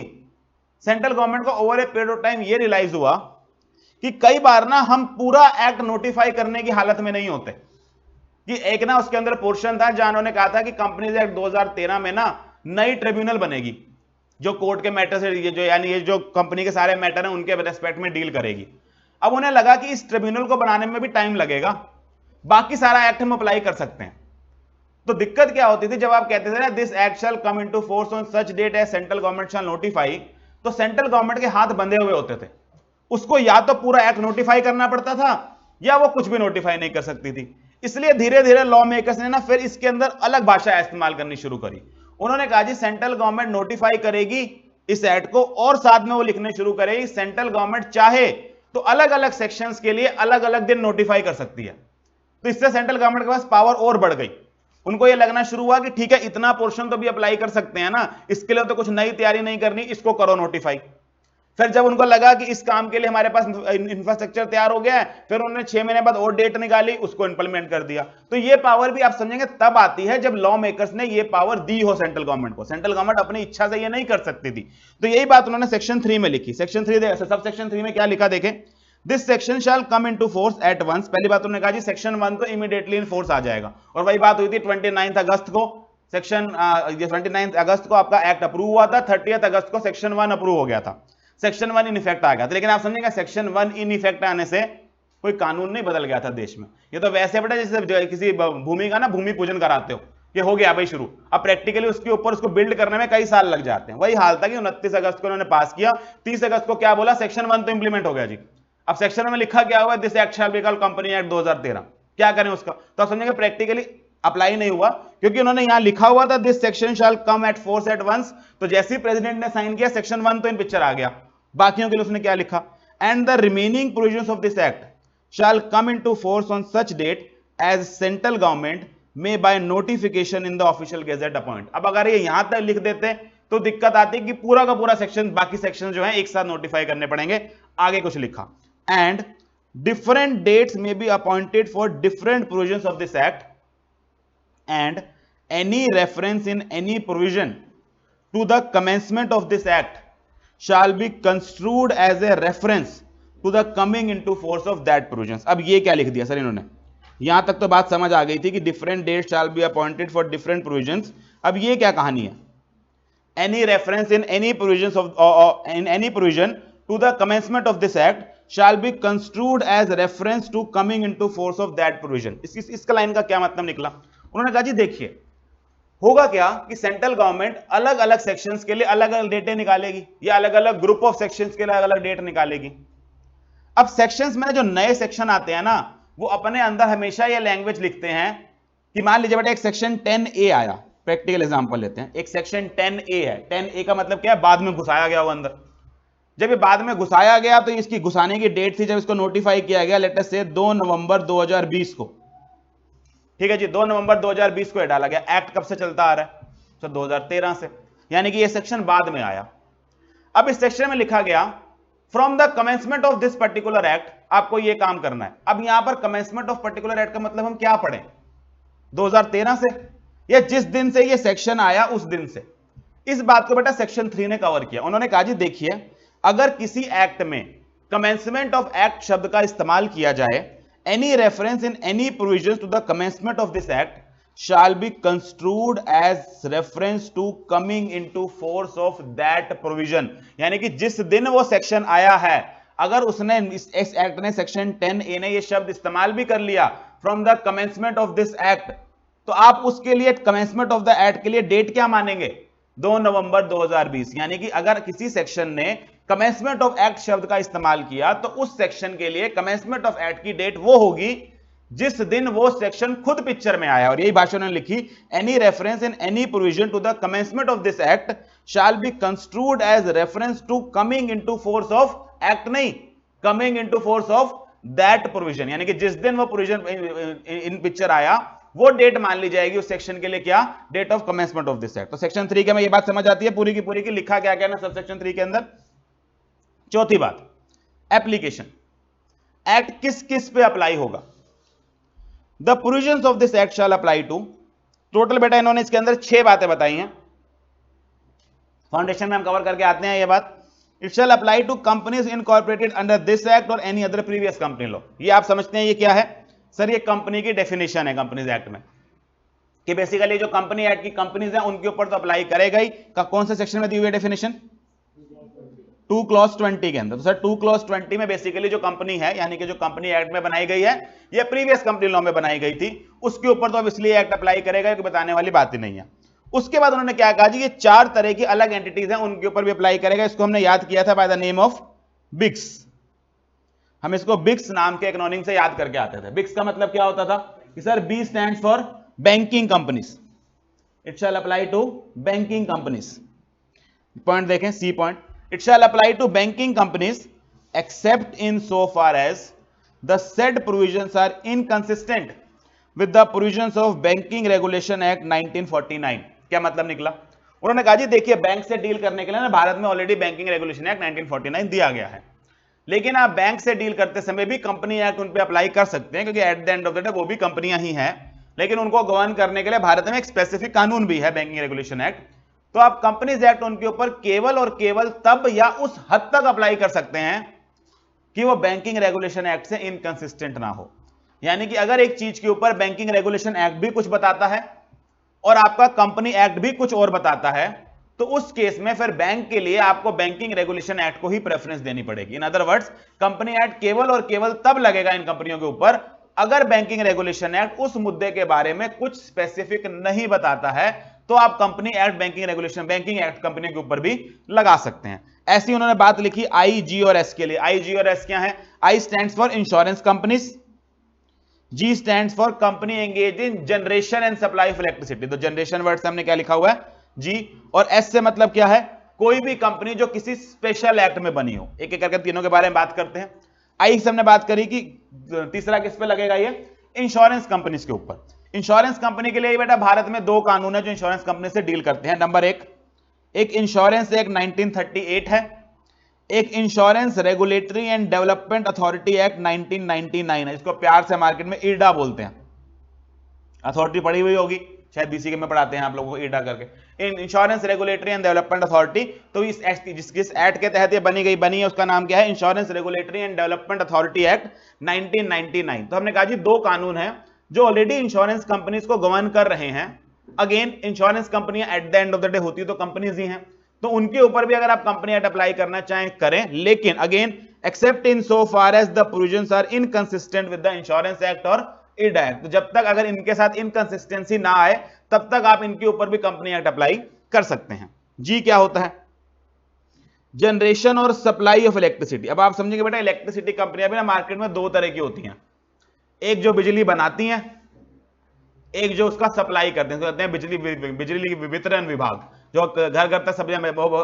सेंट्रल गवर्नमेंट को over a period of time ये रियलाइज हुआ कि कई बार ना हम पूरा एक्ट नोटिफाई करने की हालत में नहीं होते। कि एक ना उसके अंदर पोर्शन था जहां उन्होंने कहा था कि कंपनीज एक्ट 2013 में ना नई ट्रिब्यूनल बनेगी जो कोर्ट के मैटर से जो यानी ये जो कंपनी के सारे मैटर हैं उनके रेस्पेक्ट में डील करेगी। अब उन्हें लगा कि इस ट्रिब्यूनल को बनाने में भी टाइम लगेगा, बाकी सारा एक्ट हम अप्लाई कर सकते हैं। तो दिक्कत क्या होती थी जब आप कहते थे ना this act shall come into force on such date as central government shall notify, तो सेंट्रल गवर्नमेंट के हाथ बंधे हुए होते थे, उसको या तो पूरा एक्ट नोटिफाई करना पड़ता था या वो कुछ भी नोटिफाई नहीं कर सकती थी। इसलिए धीरे धीरे लॉ मेकर्स ने ना फिर इसके अंदर अलग भाषा इस्तेमाल करनी शुरू करी। उन्होंने कहा जी सेंट्रल गवर्नमेंट नोटिफाई करेगी इस एक्ट को और साथ में वो लिखने शुरू करेगी सेंट्रल गवर्नमेंट चाहे तो अलग अलग सेक्शंस के लिए अलग अलग दिन नोटिफाई कर सकती है। तो इससे सेंट्रल गवर्नमेंट के पास पावर और बढ़ गई। उनको ये लगना शुरू हुआ कि ठीक है इतना पोर्शन तो भी अप्लाई कर सकते हैं ना, इसके लिए तो कुछ नई तैयारी नहीं करनी, इसको करो नोटिफाई। फिर जब उनको लगा कि इस काम के लिए हमारे पास इंफ्रास्ट्रक्चर तैयार हो गया है, फिर उन्होंने 6 महीने बाद और डेट निकाली, उसको इंप्लीमेंट कर दिया। तो ये पावर भी आप समझेंगे तब आती है जब लॉ मेकर्स ने ये पावर दी हो सेंट्रल गवर्नमेंट को। सेंट्रल गवर्नमेंट अपनी इच्छा से ये नहीं कर सकती थी। तो यही बात उन्होंने सेक्शन 3 में लिखी। सेक्शन 3 सब सेक्शन 3 में क्या लिखा देखें, this section shall come into force at once. पहली बात उन्होंने कहा जी सेक्शन 1 तो इमीडिएटली इन फोर्स आ जाएगा, और वही बात हुई थी 29 अगस्त को। सेक्शन 29 अगस्त को आपका एक्ट अप्रूव हुआ था, 30 अगस्त को सेक्शन 1 अप्रूव हो गया था, सेक्शन 1 इन इफेक्ट आ गया था। लेकिन आप समझेंगे सेक्शन 1 इन इफेक्ट आने से कोई कानून नहीं बदल गया था देश में। ये तो वैसे बेटा जैसे किसी भूमि का ना भूमि पूजन कराते हो, ये हो गया भाई शुरू, अब प्रैक्टिकली उसके ऊपर उसको बिल्ड करने में कई साल लग जाते हैं। वही हाल था कि 29 अगस्त को उन्होंने पास किया, 30 अगस्त को क्या बोला, सेक्शन 1 तो इंप्लीमेंट हो गया जी। अब सेक्शन में लिखा क्या हुआ, this act shall be called company act 2013, क्या करें उसका। तो आप समझेंगे प्रैक्टिकली अप्लाई नहीं हुआ क्योंकि उन्होंने यहां लिखा हुआ था this section shall come at force at once. तो जैसे ही प्रेसिडेंट ने साइन किया सेक्शन 1 तो इन पिक्चर आ गया। बाकियों के लिए उसने क्या लिखा, and the remaining provisions of this act shall come into force on such date as central government may by notification in the official gazette appoint. अब अगर ये यहां तक लिख देते तो दिक्कत आती कि पूरा का पूरा सेक्शन, बाकी सेक्शन जो है एक साथ नोटिफाई करने पड़ेंगे। आगे कुछ लिखा, and different dates may be appointed for different provisions of this act and any reference in any provision to the commencement of this act shall be construed as a reference to the coming into force of that provisions। अब ये क्या लिख दिया sir इन्होंने, यहां तक तो बात समझ आ गई थी कि different dates shall be appointed for different provisions। अब ये क्या कहानी है, any reference in any provisions of in any provision to the commencement of this act shall be construed as reference to coming into force of that provision। इसका line का क्या मतलब निकला? उन्होंने कहा जी देखिए होगा क्या कि सेंट्रल गवर्नमेंट अलग अलग सेक्शंस के लिए अलग अलग डेटे निकालेगी या अलग अलग ग्रुप ऑफ सेक्शंस के लिए अलग अलग डेट निकालेगी। अब सेक्शंस में जो नए सेक्शन आते हैं ना वो अपने अंदर हमेशा ये लैंग्वेज लिखते हैं कि मान लीजिए बेटा एक सेक्शन 10A आया, प्रैक्टिकल एग्जांपल लेते हैं, एक सेक्शन 10A है। 10A का मतलब क्या है? बाद में घुसाया गया वो अंदर। जब ये बाद में घुसाया गया तो इसकी घुसाने की डेट थी जब इसको नोटिफाई किया गया, लेट अस से 2 नवंबर 2020 को। ठीक है जी, 2 नवंबर 2020 को डाला गया। एक्ट कब से चलता आ रहा है? तो 2013 से, यानी कि ये सेक्शन बाद में आया। अब इस सेक्शन में लिखा गया from the commencement of this particular act, आपको ये काम करना है। अब यहां पर कमेंसमेंट ऑफ पर्टिकुलर एक्ट का मतलब हम क्या पढ़ें? 2013 से, या जिस दिन से ये सेक्शन आया उस दिन से। इस बात को बेटा सेक्शन 3 ने कवर किया। उन्होंने कहा जी देखिए अगर किसी एक्ट में कमेंसमेंट ऑफ एक्ट शब्द का इस्तेमाल किया जाए, any reference in any provisions to the commencement of this act shall be construed as reference to coming into force of that provision, यानी कि जिस दिन वो सेक्शन आया है अगर उसने इस एक्ट ने सेक्शन 10A ने ये शब्द इस्तेमाल भी कर लिया from the commencement of this act, तो आप उसके लिए कमेंसमेंट ऑफ द एक्ट के लिए डेट क्या मानेंगे? 2 नवंबर 2020। यानी कि अगर किसी सेक्शन ने कमेंसमेंट ऑफ एक्ट शब्द का इस्तेमाल किया तो उस सेक्शन के लिए कमेंसमेंट ऑफ एक्ट की डेट वो होगी जिस दिन वो सेक्शन खुद पिक्चर में आया। और यही भाषा उन्होंने लिखी, any reference in any provision to the commencement of this act shall be construed as reference to coming into force of act, नहीं coming into force of that provision, यानी कि जिस दिन वो प्रोविजन इन पिक्चर आया वो date मान ली जाएगी उस सेक्शन के लिए, क्या? Date of commencement of this act. तो सेक्शन 3 के में ये बात समझ आती है पूरी की पूरी की लिखा क्या क्या ना सब सेक्शन 3 के अंदर। चौथी बात, एप्लीकेशन। एक्ट किस किस पे अप्लाई होगा? The provisions of this act shall apply to, total बेटा इन्होंने इसके अंदर 6 बातें बताई हैं। फाउंडेशन में हम कवर करके आते हैं ये बात। It shall apply to companies incorporated under this act और any other previous company law. ये आप समझते हैं ये क्या है? सर ये कंपनी की डेफिनेशन है कंपनीज एक्ट में कि बेसिकली जो कंपनी एक्ट की कंपनीज हैं उनके ऊपर तो अप्लाई करेगा ही। का कौन से सेक्शन में दी हुई है डेफिनेशन? 2 क्लॉज 20 के अंदर। तो सर 2 क्लॉज 20 में बेसिकली जो कंपनी है यानी कि जो कंपनी एक्ट में बनाई गई है ये प्रीवियस कंपनी लॉ में बनाई गई थी, उसके ऊपर तो अब इसलिए एक्ट अप्लाई करेगा कि बताने वाली बात ही नहीं है। उसके बाद उन्होंने क्या कहा जी ये 4 तरह की अलग एंटिटीज हैं उनके ऊपर भी अप्लाई करेगा। इसको हमने याद किया था बाय द नेम ऑफ बिक्स। हम इसको बिक्स नाम के एक्रोनिम से याद करके आते थे। बिक्स का मतलब क्या होता था कि sir B stands for banking companies, it shall apply to banking companies. Point देखें, C point, it shall apply to banking companies except in so far as the said provisions are inconsistent with the provisions of Banking Regulation Act 1949। क्या मतलब निकला? उन्होंने कहा जी देखिए bank से deal करने के लिए ना भारत में ऑलरेडी बैंकिंग रेगुलेशन एक्ट 1949 दिया गया है, लेकिन आप बैंक से डील करते समय भी कंपनी एक्ट उन पे अप्लाई कर सकते हैं क्योंकि at the end of the day वो भी कंपनियां ही हैं, लेकिन उनको गवर्न करने के लिए भारत में एक स्पेसिफिक कानून भी है बैंकिंग रेगुलेशन एक्ट। तो आप कंपनीज एक्ट उनके ऊपर केवल और केवल तब या उस हद तक अप्लाई कर सकते हैं कि वो बैंकिंग रेगुलेशन एक्ट से इनकंसिस्टेंट ना हो। यानी कि अगर एक चीज के ऊपर बैंकिंग रेगुलेशन एक्ट भी कुछ बताता है और आपका कंपनी एक्ट भी कुछ और बताता है तो उस केस में फिर बैंक के लिए आपको बैंकिंग रेगुलेशन एक्ट को ही प्रेफरेंस देनी पड़ेगी। In other words company act केवल और केवल तब लगेगा इन कंपनियों के ऊपर अगर बैंकिंग रेगुलेशन एक्ट उस मुद्दे के बारे में कुछ स्पेसिफिक नहीं बताता है, तो आप company act banking regulation banking act company के ऊपर भी लगा सकते हैं। ऐसी उन्होंने बात लिखी आई, जी और एस के लिए। आई, जी और एस क्या है? आई stands for insurance companies, ji stands for company engage in generation and supply of electricity. तो जनरेशन वर्ड से हमने क्या लिखा हुआ है? जी। और एस से मतलब क्या है? कोई भी कंपनी जो किसी स्पेशल एक्ट में बनी हो। एक एक करके तीनों के बारे में बात करते हैं। आई से हमने बात करी कि तीसरा किस पे लगेगा? ये इंश्योरेंस कंपनीज के ऊपर। इंश्योरेंस कंपनी के लिए बेटा भारत में 2 कानून है जो इंश्योरेंस कंपनी से डील करते हैं। नंबर एक इंश्योरेंस एक्ट 1938 है, एक insurance regulatory and development authority act 1999 है। इसको प्यार से मार्केट में ईडा बोलते हैं। अथॉरिटी पढ़ी हुई होगी शायद, बीसीके में पढ़ाते हैं आप लोगों को ईडा करके। Insurance regulatory and development authority. तो इस एक्ट जिस एक्ट के तहत ये बनी है उसका नाम क्या है? Insurance regulatory and development authority act 1999। तो हमने कहा जी 2 कानून हैं जो ऑलरेडी इंश्योरेंस कंपनीज को गवर्न कर रहे हैं। अगेन इंश्योरेंस कंपनियां at the end of the day होती तो कंपनीज ही हैं, तो उनके ऊपर भी अगर आप कंपनी एक्ट अप्लाई करना चाहें करें, लेकिन again except in so far as the provisions are inconsistent with the insurance act और इडा एक्ट। तो जब तक अगर इनके साथ इनकंसिस्टेंसी ना आए तब तक आप इनके ऊपर भी कंपनी एक्ट अप्लाई कर सकते हैं। जी क्या होता है? जनरेशन और सप्लाई ऑफ इलेक्ट्रिसिटी। अब आप समझेंगे बेटा इलेक्ट्रिसिटी कंपनियां भी ना मार्केट में दो तरह की होती हैं, एक जो बिजली बनाती हैं, एक जो उसका सप्लाई करते हैं, तो कहते हैं बिजली वितरण विभाग, जो घर घर तक सब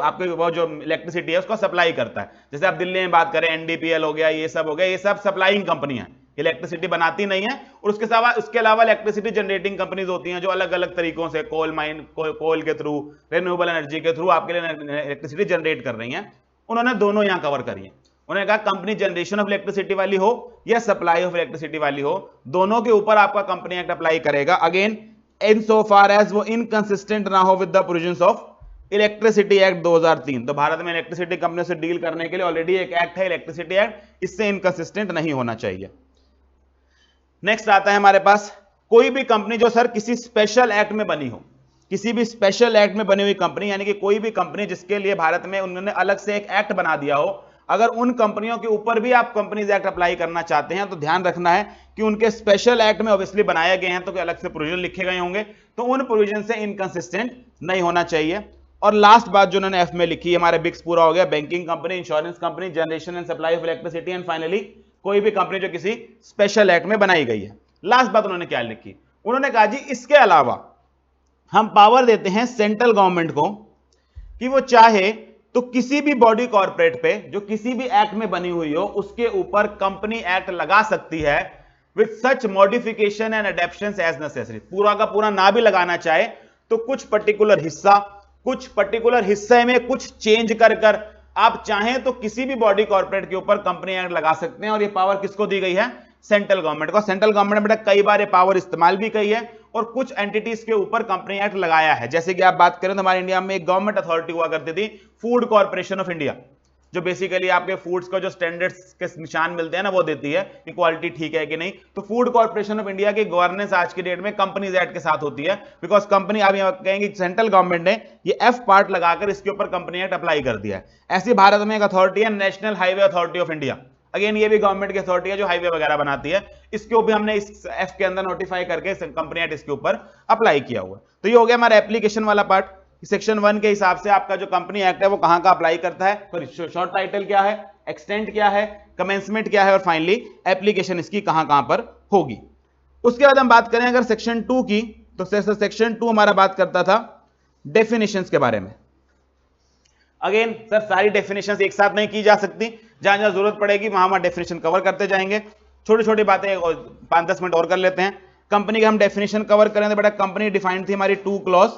आपके वो जो इलेक्ट्रिसिटी है उसको सप्लाई करता है। जैसे आप दिल्ली में बात करें एनडीपीएल हो गया, ये सब हो गया, ये सब सप्लाइंग कंपनी है, इलेक्ट्रिसिटी बनाती नहीं है। और उसके अलावा इलेक्ट्रिसिटी जनरेटिंग कंपनीज होती हैं जो अलग अलग तरीकों से कोल माइन कोल के थ्रू, रिन्यूएबल एनर्जी के थ्रू आपके लिए इलेक्ट्रिसिटी जनरेट कर रही हैं। उन्होंने दोनों यहां कवर करी है। उन्होंने कहा कंपनी जनरेशन ऑफ इलेक्ट्रिसिटी वाली हो या सप्लाई ऑफ इलेक्ट्रिसिटी वाली हो, दोनों के ऊपर आपका कंपनी एक्ट अप्लाई करेगा। Again in so far as वो इनकंसिस्टेंट ना हो with the provisions of electricity act 2003। तो भारत में इलेक्ट्रिसिटी कंपनियों से डील करने के लिए ऑलरेडी एक एक्ट है इलेक्ट्रिसिटी एक्ट, इससे इनकंसिस्टेंट नहीं होना चाहिए। नेक्स्ट आता है हमारे पास कोई भी कंपनी जो सर किसी स्पेशल एक्ट में बनी हो, किसी भी स्पेशल एक्ट में बनी हुई कंपनी, यानी कि कोई भी कंपनी जिसके लिए भारत में उन्होंने अलग से एक एक्ट बना दिया हो, अगर उन कंपनियों के ऊपर भी आप कंपनीज एक्ट अप्लाई करना चाहते हैं तो ध्यान रखना है कि उनके स्पेशल एक्ट में ऑब्वियसली बनाए गए हैं तो अलग से प्रोविजन लिखे गए होंगे, तो उन प्रोविजन से इनकंसिस्टेंट नहीं होना चाहिए। और लास्ट बात जो उन्होंने एफ में लिखी, हमारे बिक्स पूरा हो गया, banking company, insurance company, generation and supply of electricity, and finally कोई भी कंपनी जो किसी स्पेशल एक्ट में बनाई गई है। लास्ट बात उन्होंने क्या लिखी, उन्होंने कहा जी इसके अलावा हम पावर देते हैं सेंट्रल गवर्नमेंट को कि वो चाहे तो किसी भी बॉडी कॉर्पोरेट पे जो किसी भी एक्ट में बनी हुई हो उसके ऊपर कंपनी एक्ट लगा सकती है with such modification and adaptations as necessary. पूरा का पूरा ना भी लगाना चाहे तो कुछ पर्टिकुलर हिस्से में कुछ चेंज कर आप चाहें तो किसी भी बॉडी कॉर्पोरेट के ऊपर कंपनी एक्ट लगा सकते हैं। और ये पावर किसको दी गई है? सेंट्रल गवर्नमेंट को। सेंट्रल गवर्नमेंट ने बेटा कई बार ये पावर इस्तेमाल भी की है और कुछ एंटिटीज के ऊपर कंपनी एक्ट लगाया है। जैसे कि आप बात करें तो हमारे इंडिया में एक गवर्नमेंट अथॉरिटी हुआ करती थी, फूड कॉर्पोरेशन ऑफ इंडिया, जो बेसिकली आपके फूड्स को जो स्टैंडर्ड्स के निशान मिलते हैं ना वो देती है कि क्वालिटी ठीक है कि नहीं। तो फूड कॉर्पोरेशन ऑफ इंडिया की गवर्नेंस आज की डेट में कंपनीज एक्ट के साथ होती है, बिकॉज कंपनी आप कहेंगे सेंट्रल गवर्नमेंट ने ये एफ पार्ट लगाकर इसके ऊपर कंपनी एक्ट अप्लाई कर दिया है। ऐसी भारत में एक अथॉरिटी है national highway authority of India, again ये भी गवर्नमेंट की अथॉरिटी है जो हाईवे वगैरह बनाती है, इसके ऊपर हमने इस एफ के अंदर नोटिफाई करके कंपनी एक्ट इसके ऊपर अप्लाई किया हुआ। तो ये हो गया हमारा एप्लीकेशन वाला पार्ट। सेक्शन 1 के हिसाब से आपका जो कंपनी एक्ट है वो कहां का अप्लाई करता है, शॉर्ट टाइटल क्या है, एक्सटेंट क्या है, कमेंसमेंट क्या है और फाइनली एप्लीकेशन इसकी कहां कहां पर होगी। उसके बाद हम बात करें अगर सेक्शन 2 की, तो सेक्शन 2 हमारा बात करता था डेफिनेशंस के बारे में। अगेन सर सारी डेफिनेशंस एक साथ नहीं की जा सकती, जहां जहां जरूरत पड़ेगी वहां डेफिनेशन कवर करते जाएंगे। छोटी छोटी बातें 5-10 मिनट और कर लेते हैं। कंपनी का हम डेफिनेशन कवर करें तो बेटा कंपनी डिफाइंड थी हमारी 2 क्लॉज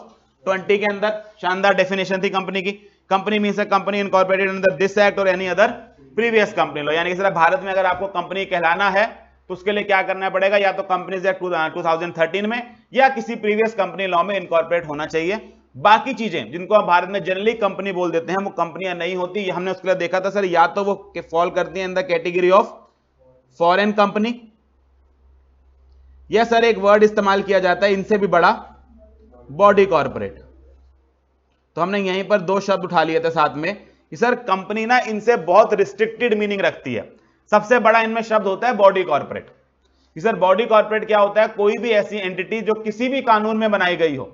20 के अंदर, शानदार डेफिनेशन थी कंपनी की। Company means a company incorporated under this act और any other previous company law, यानी कि सर भारत में अगर आपको कंपनी कहलाना है तो उसके लिए क्या करना पड़ेगा, या तो कंपनीज एक्ट 2013 में या किसी प्रीवियस कंपनी लॉ में इनकॉर्पोरेट होना चाहिए। बाकी चीजें जिनको हम भारत में जनरली कंपनी बोल देते हैं वो कंपनियां नहीं होती। हमने उसके लिए देखा था सर, या तो वो फॉल करती हैं in the category of foreign company, या सर एक वर्ड इस्तेमाल किया जाता है इनसे भी बड़ा, बॉडी कॉर्पोरेट। तो हमने यहीं पर 2 शब्द उठा लिए थे साथ में कि सर कंपनी ना इनसे बहुत रिस्ट्रिक्टेड मीनिंग रखती है। सबसे बड़ा इनमें शब्द होता है body corporate. Sir body corporate क्या होता है, कोई भी ऐसी एंटिटी जो किसी भी कानून में बनाई गई हो,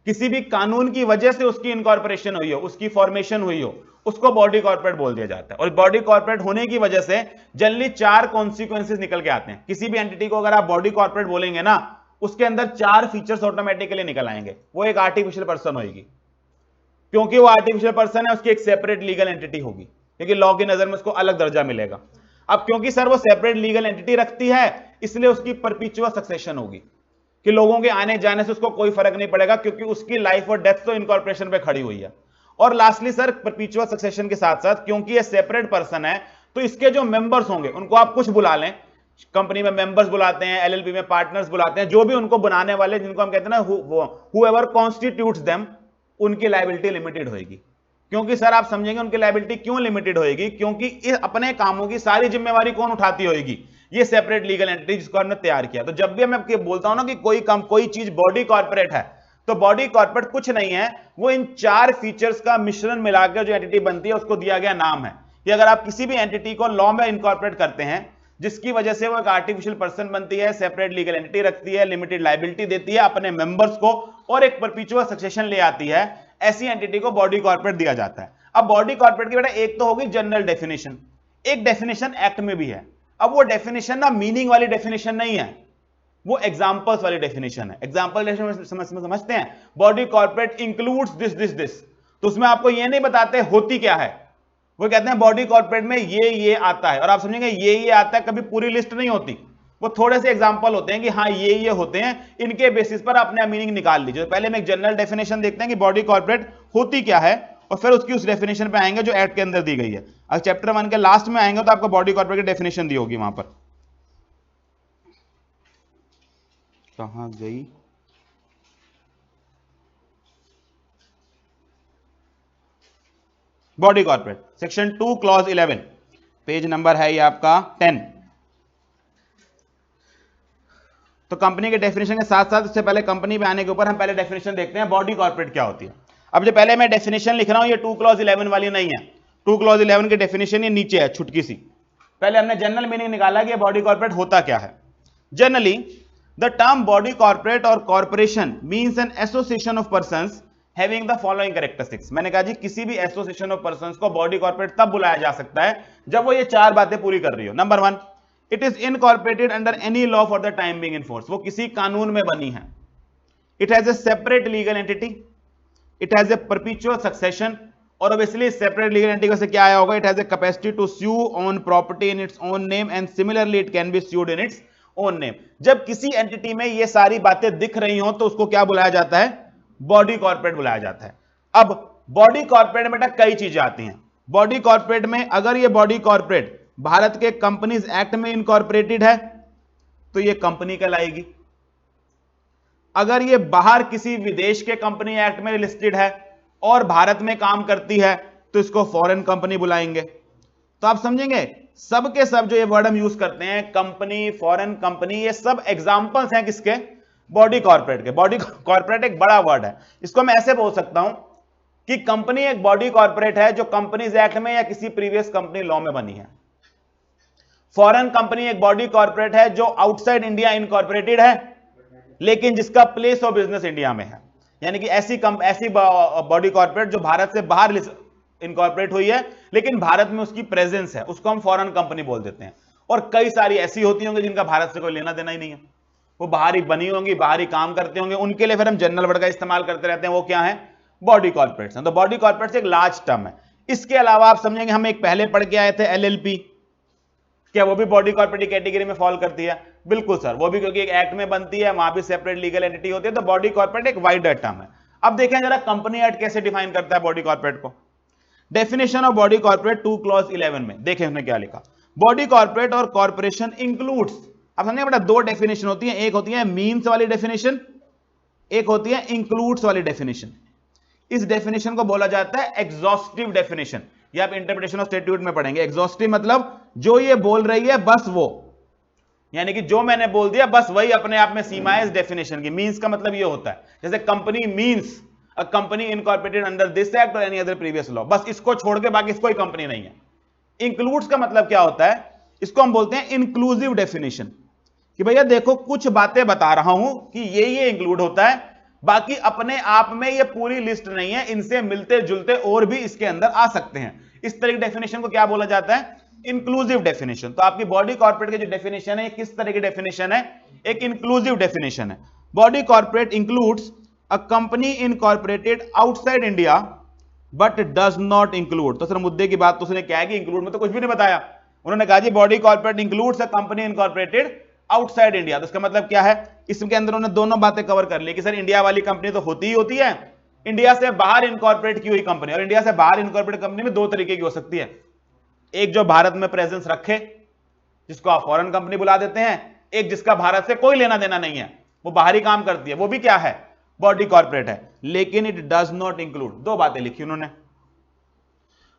किसी भी कानून की वजह से उसकी इनकॉर्पोरेशन हुई हो, उसकी फॉर्मेशन हुई हो, उसको बॉडी कॉर्पोरेट बोल दिया जाता है। और बॉडी कॉर्पोरेट होने की वजह से जनरली 4 कॉन्सिक्वेंसेस निकल के आते हैं। किसी भी एंटिटी को अगर आप बॉडी कॉर्पोरेट बोलेंगे ना, उसके अंदर 4 फीचर्स ऑटोमेटिकली निकल आएंगे। वो एक आर्टिफिशियल पर्सन होगी, क्योंकि वो आर्टिफिशियल पर्सन है, उसकी एक सेपरेट लीगल एंटिटी होगी, क्योंकि लॉ की नजर में उसको अलग दर्जा मिलेगा। अब क्योंकि सर वो सेपरेट लीगल एंटिटी रखती है, इसलिए उसकी परपेचुअल सक्सेशन होगी कि लोगों के आने जाने से उसको कोई फर्क नहीं पड़ेगा, क्योंकि उसकी लाइफ और डेथ तो इनकॉर्पोरेशन पे खड़ी हुई है। और लास्टली सर परपेचुअल सक्सेशन के साथ साथ क्योंकि ये सेपरेट पर्सन है, तो इसके जो मेंबर्स होंगे उनको आप कुछ बुला लें, कंपनी में मेंबर्स बुलाते हैं, एलएलपी में पार्टनर्स बुलाते हैं, जो भी उनको बनाने वाले जिनको हम कहते हैं ना whoever constitutes them, उनकी लायबिलिटी लिमिटेड होगी। क्योंकि सर आप समझेंगे उनकी लायबिलिटी क्यों लिमिटेड होगी, क्योंकि अपने कामों की सारी जिम्मेवारी कौन उठाती होगी, ये सेपरेट लीगल एंटिटी जिसको हमने तैयार किया। तो जब भी मैं बोलता हूं ना कि कोई चीज बॉडी कॉर्पोरेट है, तो बॉडी कॉर्पोरेट कुछ नहीं है, वो इन 4 फीचर्स का मिश्रण मिलाकर जो एंटिटी बनती है उसको दिया गया नाम है। कि अगर आप किसी भी एंटिटी को लॉ में इनकॉर्पोरेट करते हैं जिसकी वजह से वो एक आर्टिफिशियल पर्सन बनती है, सेपरेट लीगल एंटिटी रखती है, लिमिटेड लायबिलिटी देती है अपने मेंबर्स को और एक परपेचुअल सक्सेशन ले आती है, ऐसी एंटिटी को बॉडी कॉर्पोरेट दिया जाता है। अब बॉडी कॉर्पोरेट की बेटा एक तो होगी जनरल डेफिनेशन, एक डेफिनेशन एक्ट में भी है। अब वो डेफिनेशन ना मीनिंग वाली डेफिनेशन नहीं है, वो एग्जांपल्स वाली डेफिनेशन है। एग्जांपल समझते हैं, बॉडी कॉर्पोरेट इंक्लूड्स दिस, तो उसमें आपको ये नहीं बताते होती क्या है, वो कहते हैं बॉडी कॉर्पोरेट में ये आता है, और आप समझेंगे ये आता है, कभी पूरी लिस्ट नहीं होती, वो थोड़े से एग्जांपल होते हैं कि हाँ ये होते हैं, इनके बेसिस पर अपने मीनिंग निकाल लीजिए। पहले हम एक जनरल डेफिनेशन देखते हैं कि बॉडी कॉर्पोरेट होती क्या है, और फिर उसकी उस डेफिनेशन पे आएंगे जो एक्ट के अंदर दी गई है। अब चैप्टर 1 के लास्ट में आएंगे तो आपको बॉडी कॉर्पोरेट की डेफिनेशन दी होगी, वहां पर कहां गई, body corporate section 2 clause 11, page number है ये आपका 10। तो कंपनी के डेफिनेशन के साथ साथ उससे पहले कंपनी पे आने के ऊपर हम पहले डेफिनेशन देखते हैं बॉडी कॉर्पोरेट क्या होती है। अब जो पहले मैं डेफिनेशन लिख रहा हूं ये 2 क्लॉज 11 वाली नहीं है, 2 क्लॉज 11 की डेफिनेशन ये नीचे है छुटकी सी। पहले हमने जनरल मीनिंग निकाला कि बॉडी कॉर्पोरेट होता क्या है। Generally the term body corporate और corporation means an association of persons having the following characteristics. मैंने कहा जी किसी भी एसोसिएशन ऑफ पर्संस को बॉडी कॉर्पोरेट तब बुलाया जा सकता है जब वो ये 4 बातें पूरी कर रही हो। Number 1, it is incorporated under any law for the time being in force, वो किसी कानून में बनी है। It has a separate legal entity, it has a perpetual succession, और ऑब्वियसली सेपरेट लीगल एंटिटी से क्या आया होगा, it has a capacity to sue on property in its own name and similarly it can be sued in its own name. जब किसी entity में ये सारी बातें दिख रही हो तो उसको क्या बुलाया जाता है, बॉडी कॉर्पोरेट बुलाया जाता है। अब बॉडी कॉर्पोरेट में बेटा कई चीजें आती हैं। बॉडी कॉर्पोरेट में अगर ये बॉडी कॉर्पोरेट भारत के कंपनीज एक्ट में इनकॉर्पोरेटेड है तो ये कंपनी कहलाएगी। अगर ये बाहर किसी विदेश के कंपनी एक्ट में लिस्टेड है और भारत में काम करती है तो इसको फॉरेन कंपनी बुलाएंगे। तो आप समझेंगे सब के सब जो ये वर्ड हम यूज करते हैं, कंपनी, फॉरेन कंपनी, ये सब एग्जांपल्स हैं किसके, बॉडी कॉर्पोरेट के। बॉडी कॉर्पोरेट एक बड़ा वर्ड है, इसको मैं ऐसे बोल सकता हूं कि कंपनी एक बॉडी कॉर्पोरेट है जो कंपनीज एक्ट में या किसी प्रीवियस कंपनी लॉ में बनी है। फॉरेन कंपनी एक बॉडी कॉर्पोरेट है जो आउटसाइड इंडिया इनकॉर्पोरेटेड है लेकिन जिसका प्लेस ऑफ बिजनेस इंडिया में है। यानी कि ऐसी बॉडी कॉर्पोरेट जो भारत से बाहर इनकॉर्पोरेट हुई है लेकिन भारत में उसकी प्रेजेंस है, उसको हम फॉरेन कंपनी बोल देते हैं। और कई सारी ऐसी होती होंगी जिनका भारत से कोई लेना देना ही नहीं है, वो बाहर ही बनी होंगी, बाहर ही काम करते होंगे, उनके लिए फिर हम जनरल वर्ड का इस्तेमाल करते रहते हैं, वो क्या है, बॉडी कॉर्पोरेट्स। तो बॉडी कॉर्पोरेट्स एक लार्ज टर्म है। इसके अलावा आप समझेंगे, हम एक पहले पढ़ के आए थे एलएलपी, क्या वो भी बॉडी कॉर्पोरेट कैटेगरी में फॉल करती है? बिल्कुल सर, वो भी क्योंकि एक एक्ट में बनती है, वहां भी सेपरेट लीगल एंटिटी होती है, तो बॉडी कॉर्पोरेट एक वाइडर टर्म है। अब देखें जरा कंपनी एक्ट कैसे डिफाइन करता है बॉडी कॉर्पोरेट को। Definition of body corporate 2 clause 11 में देखें उसने क्या लिखा, बॉडी कॉर्पोरेट और कॉर्पोरेशन इंक्लूड्स। अब समझे बेटा, दो डेफिनेशन होती है, एक होती है मीन्स वाली डेफिनेशन, एक होती है इंक्लूड्स वाली डेफिनेशन। इस डेफिनेशन को बोला जाता है एग्जॉस्टिव डेफिनेशन। ये आप इंटरप्रिटेशन ऑफ स्टैट्यूट में पढ़ेंगे। एग्जॉस्टिव मतलब जो ये बोल रही है बस वो, यानी कि जो मैंने बोल दिया बस वही अपने आप में सीमा है इस डेफिनेशन की। मीन्स का मतलब ये होता है, जैसे company means a company incorporated under this act और एनी अदर प्रीवियस लॉ, बस इसको छोड़ के बाकी कोई कंपनी नहीं है। इंक्लूड्स का मतलब क्या होता है, इसको हम बोलते हैं इंक्लूसिव डेफिनेशन, कि भैया देखो कुछ बातें बता रहा हूं कि ये इंक्लूड होता है, बाकी अपने आप में ये पूरी लिस्ट नहीं है, इनसे मिलते जुलते और भी इसके अंदर आ सकते हैं। इस तरह की डेफिनेशन को क्या बोला जाता है, इंक्लूसिव डेफिनेशन। तो आपकी बॉडी कॉर्पोरेट की जो डेफिनेशन है किस तरह की डेफिनेशन है, एक इंक्लूसिव डेफिनेशन है। Body corporate includes a company incorporated outside India but does not include. तो सर मुद्दे की बात तो उसने क्या है कि इंक्लूड में तो कुछ भी नहीं बताया। उन्होंने कहा जी body corporate includes a company incorporated outside India. तो इसका मतलब क्या है, इसके अंदर उन्होंने दोनों बातें कवर कर ली कि सर इंडिया वाली कंपनी तो होती ही होती है, इंडिया से बाहर इनकॉर्पोरेट की हुई कंपनी, और इंडिया से बाहर इनकॉर्पोरेट कंपनी में दो तरीके की हो सकती है, एक जो भारत में प्रेजेंस रखे जिसको आप फॉरेन कंपनी बुला देते हैं, एक जिसका भारत से कोई लेना देना नहीं है, वो बाहरी काम करती है, वो भी क्या है, बॉडी कॉर्पोरेट है। लेकिन इट डज नॉट इंक्लूड, दो बातें लिखी उन्होंने,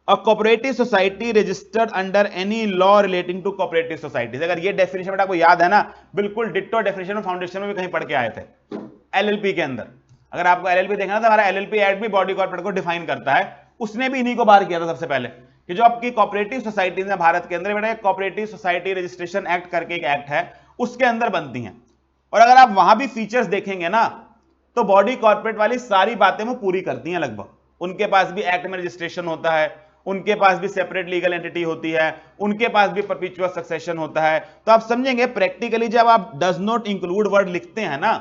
a cooperative society registered under any law relating to cooperative societies. अगर ये डेफिनेशन बेटा आपको याद है ना, बिल्कुल डिट्टो डेफिनेशन फाउंडेशन में भी कहीं पढ़ के आए थे एलएलपी के अंदर। अगर आपको एलएलपी देखना तो हमारा एलएलपी एक्ट भी बॉडी कॉर्पोरेट को डिफाइन करता है, उसने भी इन्हीं को बाहर किया था सबसे पहले कि जो आपकी कोऑपरेटिव सोसाइटीज है भारत के अंदर, बेटा कोऑपरेटिव सोसाइटी रजिस्ट्रेशन एक्ट करके एक एक्ट है, उसके अंदर बनती हैं। और अगर आप वहां भी फीचर्स देखेंगे ना तो बॉडी कॉर्पोरेट वाली सारी बातें वो पूरी करती हैं लगभग। उनके पास भी एक्ट में रजिस्ट्रेशन होता है, उनके पास भी सेपरेट लीगल एंटिटी होती है, उनके पास भी परपेचुअल सक्सेशन होता है। तो आप समझेंगे प्रैक्टिकली जब आप डज नॉट इंक्लूड वर्ड लिखते हैं ना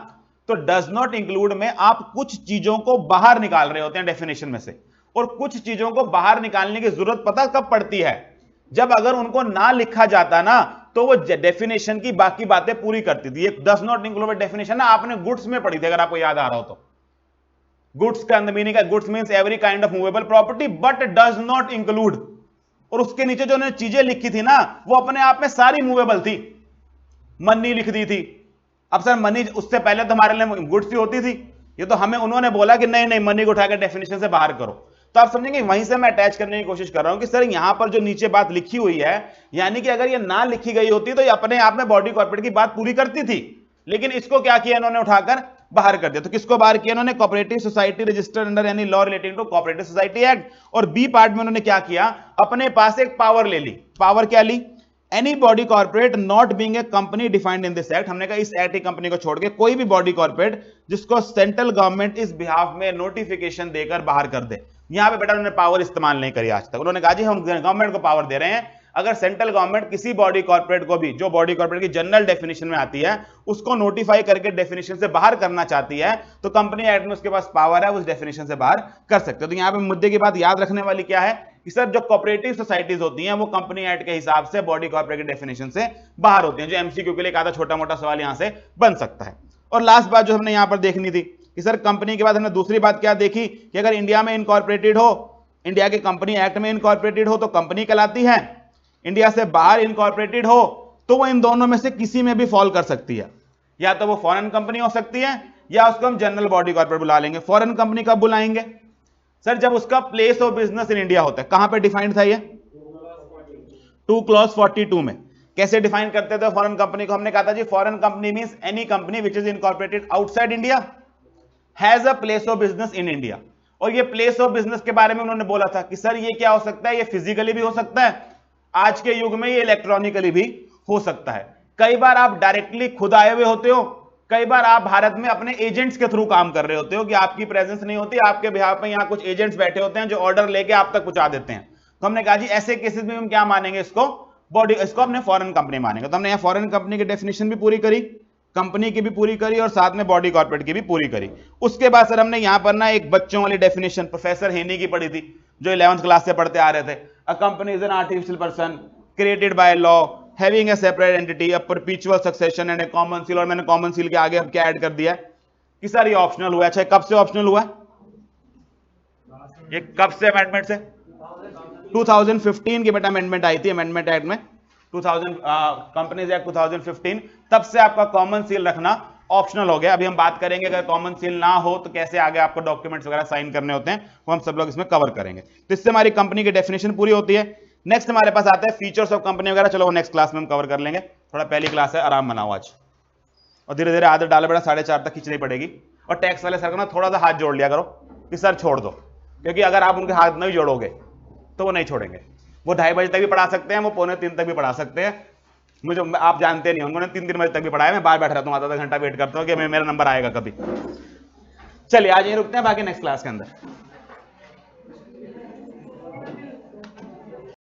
तो डज नॉट इंक्लूड में आप कुछ चीजों को बाहर निकाल रहे होते हैं डेफिनेशन में से, और कुछ चीजों को बाहर निकालने की जरूरत पता कब पड़ती है, जब अगर उनको ना लिखा जाता ना तो वो डेफिनेशन की बाकी बातें पूरी करती थी। एक डज नॉट इंक्लूड डेफिनेशन ना आपने गुड्स में पढ़ी थी, अगर आपको याद आ रहा हो तो। गुड्स का मीनिंग है goods means every kind of movable property but does not include, और उसके नीचे जो उन्होंने चीजें लिखी थी ना वो अपने आप में सारी मूवेबल थी। मनी लिख दी थी। अब सर मनी उससे पहले तो हमारे लिए गुड्स ही होती थी, ये तो हमें उन्होंने बोला कि नहीं नहीं मनी को उठाकर डेफिनेशन से बाहर करो। तो आप समझेंगे वहीं से मैं अटैच करने की कोशिश कर रहा हूं कि सर यहां पर जो नीचे बात लिखी हुई है, यानी कि अगर ये ना लिखी गई होती तो ये अपने आप में बॉडी कॉर्पोरेट की बात पूरी करती थी, लेकिन इसको क्या किया इन्होंने उठाकर बाहर कर दिया। तो किसको बाहर किया इन्होंने, cooperative society registered under any law relating to cooperative society act. और बी पार्ट में उन्होंने क्या किया, अपने पास एक पावर ले ली। पावर क्या ली, any body corporate not being a company defined in this act. हमने कहा इस एक्ट की कंपनी को छोड़ के कोई भी बॉडी कॉर्पोरेट जिसको सेंट्रल गवर्नमेंट इस बिहाफ में नोटिफिकेशन देकर बाहर कर दे। यहां पे बेटा उन्होंने पावर इस्तेमाल नहीं करी आज तक। उन्होंने कहा जी हम गवर्नमेंट को पावर दे रहे हैं, अगर सेंट्रल गवर्नमेंट किसी बॉडी कॉर्पोरेट को भी जो बॉडी कॉर्पोरेट की जनरल डेफिनेशन में आती है उसको नोटिफाई करके डेफिनेशन से बाहर करना चाहती है तो कंपनी एक्ट में उसके पास पावर है, उस डेफिनेशन से बाहर कर सकते हो। तो यहां पे मुद्दे की बात याद रखने वाली क्या है कि सर जो कोऑपरेटिव सोसाइटीज होती हैं वो कंपनी एक्ट के हिसाब से बॉडी कॉर्पोरेट की डेफिनेशन से बाहर होती हैं, जो एमसीक्यू के लिए एक आधा छोटा मोटा सवाल यहां से बन सकता है। और लास्ट बात जो हमने यहां पर देखनी थी कि सर कंपनी के बाद हमने दूसरी बात क्या देखी कि अगर इंडिया में इनकॉर्पोरेटेड हो, इंडिया के कंपनी एक्ट में इनकॉर्पोरेटेड हो तो कंपनी कहलाती है, इंडिया से बाहर इनकॉर्पोरेटेड हो तो वो इन दोनों में से किसी में भी फॉल कर सकती है, या तो वो फॉरेन कंपनी हो सकती है या उसको हम जनरल बॉडी कॉर्पोरेट बुला लेंगे। फॉरेन कंपनी कब बुलाएंगे सर, जब उसका place of business in India होता है। कहां पे डिफाइंड था ये, 2 क्लॉज 42 में। कैसे डिफाइन करते थे फॉरेन कंपनी को, हमने कहा था जी foreign company means any company which is incorporated outside India has a place of business in India. और ये प्लेस ऑफ बिजनेस के बारे में उन्होंने बोला था कि सर ये क्या हो सकता है, ये फिजिकली भी हो सकता है, आज के युग में ये इलेक्ट्रॉनिकली भी हो सकता है। कई बार आप डायरेक्टली खुद आए हुए होते हो, कई बार आप भारत में अपने एजेंट्स के थ्रू काम कर रहे होते हो कि आपकी प्रेजेंस नहीं होती, आपके बिहाफ में यहां कुछ एजेंट्स बैठे होते हैं जो ऑर्डर लेके आप तक पहुंचा देते हैं। तो हमने कहा जी ऐसे केसेस में हम क्या मानेंगे, इसको बॉडी, इसको हमने फॉरेन कंपनी मानेंगे। तो हमने यहां फॉरेन कंपनी की डेफिनेशन भी पूरी करी, कंपनी की भी पूरी करी और साथ में बॉडी कॉर्पोरेट की भी पूरी करी। उसके बाद सर हमने यहां पर ना एक बच्चों वाली डेफिनेशन प्रोफेसर हेनी की पढ़ी थी जो 11th क्लास से पढ़ते आ रहे थे। A company is an artificial person created by law having a separate entity a perpetual succession and A common seal. और मैंने कॉमन सील के आगे अब क्या ऐड कर दिया कि सर ये ऑप्शनल हुआ। अच्छा कब से ऑप्शनल हुआ, ये कब से अमेंडमेंट से, 2015 की बेटा अमेंडमेंट आई थी अमेंडमेंट एक्ट में 2000 कंपनीज एक्ट 2015, तब से आपका कॉमन सील रखना ऑप्शनल हो गया। अभी हम बात करेंगे अगर कॉमन सील ना हो तो कैसे आगे आपको डॉक्यूमेंट्स वगैरह साइन करने होते हैं, वो हम सब लोग इसमें कवर करेंगे। तो इससे हमारी कंपनी की डेफिनेशन पूरी होती है। नेक्स्ट हमारे पास आता है फीचर्स ऑफ कंपनी वगैरह, चलो वो नेक्स्ट क्लास में हम कवर कर लेंगे। थोड़ा पहली क्लास है, आराम बनाओ आज और धीरे धीरे आदत डालो बेटा, 4:30 तक खींचनी पड़ेगी। और टैक्स वाले सर को ना थोड़ा सा हाथ जोड़ लिया करो कि सर छोड़ दो, क्योंकि अगर आप उनके हाथ नहीं जोड़ोगे तो वो नहीं छोड़ेंगे। वो 2:30 बजे तक भी पढ़ा सकते हैं, वो 2:45 तक भी पढ़ा सकते हैं। मुझे आप जानते नहीं, उन्होंने 3 बजे तक भी पढ़ाया। मैं बाहर बैठ रहता हूँ, आधा घंटा वेट करता हूँ कि मेरा नंबर आएगा कभी। चलिए आज यहीं रुकते हैं, बाकी नेक्स्ट क्लास के अंदर।